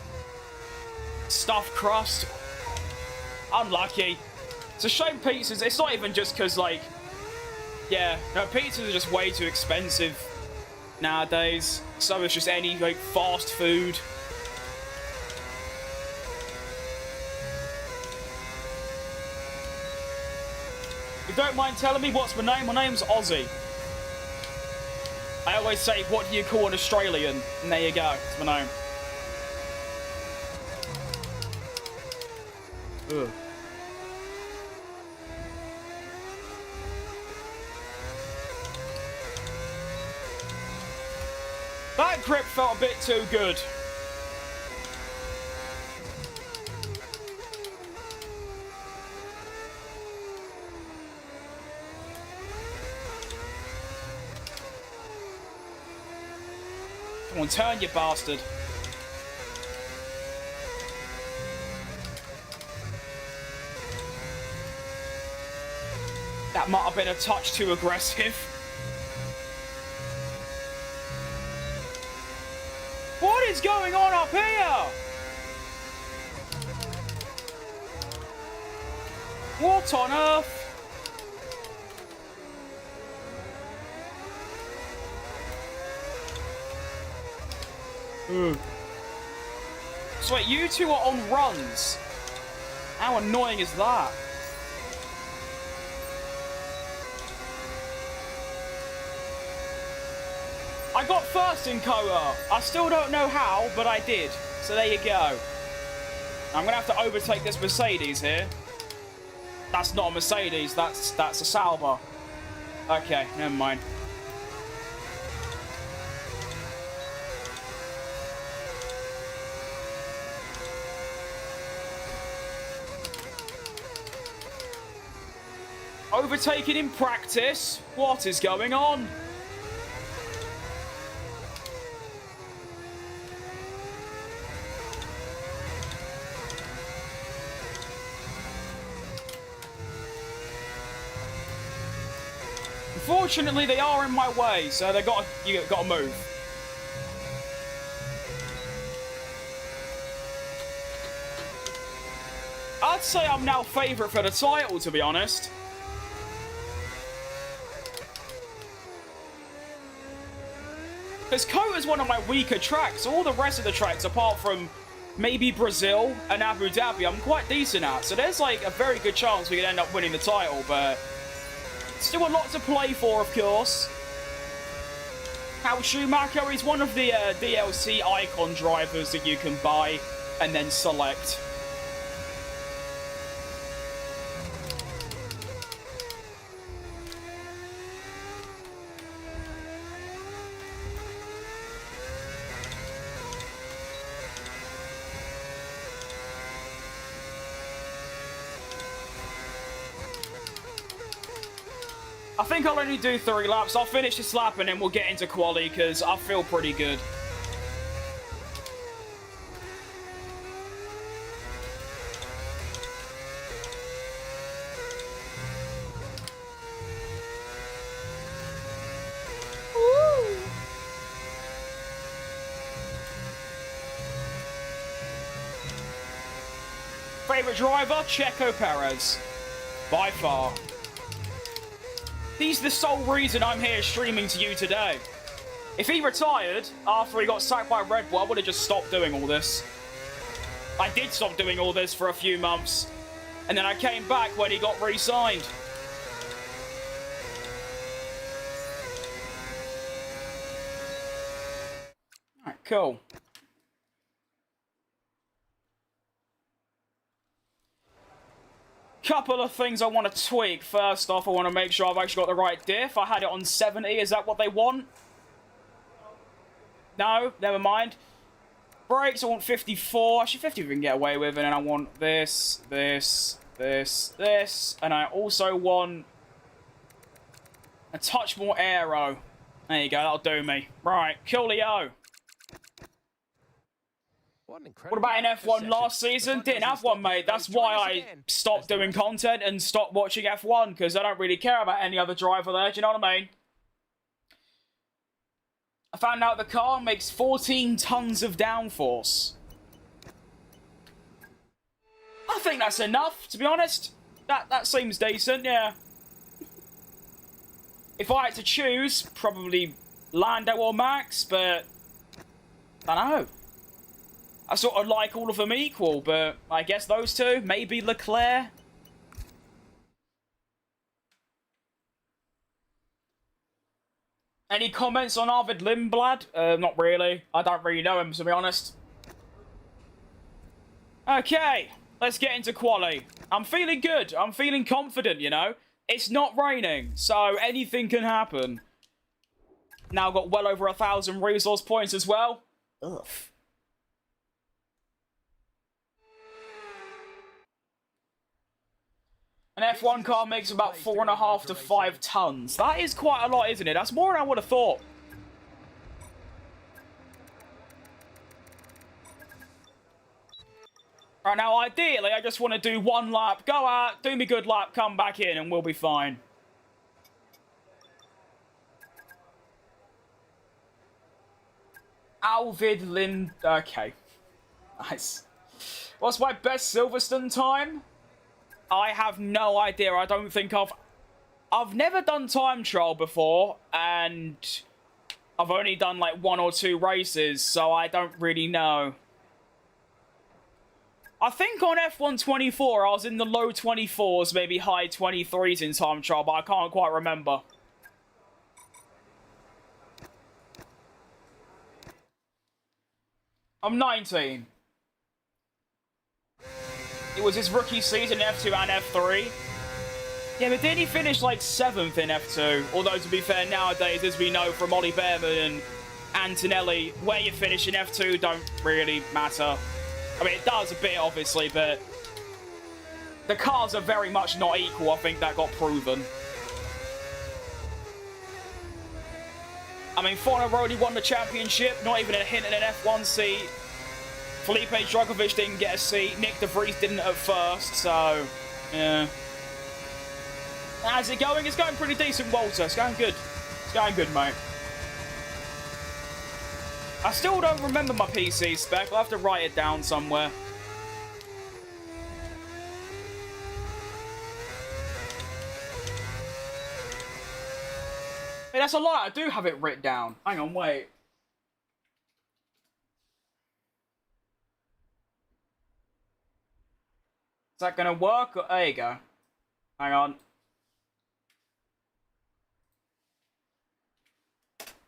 Stuffed crust. Unlucky. It's a shame pizzas. It's not even just because, like, yeah, no, pizzas are just way too expensive nowadays. So it's just any, like, fast food. If you don't mind telling me what's my name, my name's Ozzy. I always say, what do you call an Australian? And there you go, it's my name. Ugh. That grip felt a bit too good. Come on, turn, you bastard. That might have been a touch too aggressive. What is going on up here? What on earth? So wait, you two are on runs. How annoying is that? I got first in Koa. I still don't know how, but I did. So there you go. I'm gonna have to overtake this Mercedes here. That's not a Mercedes, that's a Sauber. Okay, never mind. Overtaking in practice? What is going on? Unfortunately, they are in my way, so you gotta move. I'd say I'm now favourite for the title, to be honest. Because Koa is one of my weaker tracks. All the rest of the tracks, apart from maybe Brazil and Abu Dhabi, I'm quite decent at. So there's like a very good chance we could end up winning the title, but still a lot to play for, of course. How Schumacher is one of the DLC icon drivers that you can buy and then select. I think I'll only do 3 laps. I'll finish this lap and then we'll get into quali because I feel pretty good. Woo. Favorite driver? Checo Perez. By far. He's the sole reason I'm here streaming to you today. If he retired after he got sacked by Red Bull, I would have just stopped doing all this. I did stop doing all this for a few months. And then I came back when he got re-signed. Alright, cool. Couple of things I want to tweak. First off, I want to make sure I've actually got the right diff. I had it on 70. Is that what they want? No, never mind. Brakes, I want 54. Actually, 50 we can get away with. And then I want this, this, this, this. And I also want a touch more aero. There you go, that'll do me. Right, coolio. What about in F1 last season? Didn't have one, mate. That's why I stopped doing content and stopped watching F1, because I don't really care about any other driver there, do you know what I mean? I found out the car makes 14 tons of downforce. I think that's enough, to be honest. That seems decent, yeah. If I had to choose, probably Lando or Max, but I don't know. I sort of like all of them equal, but I guess those two, maybe Leclerc. Any comments on Arvid Lindblad? Not really. I don't really know him, to be honest. Okay, let's get into quali. I'm feeling good. I'm feeling confident, you know. It's not raining, so anything can happen. Now got well over 1,000 resource points as well. Ugh. An F1 car makes about 4.5 to 5 tons. That is quite a lot, isn't it? That's more than I would have thought. Right, now ideally, I just want to do 1 lap, go out, do me good lap, come back in, and we'll be fine. Alvid Lind. Okay. Nice. What's my best Silverstone time? I have no idea. I don't think I've never done time trial before, and I've only done like 1 or 2 races, so I don't really know. I think on F1 24, I was in the low 24s, maybe high 23s in time trial, but I can't quite remember. I'm 19. It was his rookie season in F2 and F3. Yeah, but didn't he finish like 7th in F2? Although, to be fair, nowadays, as we know from Ollie Behrman and Antonelli, where you finish in F2 don't really matter. I mean, it does a bit, obviously, but the cars are very much not equal. I think that got proven. I mean, Fornaroli won the championship, not even a hint at an F1 seat. Felipe Drugovich didn't get a seat. Nick De Vries didn't at first, so, yeah. How's it going? It's going pretty decent, Walter. It's going good. It's going good, mate. I still don't remember my PC spec. I'll have to write it down somewhere. Hey, that's a lie. I do have it written down. Hang on, wait. Is that going to work? There you go. Hang on.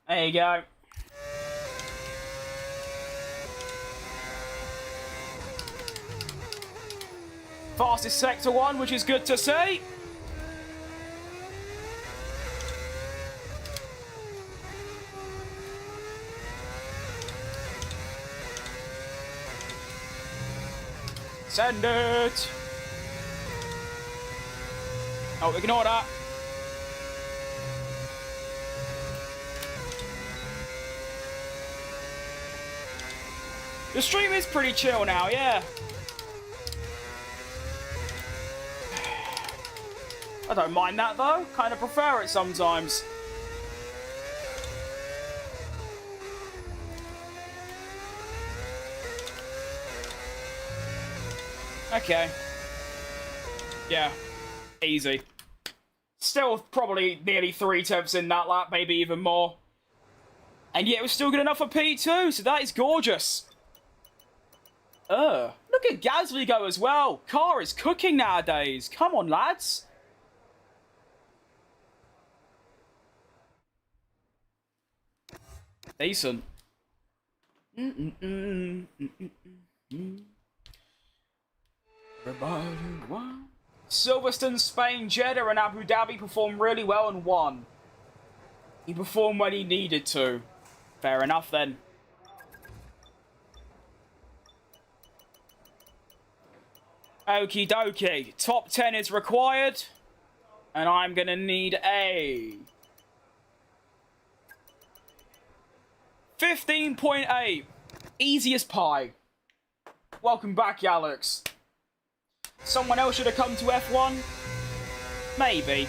There you go. Fastest Sector 1, which is good to see. Send it. Oh, ignore that. The stream is pretty chill now, yeah. I don't mind that though. Kind of prefer it sometimes. Okay. Yeah. Easy. Still probably nearly 3/10 in that lap, maybe even more. And yet it was still good enough for P2, so that is gorgeous. Look at Gasly go as well. Car is cooking nowadays. Come on, lads. Decent. Silverstone, Spain, Jeddah and Abu Dhabi performed really well and won. He performed when he needed to. Fair enough then. Okie dokie. Top 10 is required. And I'm going to need a 15.8. Easy as pie. Welcome back, Alex. Someone else should have come to F1? Maybe.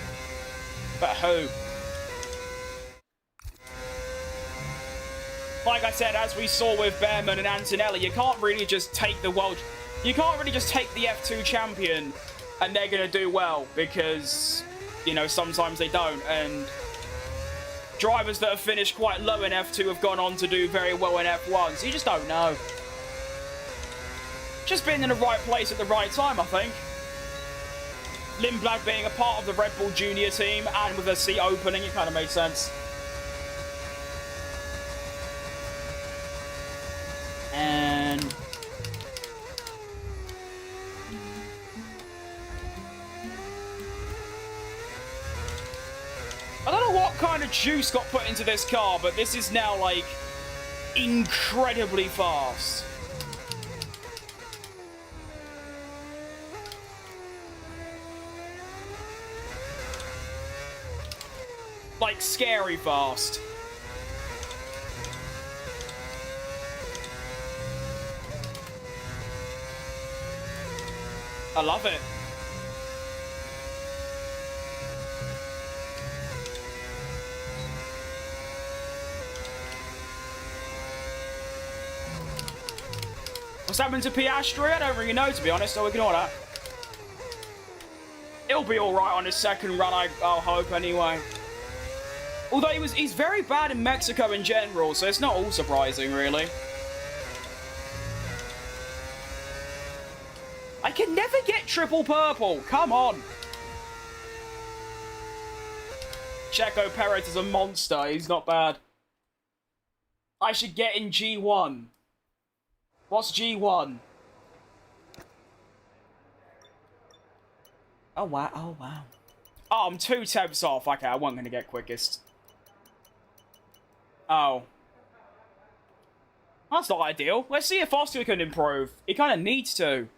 But who? Like I said, as we saw with Behrman and Antonelli, you can't really just take the world... You can't really just take the F2 champion and they're going to do well because, you know, sometimes they don't. And drivers that have finished quite low in F2 have gone on to do very well in F1. So you just don't know. Just being in the right place at the right time, I think. Lindblad being a part of the Red Bull Junior team and with a seat opening, it kind of made sense. And I don't know what kind of juice got put into this car, but this is now, like, incredibly fast. Like, scary fast. I love it. What's happened to Piastri? I don't really know, to be honest. I'll ignore that. He'll be alright on his second run, I'll hope, anyway. Although he's very bad in Mexico in general, so it's not all surprising, really. I can never get triple purple. Come on. Checo Perez is a monster. He's not bad. I should get in G1. What's G1? Oh, wow. Oh, wow. Oh, I'm 2 temps off. Okay, I wasn't going to get quickest. Oh. That's not ideal. Let's see if Oscar can improve. He kind of needs to.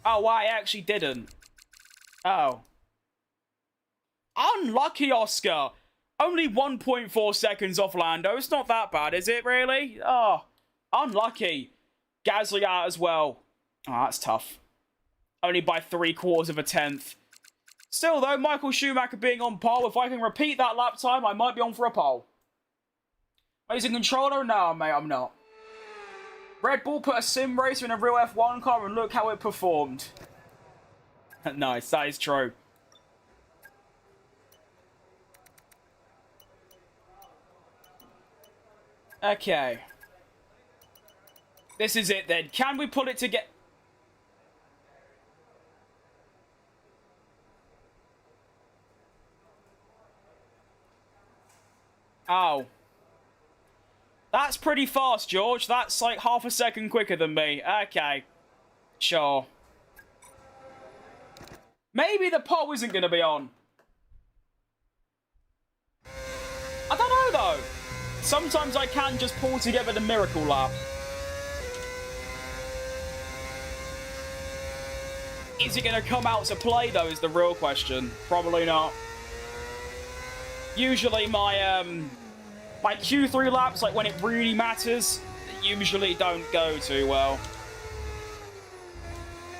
Oh, I actually didn't. Oh. Unlucky, Oscar. Only 1.4 seconds off Lando. It's not that bad, is it, really? Oh, unlucky. Gasly out as well. Oh, that's tough. Only by 3/4 of a tenth. Still, though, Michael Schumacher being on pole, if I can repeat that lap time, I might be on for a pole. Using controller? No, mate, I'm not. Red Bull put a sim racer in a real F1 car and look how it performed. Nice, that is true. Okay. This is it then. Can we pull it together? Oh. That's pretty fast, George. That's like half a second quicker than me. Okay. Sure. Maybe the pole isn't going to be on. I don't know, though. Sometimes I can just pull together the miracle lap. Is it going to come out to play, though, is the real question. Probably not. Usually my Q3 laps, like when it really matters, usually don't go too well.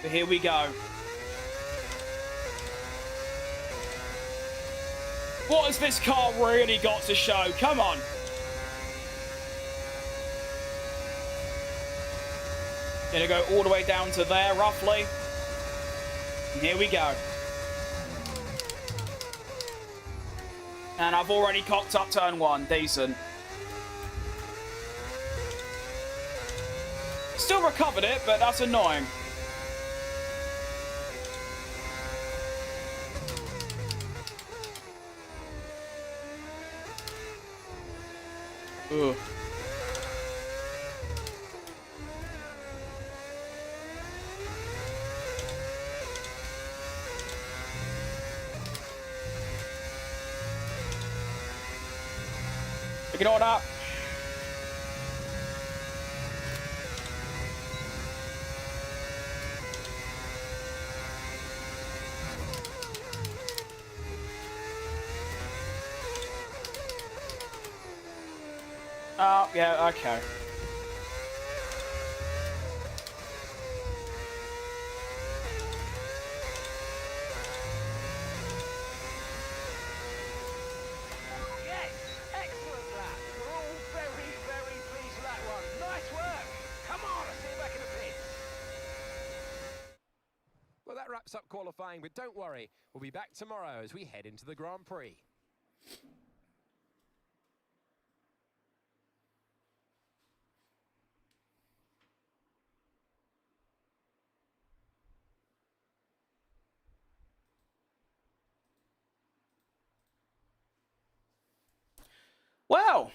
But here we go. What has this car really got to show? Come on. Gonna go all the way down to there, roughly. And here we go. And I've already cocked up turn 1. Decent. Still recovered it, but that's annoying. Ugh. Ignore that. Oh, yeah, okay. Wraps up qualifying, but don't worry, we'll be back tomorrow as we head into the Grand Prix. Well,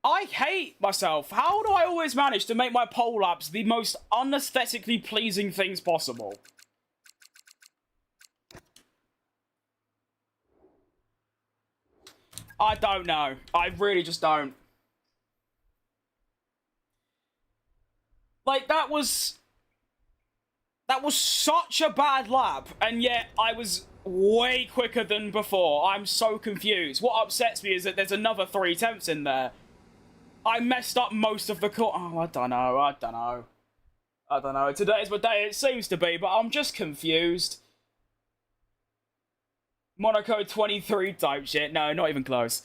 I hate myself. How do I always manage to make my pole laps the most unaesthetically pleasing things possible? I don't know. I really just don't. Like, that was such a bad lap, and yet I was way quicker than before. I'm so confused. What upsets me is that there's another 3 attempts in there. I messed up most of the Oh, I don't know. Today's my day, it seems to be, but I'm just confused. Monaco 23 type shit. No, not even close.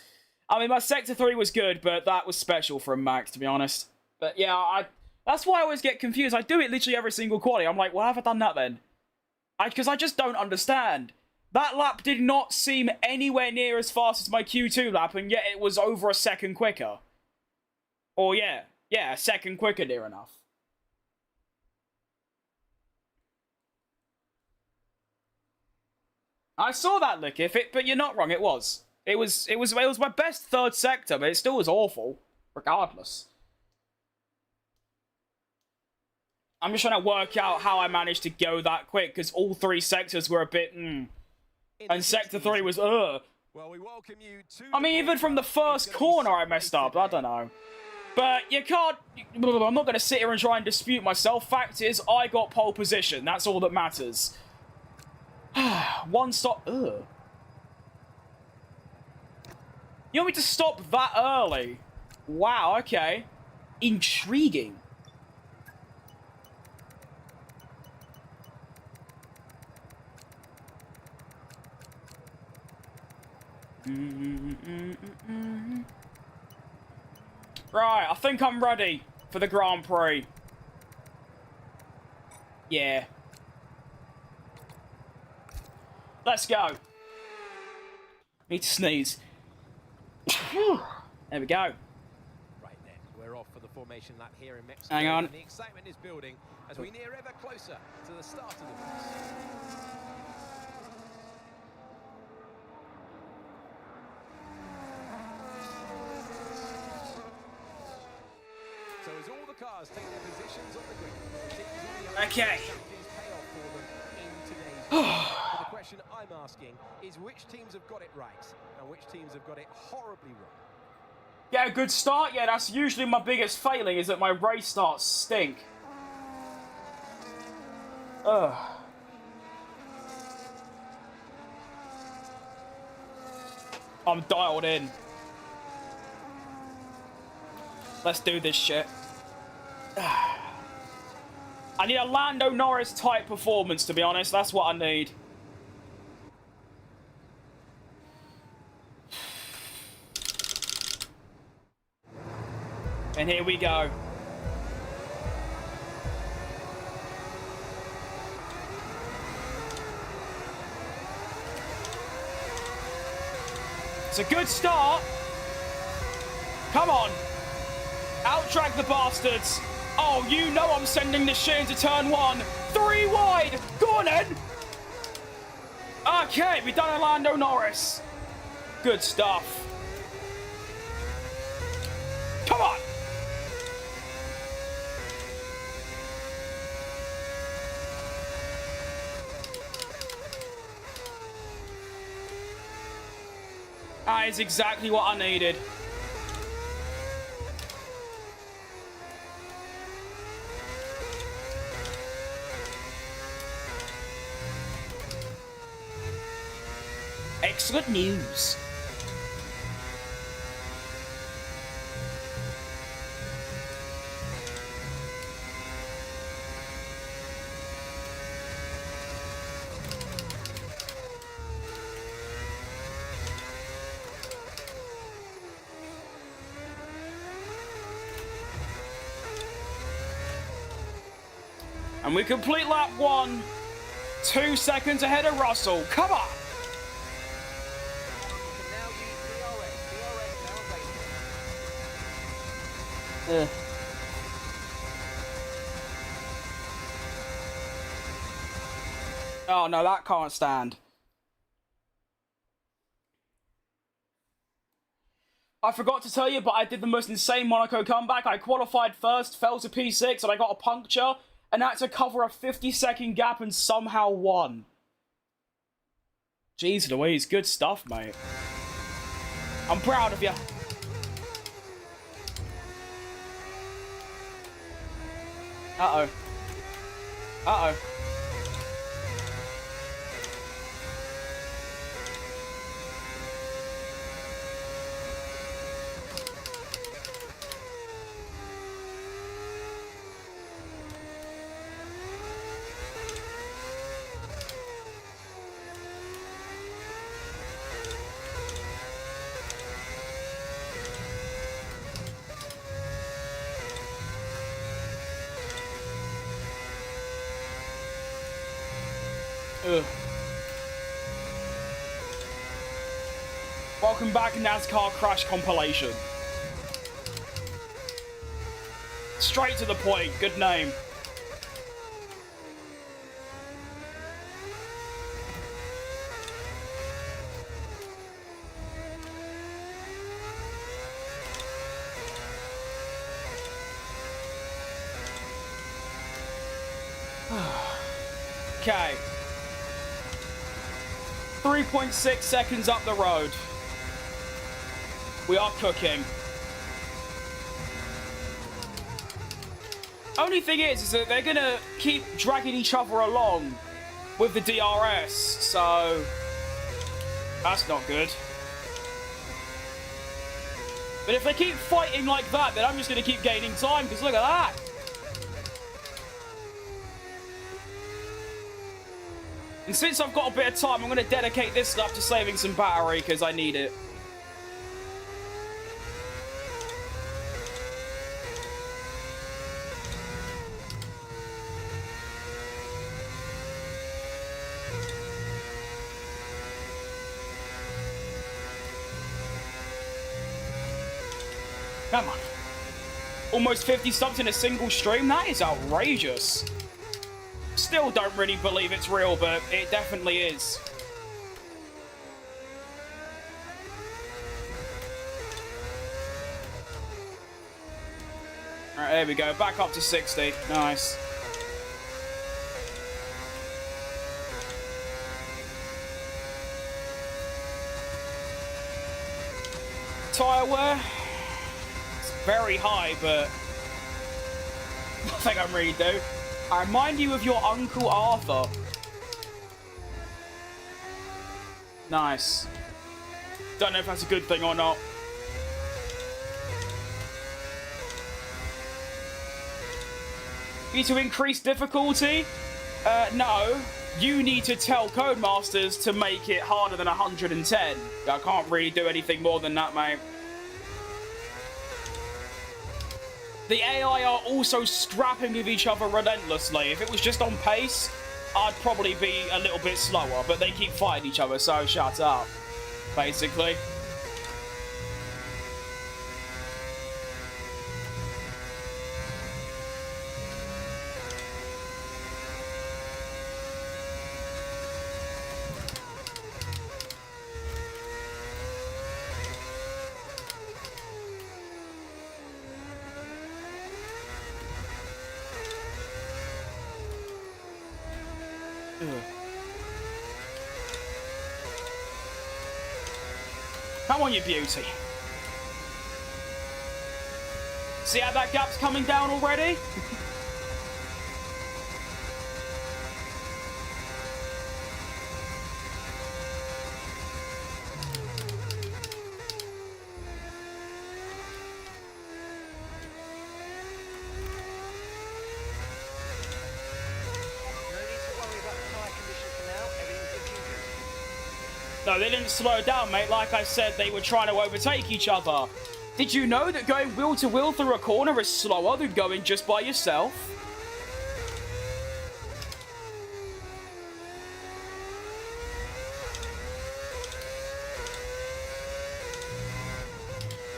I mean, my Sector 3 was good, but that was special from Max, to be honest. But yeah, that's why I always get confused. I do it literally every single quali. I'm like, why have I done that then? Because I just don't understand. That lap did not seem anywhere near as fast as my Q2 lap, and yet it was over a second quicker. Or yeah, a second quicker near enough. I saw that, Lickif, but you're not wrong, it was. It was my best third sector, but it still was awful, regardless. I'm just trying to work out how I managed to go that quick, because all three sectors were a bit, And Sector 3 was, Well, we welcome you to I mean, even from the first corner I messed up, I don't know. But you can't, I'm not going to sit here and try and dispute myself. Fact is, I got pole position, that's all that matters. One stop, You want me to stop that early? Wow, okay. Intriguing. Right, I think I'm ready for the Grand Prix. Yeah. Let's go. Need to sneeze. There we go. Right then, we're off for the formation lap here in Mexico. Hang on. And the excitement is building as we near ever closer to the start of the race. So as all the cars take their positions on the grid, Okay. But the question I'm asking is which teams have got it right and which teams have got it horribly wrong. Get a good start? Yeah, that's usually my biggest failing, is that my race starts stink. Ugh. I'm dialed in. Let's do this shit. I need a Lando Norris type performance, to be honest. That's what I need. And here we go. It's a good start. Come on. Out-drag the bastards. Oh, you know I'm sending this shit into turn 1. 3 wide. Go on, then. Okay, we've done Lando Norris. Good stuff. Come on. That is exactly what I needed. Excellent news. And we complete lap 1, 2 seconds ahead of Russell. Come on! Oh no, that can't stand. I forgot to tell you, but I did the most insane Monaco comeback. I qualified first, fell to P6, and I got a puncture, and had to cover a 50-second gap and somehow won. Jeez Louise, good stuff, mate. I'm proud of you. Uh-oh. Uh-oh. Ugh. Welcome back, NASCAR Crash compilation. Straight to the point. Good name. Okay. 3.6 seconds up the road. We are cooking. Only thing is that they're gonna keep dragging each other along with the DRS, so that's not good. But if they keep fighting like that, then I'm just gonna keep gaining time, because look at that. And since I've got a bit of time, I'm going to dedicate this lap to saving some battery, because I need it. Come on. Almost 50 subs in a single stream? That is outrageous. Still don't really believe it's real, but it definitely is. Alright, there we go. Back up to 60. Nice. Tyre wear. It's very high, but I think I really do. I remind you of your Uncle Arthur. Nice. Don't know if that's a good thing or not. Need to increase difficulty? No. You need to tell Codemasters to make it harder than 110. I can't really do anything more than that, mate. The AI are also scrapping with each other relentlessly. If it was just on pace, I'd probably be a little bit slower, but they keep fighting each other, so shut up, basically. Come on, you beauty. See how that gap's coming down already? No, they didn't slow down, mate. Like I said, they were trying to overtake each other. Did you know that going wheel to wheel through a corner is slower than going just by yourself?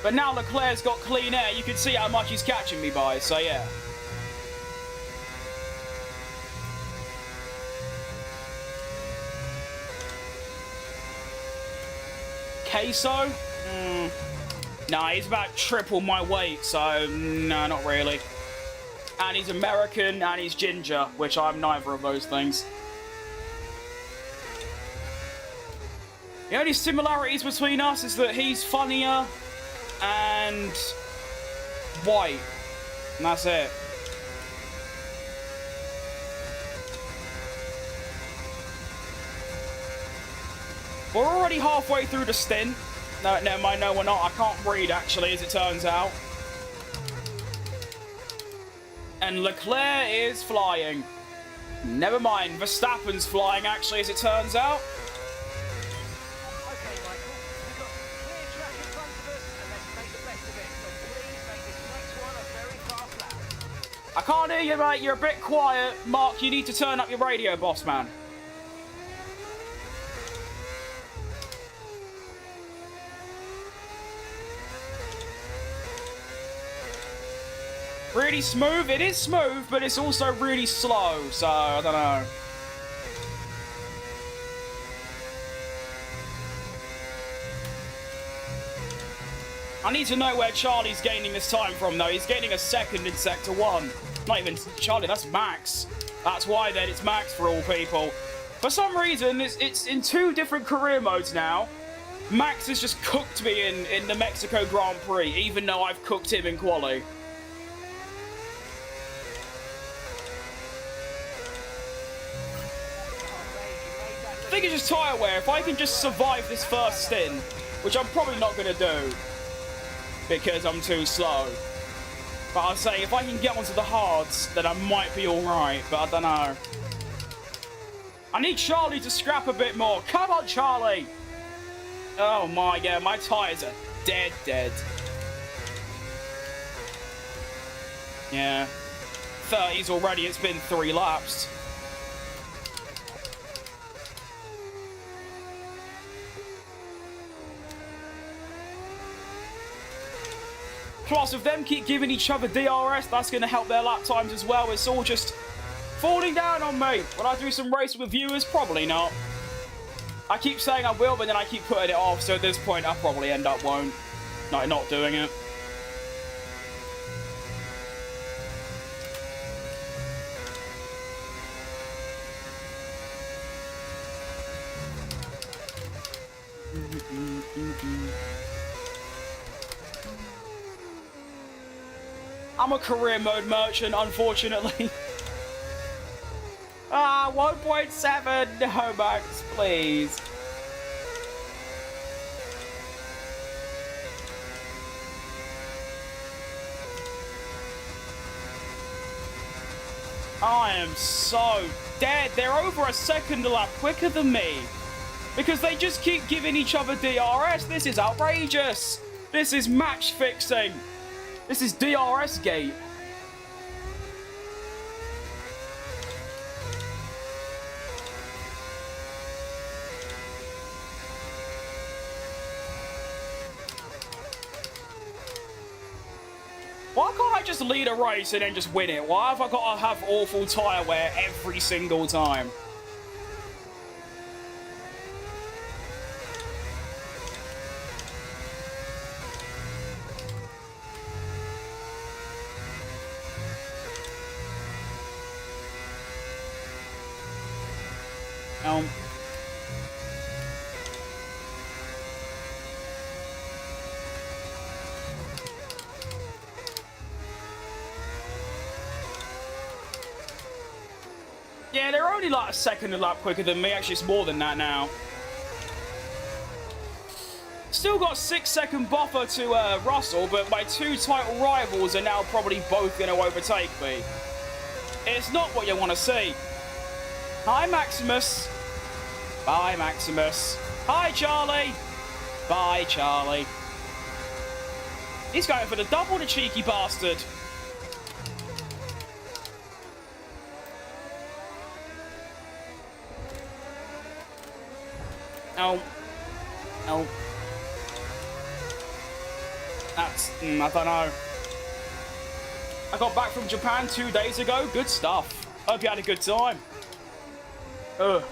But now Leclerc's got clean air, you can see how much he's catching me by, so yeah. Queso? Nah, he's about triple my weight, so no, not really. And he's American, and he's ginger, which I'm neither of those things. The only similarities between us is that he's funnier and white, and that's it. We're already halfway through the stint. No, never mind, no, we're not. I can't read, actually, as it turns out. And Leclerc is flying. Never mind, Verstappen's flying, actually, as it turns out. Okay, Michael, we've got clear track in front of us, and let's make the best of it. So please make this next one a very fast lap. I can't hear you, mate. You're a bit quiet. Mark, you need to turn up your radio, boss man. Really smooth. It is smooth, but it's also really slow. So, I don't know. I need to know where Charlie's gaining this time from, though. He's gaining a second in Sector 1. Not even Charlie, that's Max. That's why, then, it's Max for all people. For some reason, it's in 2 different career modes now. Max has just cooked me in the Mexico Grand Prix, even though I've cooked him in quali. I think it's just tyre wear. If I can just survive this first stint, which I'm probably not going to do, because I'm too slow. But I'll say, if I can get onto the hards, then I might be alright, but I don't know. I need Charlie to scrap a bit more. Come on, Charlie! Oh my god, my tyres are dead. Yeah. 30s already, it's been 3 laps. Plus, if them keep giving each other DRS, that's going to help their lap times as well. It's all just falling down on me. Will I do some racing with viewers? Probably not. I keep saying I will, but then I keep putting it off. So at this point, I'll probably end up not doing it. I'm a career mode merchant, unfortunately. 1.7. No, Max, please. I am so dead. They're over a second a lap quicker than me. Because they just keep giving each other DRS. This is outrageous. This is match fixing. This is DRS gate. Why can't I just lead a race and then just win it? Why have I got to have awful tyre wear every single time? Yeah, they're only like a second a lap quicker than me. Actually, it's more than that now. Still got 6-second buffer to Russell, but my 2 title rivals are now probably both going to overtake me. It's not what you want to see. Hi, Maximus. Bye, Maximus. Hi, Charlie. Bye, Charlie. He's going for the double, the cheeky bastard. Oh. Oh. That's... I don't know. I got back from Japan 2 days ago. Good stuff. Hope you had a good time. Ugh.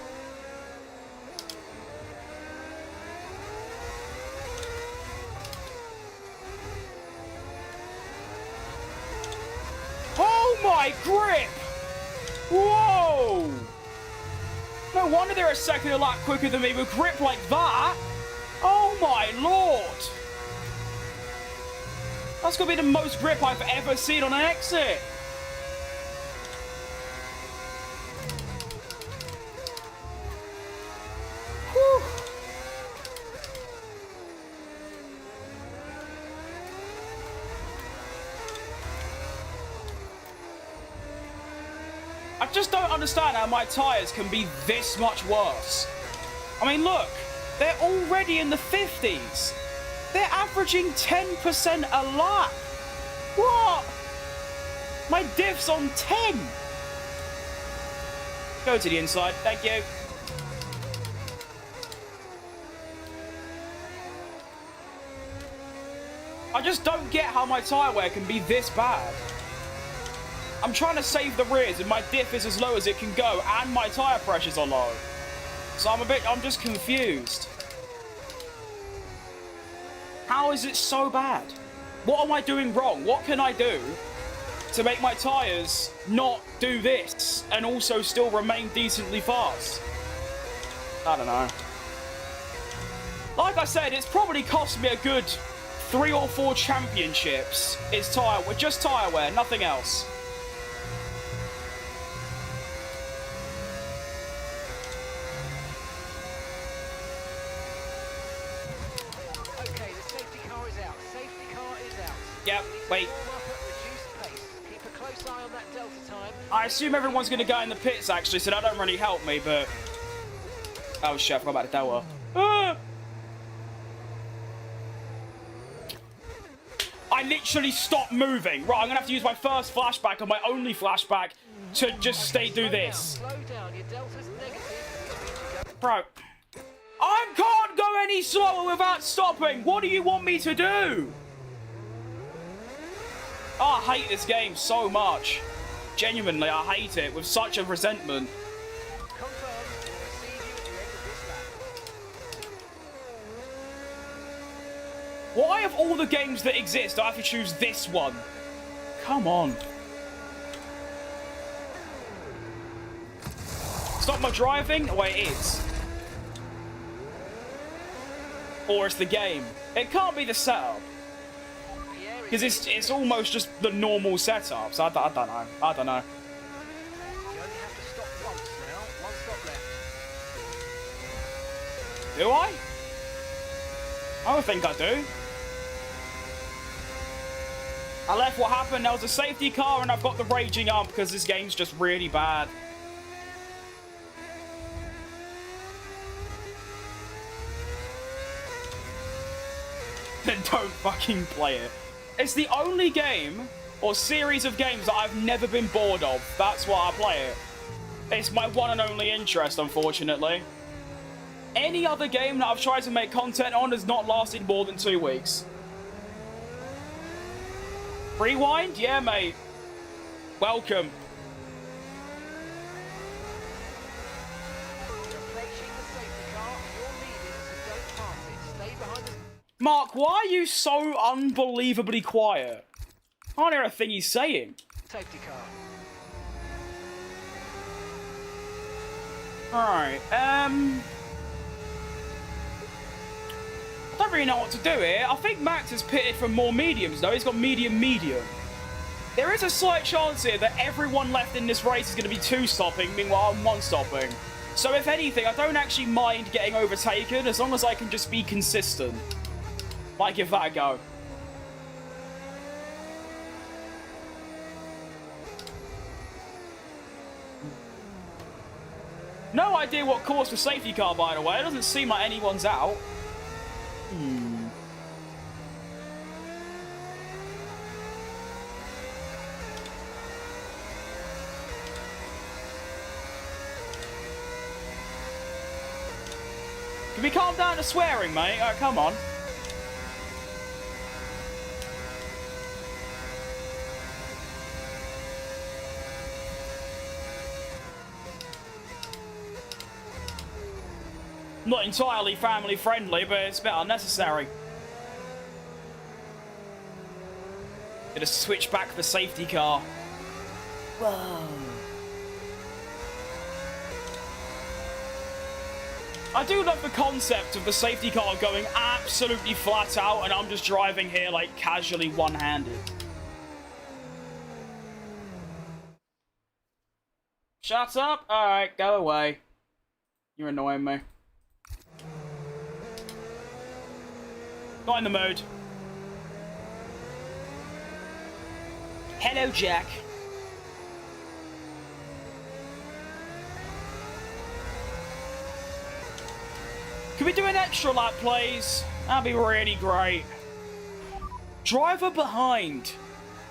Oh my grip! Whoa! No wonder they're a second a lap quicker than me with grip like that. Oh my lord! That's gonna be the most grip I've ever seen on an exit. Whew. I just don't understand how my tyres can be this much worse. I mean, look, they're already in the 50s. They're averaging 10% a lap. What? My diff's on 10. Go to the inside, thank you. I just don't get how my tyre wear can be this bad. I'm trying to save the rears, and my diff is as low as it can go, and my tyre pressures are low. So I'm just confused. How is it so bad? What am I doing wrong? What can I do to make my tyres not do this and also still remain decently fast? I don't know. Like I said, it's probably cost me a good 3 or 4 championships. It's just tyre wear, nothing else. Okay, the safety car is out. Safety car is out. Yep, wait. Warm up at reduced pace. Keep a close eye on that delta time. I assume everyone's going to go in the pits, actually, so that don't really help me, but... Oh, shit, I forgot about the delta. Ah! I literally stopped moving. Right, I'm going to have to use my first flashback and my only flashback to just stay do this. Slow down. Your delta's negative. Bro, I can't go any slower without stopping. What do you want me to do? Oh, I hate this game so much. Genuinely, I hate it with such a resentment. Why of all the games that exist, I have to choose this one? Come on. Stop my driving? Oh, wait, it is. Or it's the game. It can't be the setup. Because it's almost just the normal setup, so I don't know. I don't know. You only have to stop once now. One stop left. Do I? I don't think I do. I left, what happened? There was a safety car and I've got the raging up because this game's just really bad. Then don't fucking play it. It's the only game or series of games that I've never been bored of. That's why I play it. It's my one and only interest, unfortunately. Any other game that I've tried to make content on has not lasted more than 2 weeks. Rewind? Yeah, mate. Welcome. Mark, why are you so unbelievably quiet? I can't hear a thing he's saying. Safety car. Alright, I don't really know what to do here. I think Max has pitted for more mediums, though. He's got medium. There is a slight chance here that everyone left in this race is going to be 2-stopping, meanwhile I'm 1-stopping. So if anything, I don't actually mind getting overtaken as long as I can just be consistent. Might give that a go. No idea what course for safety car, by the way. It doesn't seem like anyone's out. Can we calm down to swearing, mate? Alright, come on. Not entirely family friendly, but it's a bit unnecessary. Gonna switch back the safety car. Whoa. I do love the concept of the safety car going absolutely flat out and I'm just driving here like casually one-handed. Shut up. Alright, go away. You're annoying me. Not in the mood. Hello, Jack. Can we do an extra lap, please? That'd be really great. Driver behind.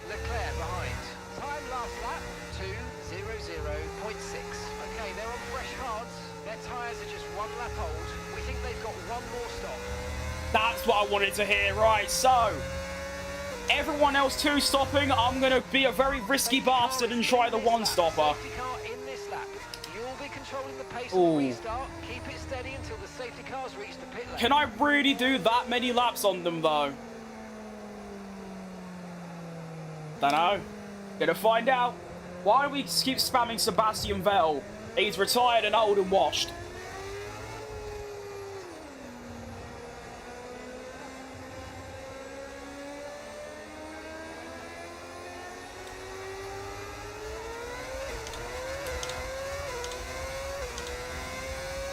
Leclerc behind. Time last lap, 2:00.6. Okay, they're on fresh hards. Their tyres are just 1 lap old. We think they've got 1 more stop. That's what I wanted to hear. Right, so everyone else two-stopping, I'm going to be a very risky bastard and try the one-stopper. Safety car in this lap. You'll be controlling the pace Ooh. of the restart. Keep it steady until the safety cars reach the pit lane. Can I really do that many laps on them, though? Dunno. Gonna find out. Why do we keep spamming Sebastian Vettel? He's retired and old and washed.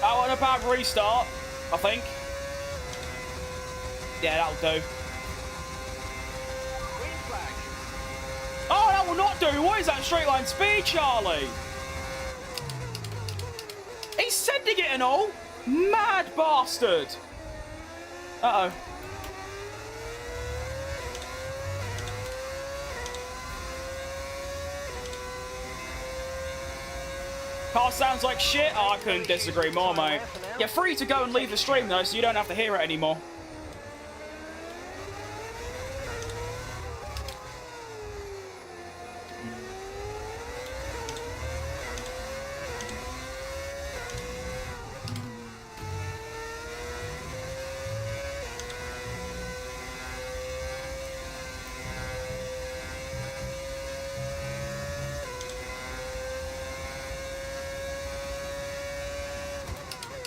That wasn't a bad restart, I think. Yeah, that'll do. Green flag. Oh, that will not do. What is that straight line speed, Charlie? He's sending it and all. Mad bastard. Uh-oh. Car sounds like shit. Oh, I couldn't disagree more, mate. You're free to go and leave the stream, though, so you don't have to hear it anymore.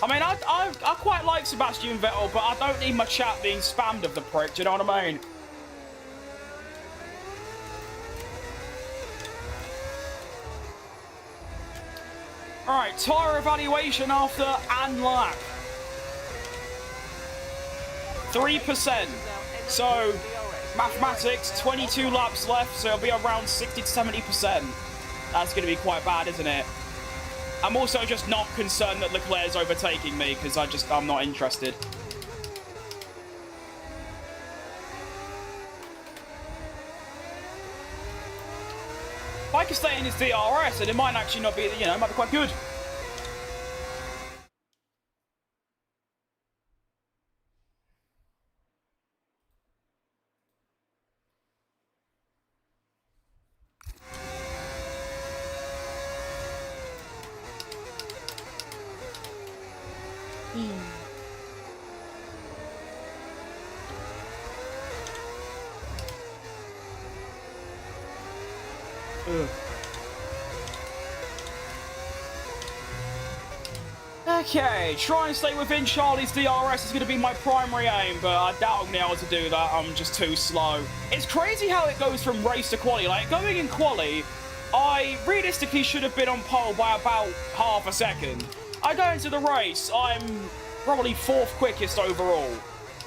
I mean, I quite like Sebastian Vettel, but I don't need my chat being spammed of the prick, do you know what I mean? Alright, tyre evaluation after and lap. 3%. So, mathematics, 22 laps left, so it'll be around 60 to 70%. That's going to be quite bad, isn't it? I'm also just not concerned that Leclerc's overtaking me, because I'm not interested. If I can stay in his DRS, then it might actually not be, you know, it might be quite good. Okay, try and stay within Charlie's DRS is going to be my primary aim, but I doubt I'm going to be able to do that. I'm just too slow. It's crazy how it goes from race to quali. Like, going in quali, I realistically should have been on pole by about half a second. I go into the race, I'm probably 4th quickest overall.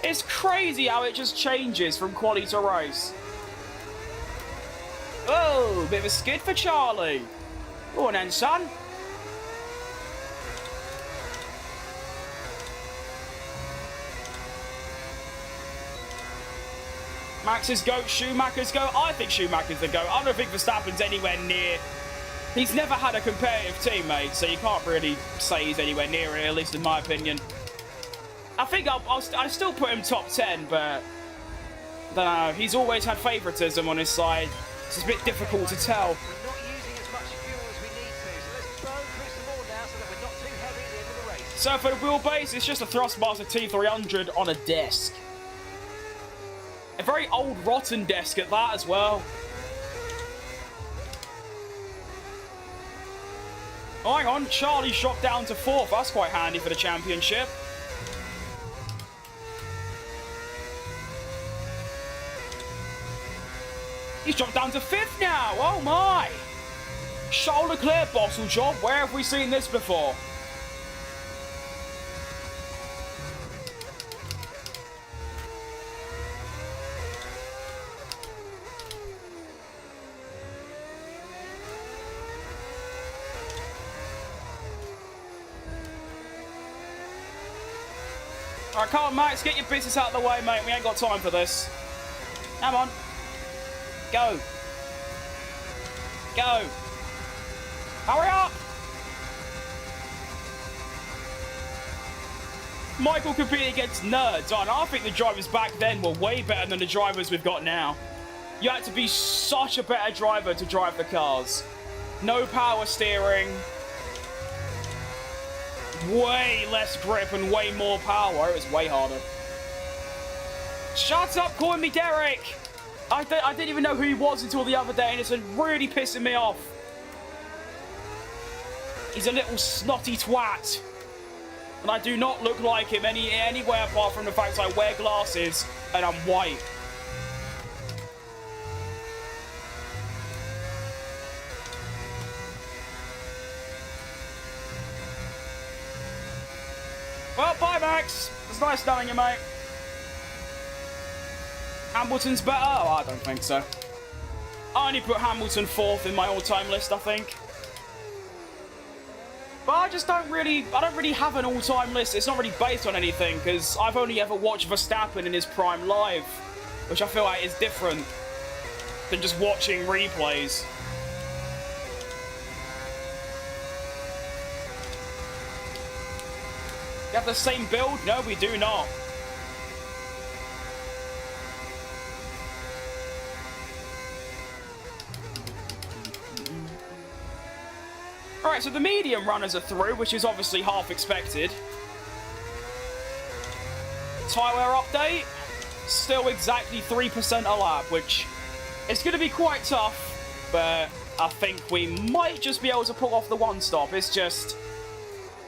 It's crazy how it just changes from quali to race. Oh, bit of a skid for Charlie. Go on then, son. Max's GOAT, Schumacher's GOAT. I think Schumacher's the GOAT. I don't think Verstappen's anywhere near. He's never had a competitive teammate, so you can't really say he's anywhere near it, at least in my opinion. I think I still put him top 10, but I don't know. He's always had favouritism on his side. It's a bit difficult to tell. We're not using as much fuel as we need to, so let's burn through some more now so that we're not too heavy at the end of the race. So for the wheelbase, it's just a Thrustmaster T300 on a desk. A very old, rotten desk at that as well. Oh, hang on. Charlie shot down to 4th. That's quite handy for the championship. He's dropped down to 5th now. Oh, my. Charles Leclerc bottle job. Where have we seen this before? Alright, come on, Max, get your business out of the way, mate. We ain't got time for this. Come on. Go. Go. Hurry up! Michael competing against nerds. Oh, and I think the drivers back then were way better than the drivers we've got now. You had to be such a better driver to drive the cars. No power steering. Way less grip and way more power. It was way harder. Shut up calling me Derek! I didn't even know who he was until the other day, and it's really pissing me off. He's a little snotty twat. And I do not look like him anywhere apart from the fact I wear glasses and I'm white. Well, bye, Max. It's nice knowing you, mate. Hamilton's better? Oh, I don't think so. I only put Hamilton 4th in my all-time list, I think. But I don't really have an all-time list. It's not really based on anything, because I've only ever watched Verstappen in his prime live, which I feel like is different than just watching replays. You have the same build? No, we do not. Alright, so the medium runners are through, which is obviously half expected. Tyre wear update, still exactly 3% a lap, which is going to be quite tough, but I think we might just be able to pull off the one stop. It's just,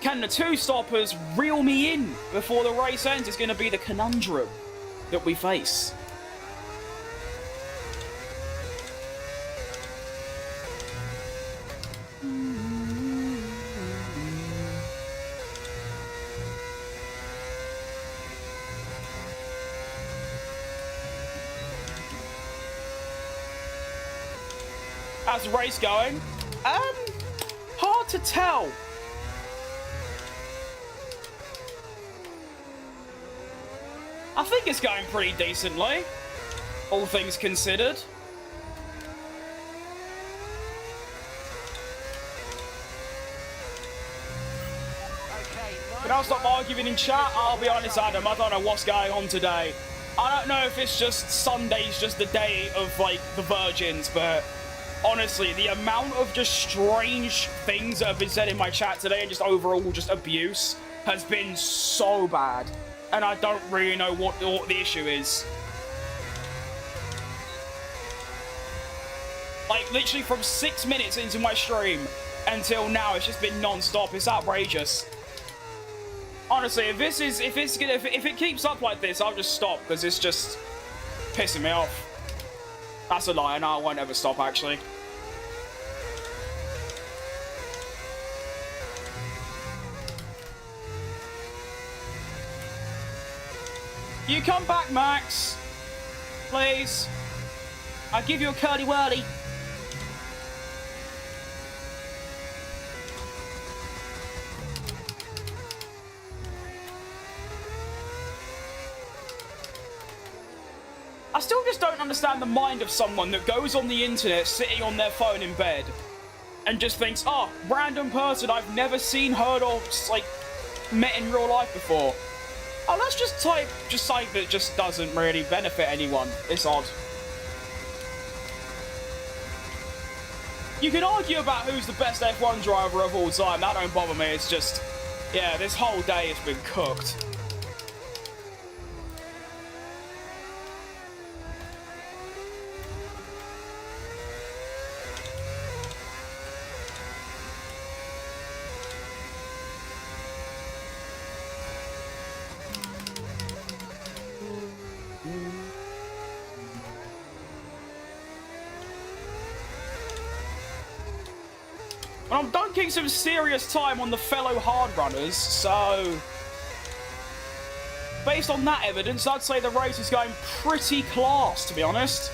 can the two stoppers reel me in before the race ends is going to be the conundrum that we face. How's the race going? Hard to tell. I think it's going pretty decently, all things considered. Can I stop arguing in chat? I'll be honest, Adam, I don't know what's going on today. I don't know if it's just Sunday's just the day of, like, the virgins, but honestly, the amount of just strange things that have been said in my chat today and just overall just abuse has been so bad. And I don't really know what the issue is. Like, literally from 6 minutes into my stream until now, it's just been non-stop. It's outrageous. Honestly, if it keeps up like this, I'll just stop, because it's just pissing me off. That's a lie, no, I won't ever stop, actually. You come back, Max. Please. I'll give you a curly whirly. I still just don't understand the mind of someone that goes on the internet sitting on their phone in bed and just thinks, oh, random person I've never seen, heard or, like, met in real life before. Oh, let's just type something that just doesn't really benefit anyone. It's odd. You can argue about who's the best F1 driver of all time. That don't bother me. It's just, yeah, this whole day has been cooked. And I'm dunking some serious time on the fellow hard runners, so based on that evidence, I'd say the race is going pretty class, to be honest.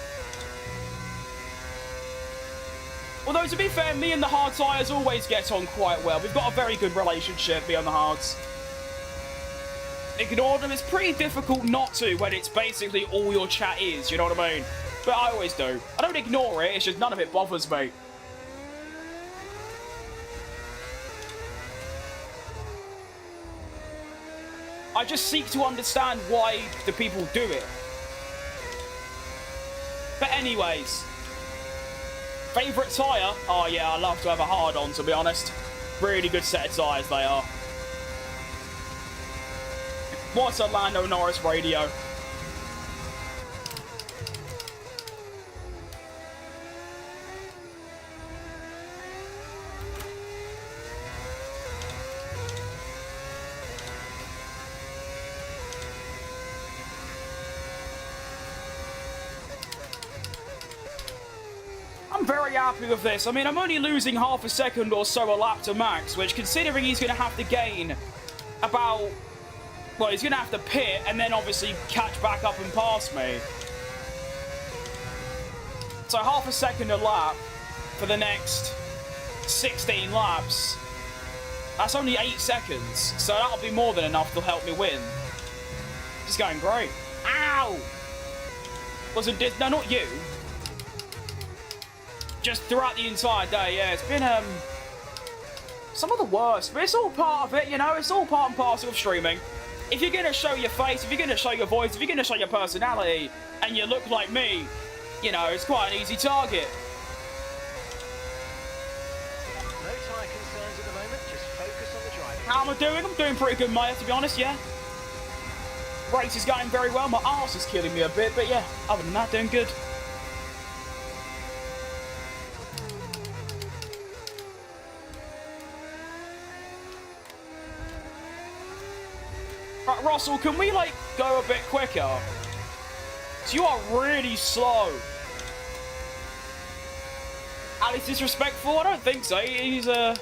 Although, to be fair, me and the hard tyres always get on quite well. We've got a very good relationship, me and the hards. Ignore them. It's pretty difficult not to when it's basically all your chat is, you know what I mean? But I always do. I don't ignore it, it's just none of it bothers me. I just seek to understand why the people do it. But anyways, favourite tyre? Oh yeah, I love to have a hard-on, to be honest. Really good set of tyres they are. What's a Lando Norris radio? I'm very happy with this. I mean, I'm only losing half a second or so a lap to Max, which, considering he's going to have to gain about... Well, he's going to have to pit and then obviously catch back up and pass me. So half a second a lap for the next 16 laps. That's only 8 seconds. So that'll be more than enough to help me win. Just going great. Ow! Wasn't... No, not you. Just throughout the entire day, yeah, it's been some of the worst, but it's all part of it, you know, it's all part and parcel of streaming. If you're going to show your face, if you're going to show your voice, if you're going to show your personality, and you look like me, you know, it's quite an easy target. No tyre concerns at the moment, just focus on the driving. How am I doing? I'm doing pretty good, mate, to be honest, yeah. Race is going very well, my arse is killing me a bit, but yeah, other than that, doing good. Right, Russell, can we, like, go a bit quicker? So you are really slow. Ali's disrespectful? I don't think so. He's a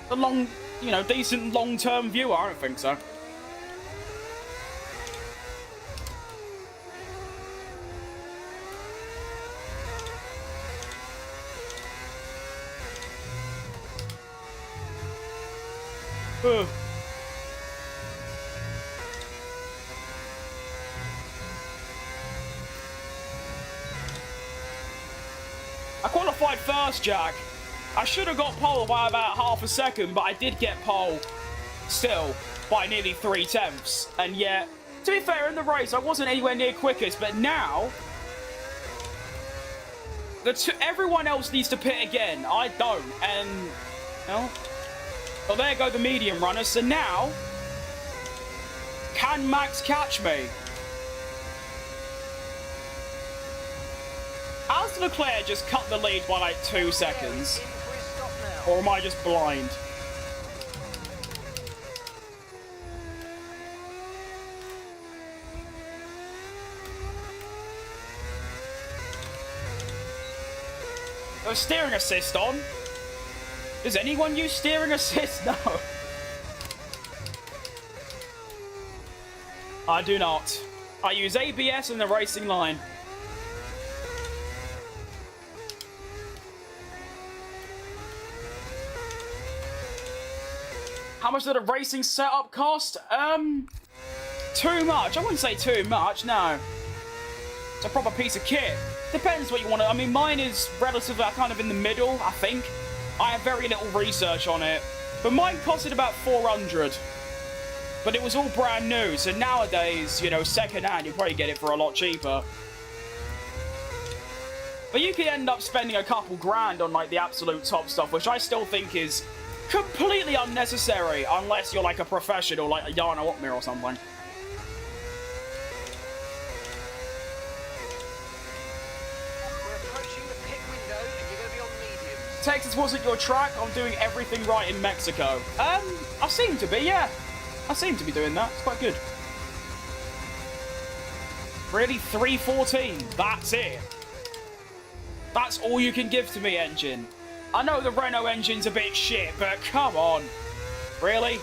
long, you know, decent long-term viewer. I don't think so. Ugh. I qualified first, Jack. I should have got pole by about half a second, but I did get pole still by nearly 3/10. And yet, to be fair, in the race, I wasn't anywhere near quickest, but now, everyone else needs to pit again. I don't, and, well, there go the medium runners. So now, can Max catch me? Has Leclerc just cut the lead by like 2 seconds? Or am I just blind? There's steering assist on. Does anyone use steering assist? No. I do not. I use ABS in the racing line. How much did a racing setup cost? Too much. I wouldn't say too much, no. It's a proper piece of kit. Depends what you want to... I mean, mine is relatively kind of in the middle, I think. I have very little research on it. But mine costed about 400. But it was all brand new, so nowadays, you know, second-hand, you'll probably get it for a lot cheaper. But you could end up spending a couple grand on, like, the absolute top stuff, which I still think is completely unnecessary, unless you're, like, a professional, like a Yana Otmir or something. Texas wasn't your track. I'm doing everything right in Mexico. I seem to be, yeah. I seem to be doing that. It's quite good. Really, 314. That's it. That's all you can give to me, engine. I know the Renault engine's a bit shit, but come on. Really?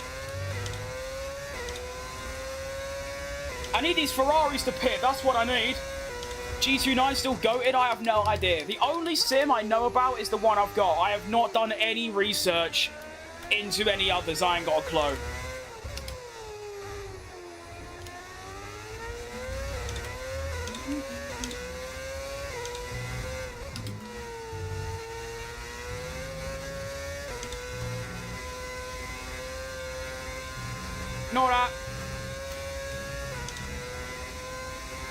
I need these Ferraris to pit. That's what I need. G29 still goated? I have no idea. The only sim I know about is the one I've got. I have not done any research into any others. I ain't got a clue. Ignore that.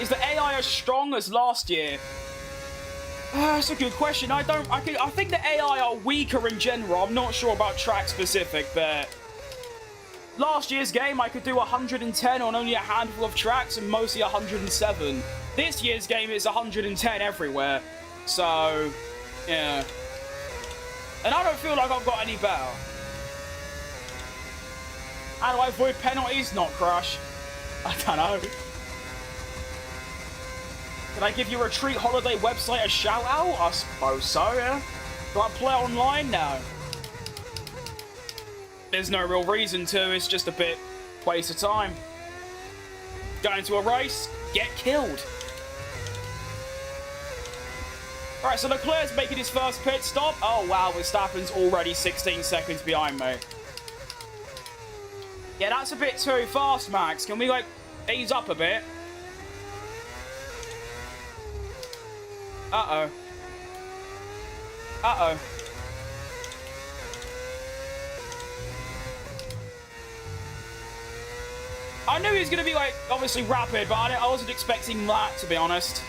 Is the AI as strong as last year? That's a good question. I think the AI are weaker in general. I'm not sure about track specific, but last year's game I could do 110 on only a handful of tracks and mostly 107. This year's game is 110 everywhere. So, yeah. And I don't feel like I've got any better. How do I avoid penalties? Not crash. I don't know. Can I give your retreat holiday website a shout out? I suppose so, yeah. Do I play online? No. There's no real reason to, it's just a bit waste of time. Go into a race, get killed. Alright, so Leclerc's making his first pit stop. Oh wow, Verstappen's already 16 seconds behind me. Yeah, that's a bit too fast, Max. Can we, like, ease up a bit? Uh-oh. Uh-oh. I knew he was going to be, like, obviously rapid, but I wasn't expecting that, to be honest.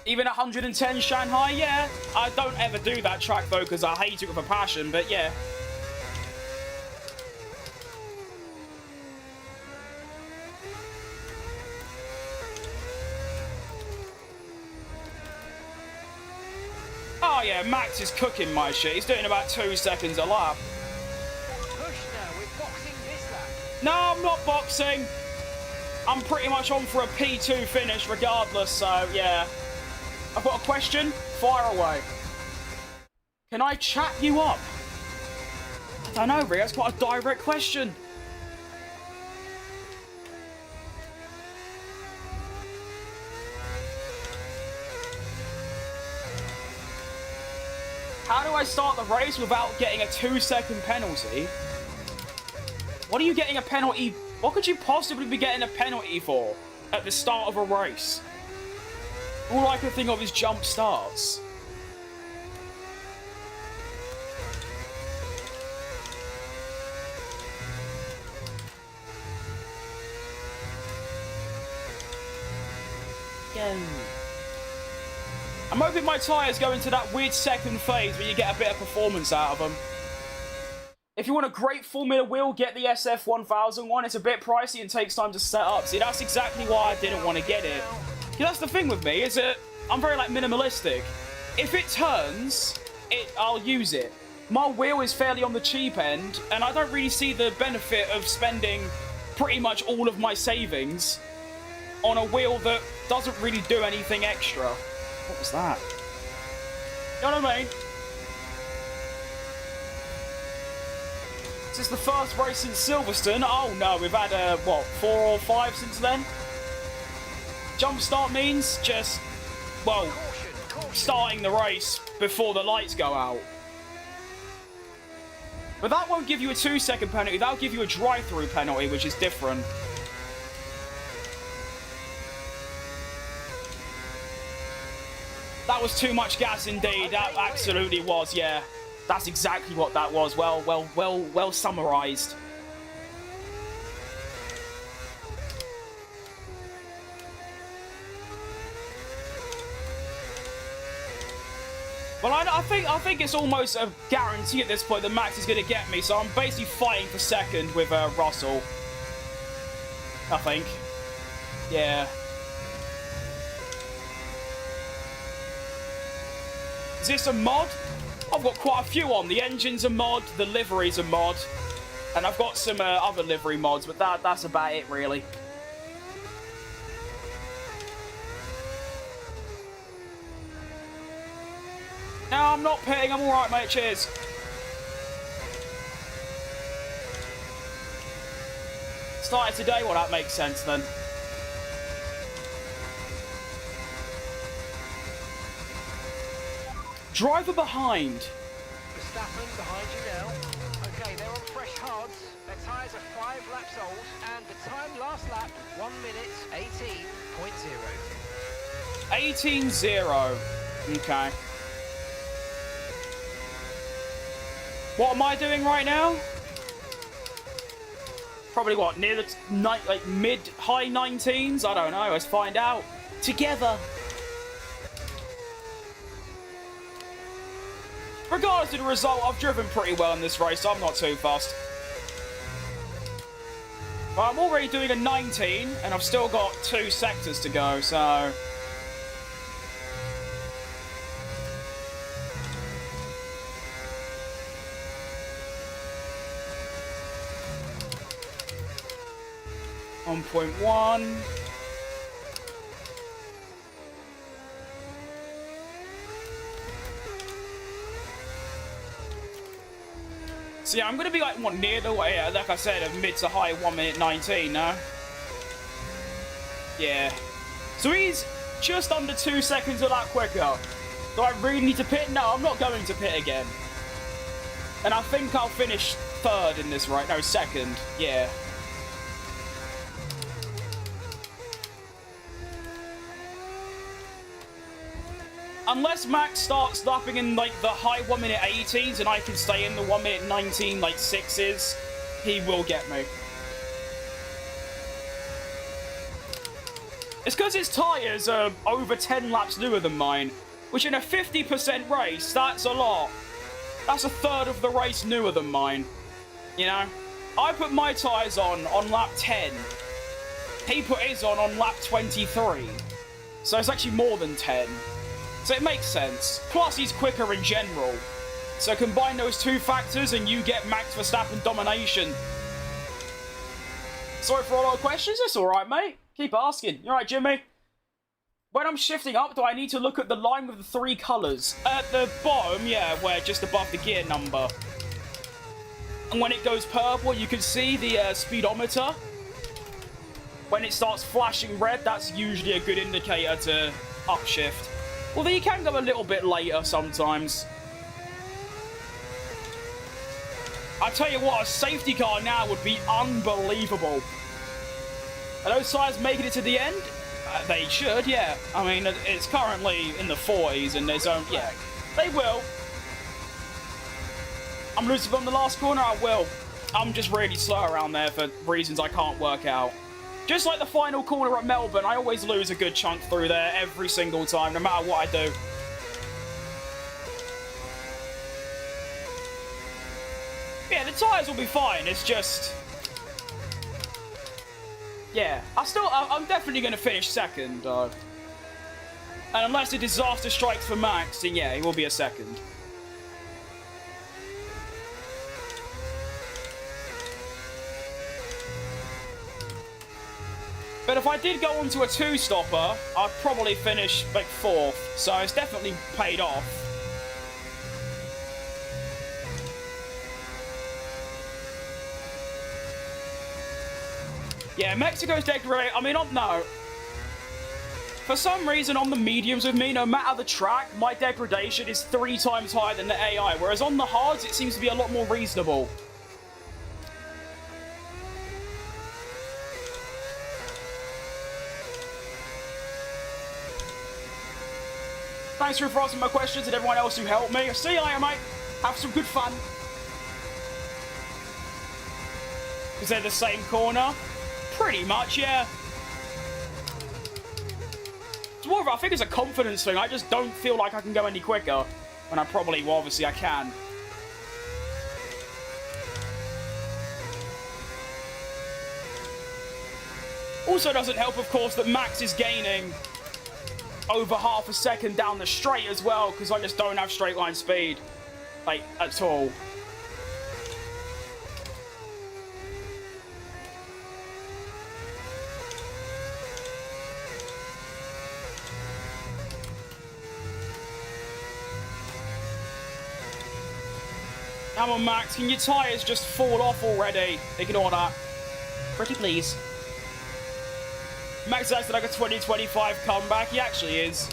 Even 110 Shanghai, yeah. I don't ever do that track, though, because I hate it with a passion, but yeah. Oh yeah, Max is cooking my shit. He's doing about 2 seconds a lap. Push now, we're boxing this lap. No, I'm not boxing. I'm pretty much on for a P2 finish regardless, so yeah. I've got a question. Fire away. Can I chat you up? I don't know, really. That's quite a direct question. How do I start the race without getting a 2-second penalty? What are you getting a penalty? What could you possibly be getting a penalty for at the start of a race? All I can think of is jump starts. Go. I'm hoping my tyres go into that weird second phase where you get a bit of performance out of them. If you want a great Formula wheel, get the SF1000 one. It's a bit pricey and takes time to set up. See, that's exactly why I didn't want to get it. That's the thing with me, is that I'm very, like, minimalistic. If it turns, I'll use it. My wheel is fairly on the cheap end, and I don't really see the benefit of spending pretty much all of my savings on a wheel that doesn't really do anything extra. What was that? You know what I mean? Is this the first race since Silverstone? Oh no, we've had, what, 4 or 5 since then? Jump start means just, well, starting the race before the lights go out. But that won't give you a 2-second penalty, that'll give you a drive-through penalty, which is different. That was too much gas indeed. That absolutely was, yeah. That's exactly what that was. Well summarized. Well, I think it's almost a guarantee at this point that Max is going to get me, so I'm basically fighting for second with Russell. I think. Yeah. Is this a mod? I've got quite a few on. The engine's a mod, the livery's a mod, and I've got some other livery mods, but that's about it, really. No, I'm not pitting. I'm alright, mate. Cheers. Started today? Well, that makes sense, then. Driver behind. Verstappen behind you now. Okay, they're on fresh hards. Their tyres are 5 laps old, and the time last lap, 1 minute 18.0. 18.0. Okay. What am I doing right now? Probably what, near the like mid-high 19s? I don't know. Let's find out together. Regardless of the result, I've driven pretty well in this race, so I'm not too fussed. But I'm already doing a 19, and I've still got 2 sectors to go, so... .1. So yeah, I'm going to be like, what, near the way, like I said, a mid to high 1 minute 19, no? Yeah. So he's just under 2 seconds of that quicker. Do I really need to pit? No, I'm not going to pit again. And I think I'll finish 3rd in this, right? No, 2nd. Yeah. Unless Max starts lapping in, like, the high 1 minute 18s and I can stay in the 1 minute 19, like, 6s, he will get me. It's because his tyres are over 10 laps newer than mine, which in a 50% race, that's a lot. That's a 1/3 of the race newer than mine, you know? I put my tyres on lap 10. He put his on lap 23. So it's actually more than 10. So it makes sense. Plus, he's quicker in general. So combine those 2 factors and you get Max Verstappen domination. Sorry for all our questions. It's alright, mate. Keep asking. You alright, Jimmy? When I'm shifting up, do I need to look at the line with the 3 colours? At the bottom, yeah, where just above the gear number. And when it goes purple, you can see the speedometer. When it starts flashing red, that's usually a good indicator to upshift. Although you can go a little bit later sometimes. I tell you what, a safety car now would be unbelievable. Are those tyres making it to the end? They should, yeah. I mean, it's currently in the 40s and there's only... Yeah, they will. I'm losing from the last corner, I will. I'm just really slow around there for reasons I can't work out. Just like the final corner at Melbourne, I always lose a good chunk through there every single time, no matter what I do. Yeah, the tyres will be fine, it's just... Yeah, I'm definitely going to finish 2nd. And unless a disaster strikes for Max, then yeah, he will be a 2nd. But if I did go onto a 2-stopper, I'd probably finish, like, 4th. So it's definitely paid off. Yeah, Mexico's degradation. I mean, no. For some reason, on the mediums with me, no matter the track, my degradation is 3 times higher than the AI. Whereas on the hards, it seems to be a lot more reasonable. Thanks for answering my questions and everyone else who helped me. See you later, mate. Have some good fun. Is they the same corner? Pretty much, yeah. It's more of, I think it's a confidence thing. I just don't feel like I can go any quicker. When I probably, well, obviously I can. Also doesn't help, of course, that Max is gaining over half a second down the straight as well, because I just don't have straight line speed, like, at all. Come on, Max, can your tyres just fall off already? Ignore that. Pretty please. Max acts like a 2025 comeback. He actually is.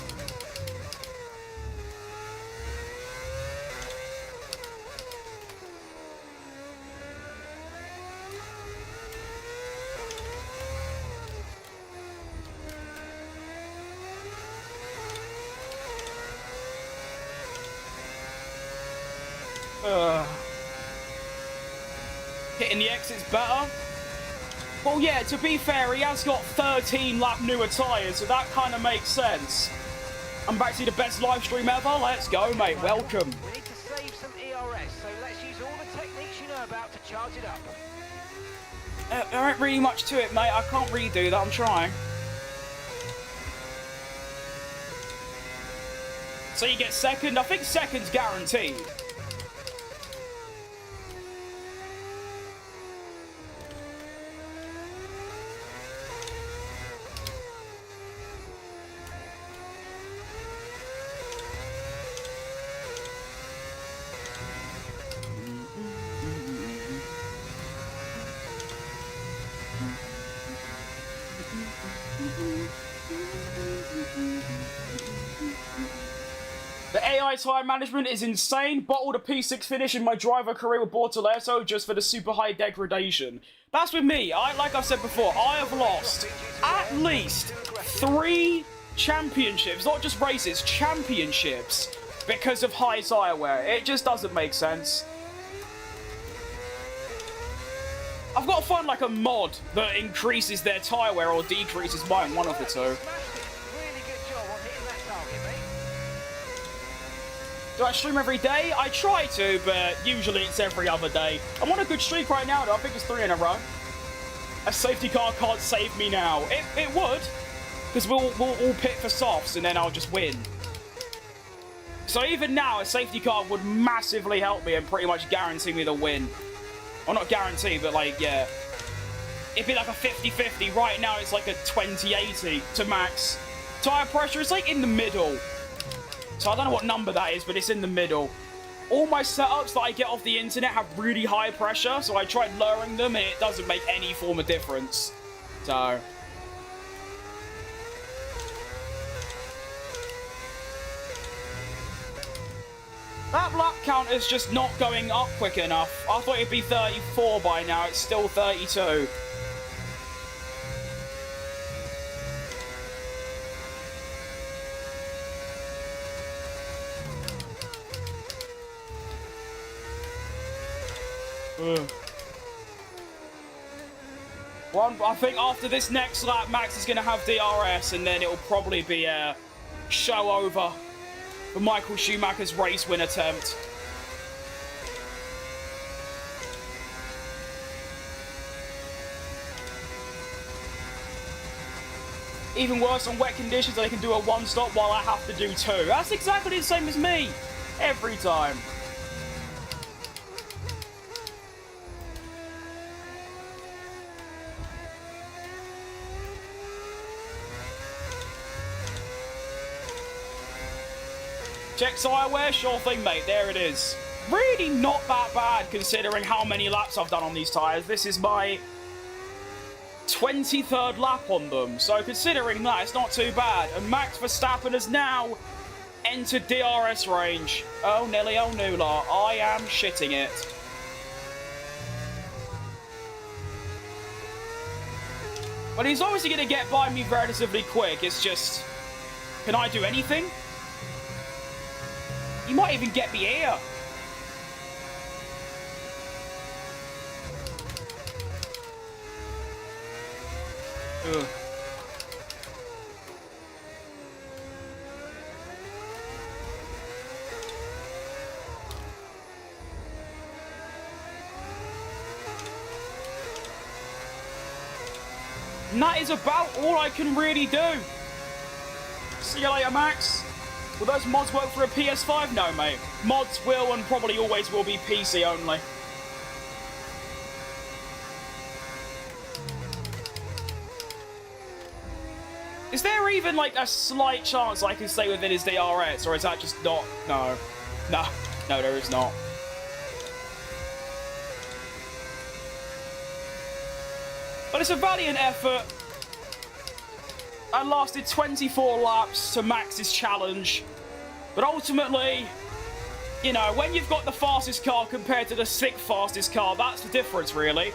Hitting the exit's better. Well, yeah, to be fair, he has got 13 lap newer tyres, so that kind of makes sense. I'm back to the best live stream ever. Let's go, mate. Welcome. We need to save some ERS, so let's use all the techniques you know about to charge it up. There ain't really much to it, mate. I can't really do that. I'm trying. So you get second. I think second's guaranteed. The AI tyre management is insane. Bottled a P6 finish in my driver career with Bortoleto just for the super high degradation. That's with me. Like I've said before, I have lost at least 3 championships, not just races, championships, because of high tyre wear. It just doesn't make sense. I've got to find like a mod that increases their tyre wear or decreases mine, one of the two. Do I stream every day? I try to, but usually it's every other day. I'm on a good streak right now, though. I think it's 3 in a row. A safety car can't save me now. It would, because we'll all pit for softs, and then I'll just win. So even now, a safety car would massively help me and pretty much guarantee me the win. Well, not guarantee, but like, yeah. It'd be like a 50-50. Right now, it's like a 20-80 to max. Tyre pressure is like in the middle. So I don't know what number that is, but it's in the middle. All my setups that I get off the internet have really high pressure, so I tried lowering them, and it doesn't make any form of difference. So... that lap count is just not going up quick enough. I thought it'd be 34 by now. It's still 32. Well, I think after this next lap, Max is going to have DRS, and then it'll probably be a show over for Michael Schumacher's race win attempt. Even worse on wet conditions, they can do a one-stop while I have to do 2. That's exactly the same as me. Every time. Check tyre wear, sure thing, mate. There it is. Really not that bad considering how many laps I've done on these tyres. This is my 23rd lap on them. So considering that, it's not too bad. And Max Verstappen has now entered DRS range. Oh, Nelly, oh, Nula. I am shitting it. But he's obviously going to get by me relatively quick. It's just... can I do anything? He might even get me here. Ugh. And that is about all I can really do. See you later, Max. Will those mods work for a PS5? No, mate. Mods will and probably always will be PC only. Is there even, like, a slight chance I can stay within his DRS, or is that just not... No. No. No, there is not. But it's a valiant effort. I lasted 24 laps to Max's challenge. But ultimately, you know, when you've got the fastest car compared to the 6th fastest car, that's the difference, really.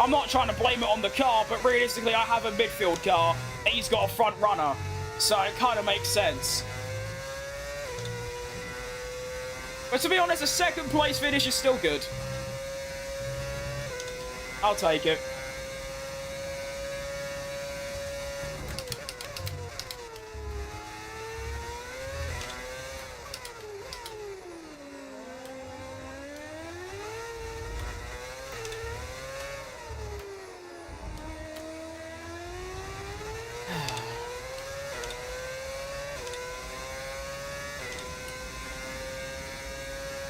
I'm not trying to blame it on the car, but realistically, I have a midfield car, and he's got a front runner. So it kind of makes sense. But to be honest, a 2nd place finish is still good. I'll take it.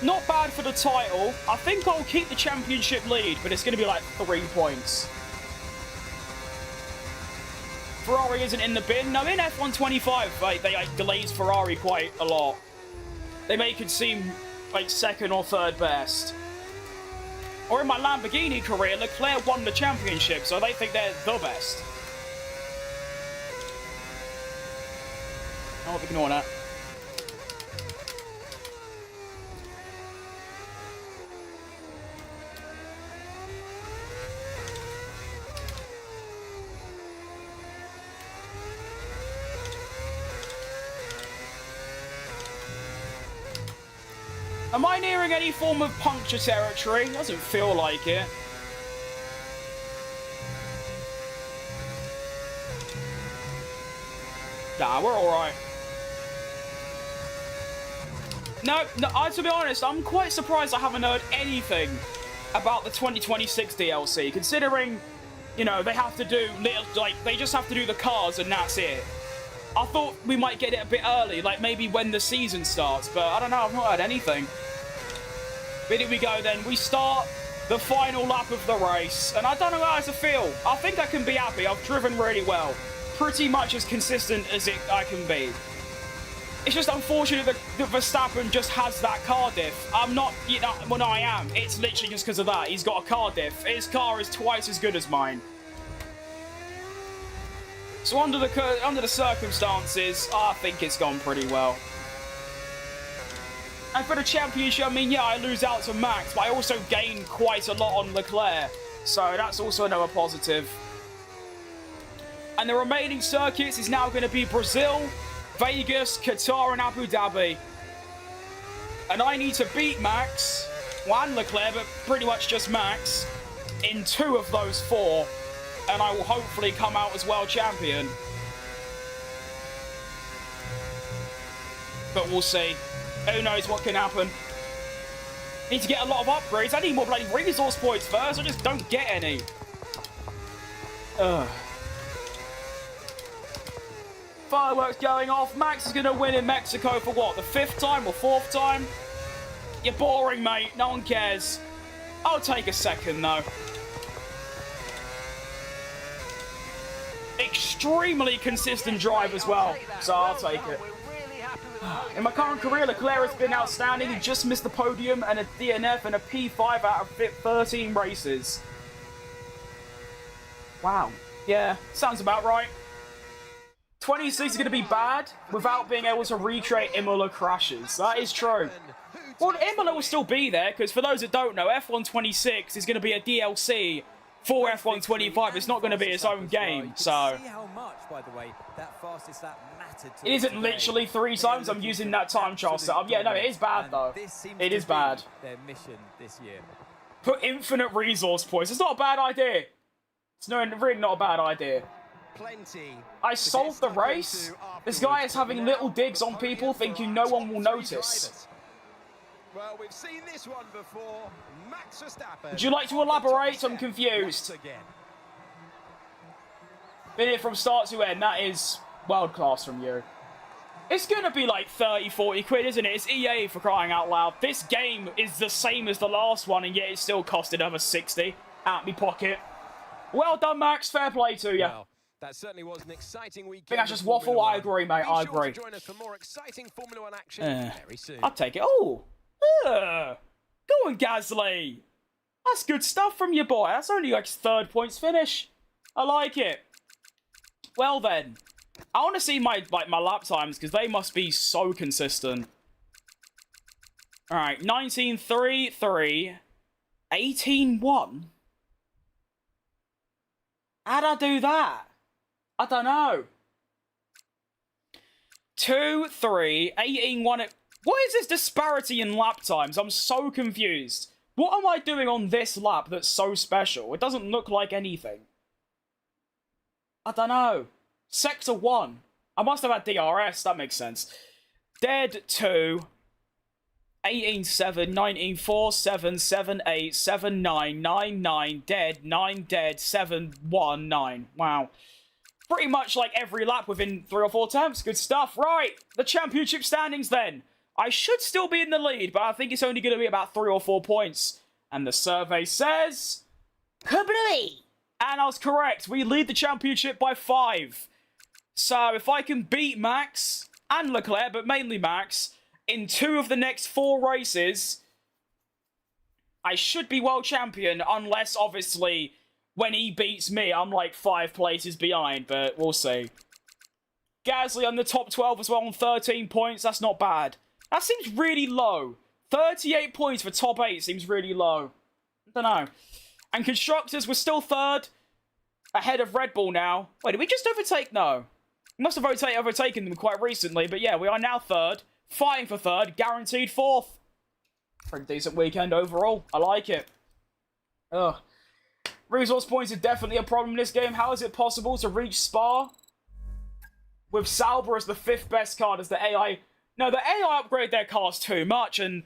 Not bad for the title. I think I'll keep the championship lead, but it's going to be like 3 points. Ferrari isn't in the bin. No, in F125, like, they delays Ferrari quite a lot. They make it seem like second or third best. Or in my Lamborghini career, Leclerc won the championship, so they think they're the best. I'll ignore that. Am I nearing any form of puncture territory? Doesn't feel like it. Nah, we're alright. No, to be honest, I'm quite surprised I haven't heard anything about the 2026 DLC, considering, you know, they have to do, they just have to do the cars and that's it. I thought we might get it a bit early, like maybe when the season starts, but I don't know, I've not heard anything. But here we go then, we start the final lap of the race, and I don't know how to feel. I think I can be happy, I've driven really well. Pretty much as consistent as I can be. It's just unfortunate that Verstappen just has that car diff. I'm not, you know, well no I am. It's literally just because of that. He's got a car diff. His car is twice as good as mine. So under the circumstances, I think it's gone pretty well. And for the championship, I mean, yeah, I lose out to Max, but I also gain quite a lot on Leclerc. So that's also another positive. And the remaining circuits is now going to be Brazil, Vegas, Qatar, and Abu Dhabi. And I need to beat Max, well, and Leclerc, but pretty much just Max, in 2 of those 4. And I will hopefully come out as world champion. But we'll see. Who knows what can happen. Need to get a lot of upgrades. I need more bloody resource points first. I just don't get any. Ugh. Fireworks going off. Max is going to win in Mexico for what? The 5th time or 4th time? You're boring, mate. No one cares. I'll take a second, though. Extremely consistent drive as well, so I'll take it. In my current career, Leclerc has been outstanding. He just missed the podium and a DNF and a P5 out of 13 races. Wow. Yeah, sounds about right. 26 is going to be bad without being able to recreate Imola crashes. That is true. Well, Imola will still be there, because for those that don't know, F1 26 is going to be a DLC for F1 25. It's not going to be its own game, so... It isn't literally 3 times I'm using that time trial setup. Yeah, no, it is bad, though. It is bad. Put infinite resource points. It's not a bad idea. It's really not a bad idea. I solved the race. This guy is having little digs on people thinking no one will notice. Well, we've seen this one before. Max Verstappen. Would you like to elaborate? I'm confused. Been here from start to end. That is world class from you. It's going to be like 30, 40 quid, isn't it? It's EA, for crying out loud. This game is the same as the last one, and yet it still costed over 60 out me pocket. Well done, Max. Fair play to you. Well, that certainly was an exciting weekend. I think that's just waffle. I agree, mate. I agree. Join us for more exciting Formula 1 action very soon. I'll take it. Oh. Go on, Gasly. That's good stuff from your boy. That's only like his 3rd points finish. I like it. Well then, I want to see my lap times, because they must be so consistent. All right, 19.33, 18.1. How'd I do that? I don't know. 2.3, 18.1. What is this disparity in lap times? I'm so confused. What am I doing on this lap that's so special? It doesn't look like anything. I don't know. Sector 1. I must have had DRS, that makes sense. Dead 2. 18.7, 19.4, 7, 7, 8, 7, 9, 9, 9, dead, 9, dead, 7, 1, 9. Wow. Pretty much like every lap within 3 or 4 attempts. Good stuff. Right, the championship standings then. I should still be in the lead, but I think it's only going to be about 3 or 4 points. And the survey says... Kablooey! And I was correct. We lead the championship by 5. So if I can beat Max and Leclerc, but mainly Max, in 2 of the next 4 races, I should be world champion, unless, obviously, when he beats me, I'm like 5 places behind, but we'll see. Gasly on the top 12 as well on 13 points. That's not bad. That seems really low. 38 points for top 8 seems really low. I don't know. And Constructors, we're still 3rd. Ahead of Red Bull now. Wait, did we just overtake? No. We must have overtaken them quite recently. But yeah, we are now 3rd. Fighting for 3rd. Guaranteed 4th. Pretty decent weekend overall. I like it. Ugh. Resource points are definitely a problem in this game. How is it possible to reach Spa with Sauber as the 5th best car? Does the AI... No, the AI upgrade their cars too much, and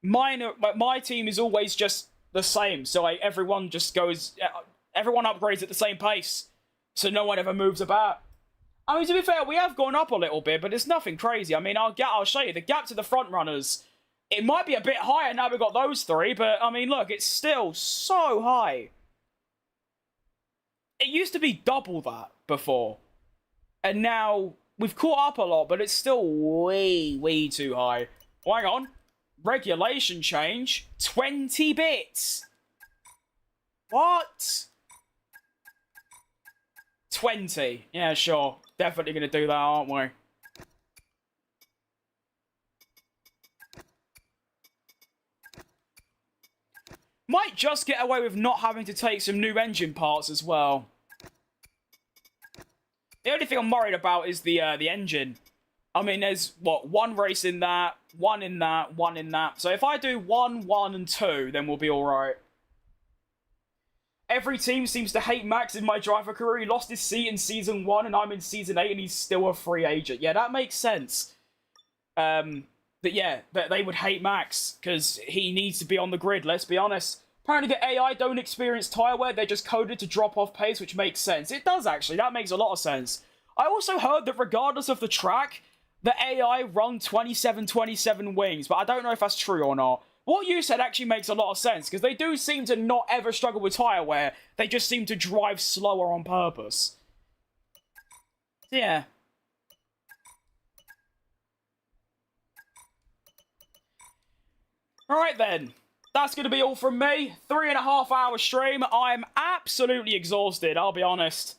my team is always just the same. So like, everyone just goes... Everyone upgrades at the same pace, so no one ever moves about. I mean, to be fair, we have gone up a little bit, but it's nothing crazy. I mean, I'll show you. The gap to the front runners, it might be a bit higher now we've got those 3, but I mean, look, it's still so high. It used to be double that before, and now we've caught up a lot, but it's still way too high. Oh, hang on. Regulation change. 20 bits. What? 20. Yeah, sure. Definitely going to do that, aren't we? Might just get away with not having to take some new engine parts as well. The only thing I'm worried about is the engine. I mean, there's, what, 1 race in that, 1 in that, 1 in that. So if I do 1, 1, and 2, then we'll be alright. Every team seems to hate Max in my driver career. He lost his seat in Season 1, and I'm in Season 8, and he's still a free agent. Yeah, that makes sense. But yeah, they would hate Max, because he needs to be on the grid, let's be honest. Apparently the AI don't experience tyre wear, they're just coded to drop off pace, which makes sense. It does, actually. That makes a lot of sense. I also heard that regardless of the track, the AI run 27-27 wings, but I don't know if that's true or not. What you said actually makes a lot of sense, because they do seem to not ever struggle with tyre wear. They just seem to drive slower on purpose. Yeah. Alright then. That's going to be all from me. 3.5 hour stream. I'm absolutely exhausted, I'll be honest.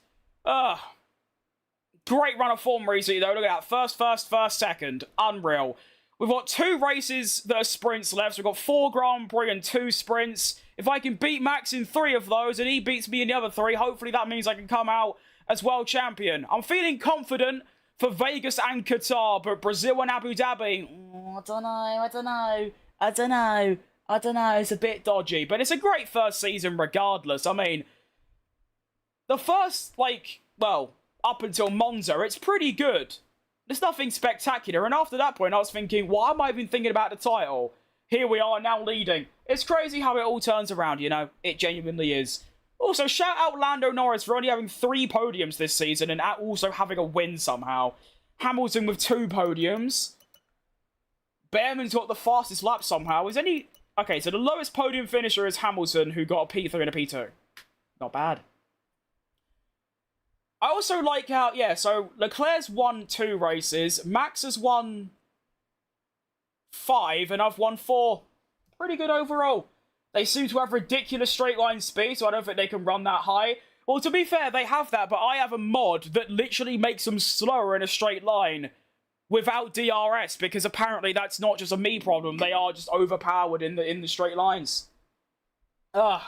Great run of form recently, though. Look at that. First, second. Unreal. We've got 2 races that are sprints left. So we've got 4 Grand Prix and 2 sprints. If I can beat Max in 3 of those and he beats me in the other 3, hopefully that means I can come out as world champion. I'm feeling confident for Vegas and Qatar, but Brazil and Abu Dhabi, I don't know. It's a bit dodgy, but it's a great first season regardless. I mean, the first, up until Monza, it's pretty good. There's nothing spectacular, and after that point, I was thinking, why am I even thinking about the title? Here we are, now leading. It's crazy how it all turns around, you know? It genuinely is. Also, shout out Lando Norris for only having 3 podiums this season, and also having a win somehow. Hamilton with 2 podiums. Behrman's got the fastest lap somehow. Okay, so the lowest podium finisher is Hamilton, who got a P3 and a P2. Not bad. I also like how, so Leclerc's won 2 races, Max has won 5, and I've won 4. Pretty good overall. They seem to have ridiculous straight line speed, so I don't think they can run that high. Well, to be fair, they have that, but I have a mod that literally makes them slower in a straight line without DRS, because apparently that's not just a me problem, they are just overpowered in the straight lines. But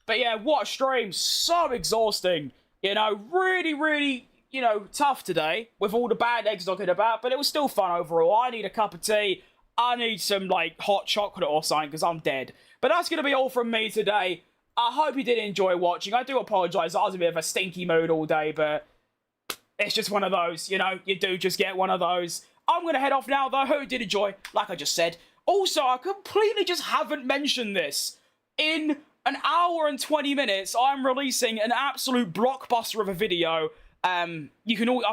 yeah, what a stream. So exhausting. You know, really, tough today with all the bad eggs knocking about, but it was still fun overall. I need a cup of tea. I need some, hot chocolate or something, because I'm dead. But that's going to be all from me today. I hope you did enjoy watching. I do apologise. I was in a bit of a stinky mood all day, but it's just one of those, you do just get one of those. I'm going to head off now, though. Hope you did enjoy, like I just said. Also, I completely just haven't mentioned this. In an hour and 20 minutes, I'm releasing an absolute blockbuster of a video. I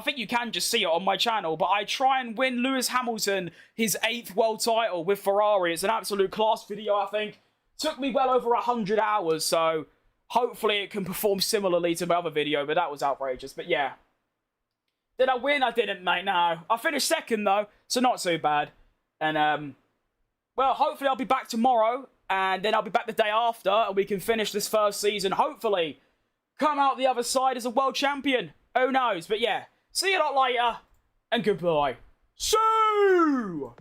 think you can just see it on my channel, but I try and win Lewis Hamilton his 8th world title with Ferrari. It's an absolute class video, I think. Took me well over 100 hours, so hopefully it can perform similarly to my other video, but that was outrageous. But yeah. Did I win? I didn't, mate, no. I finished 2nd, though, so not too bad. And, well, hopefully I'll be back tomorrow, and then I'll be back the day after, and we can finish this first season, hopefully come out the other side as a world champion. Who knows? But yeah, see you a lot later, and goodbye. See you!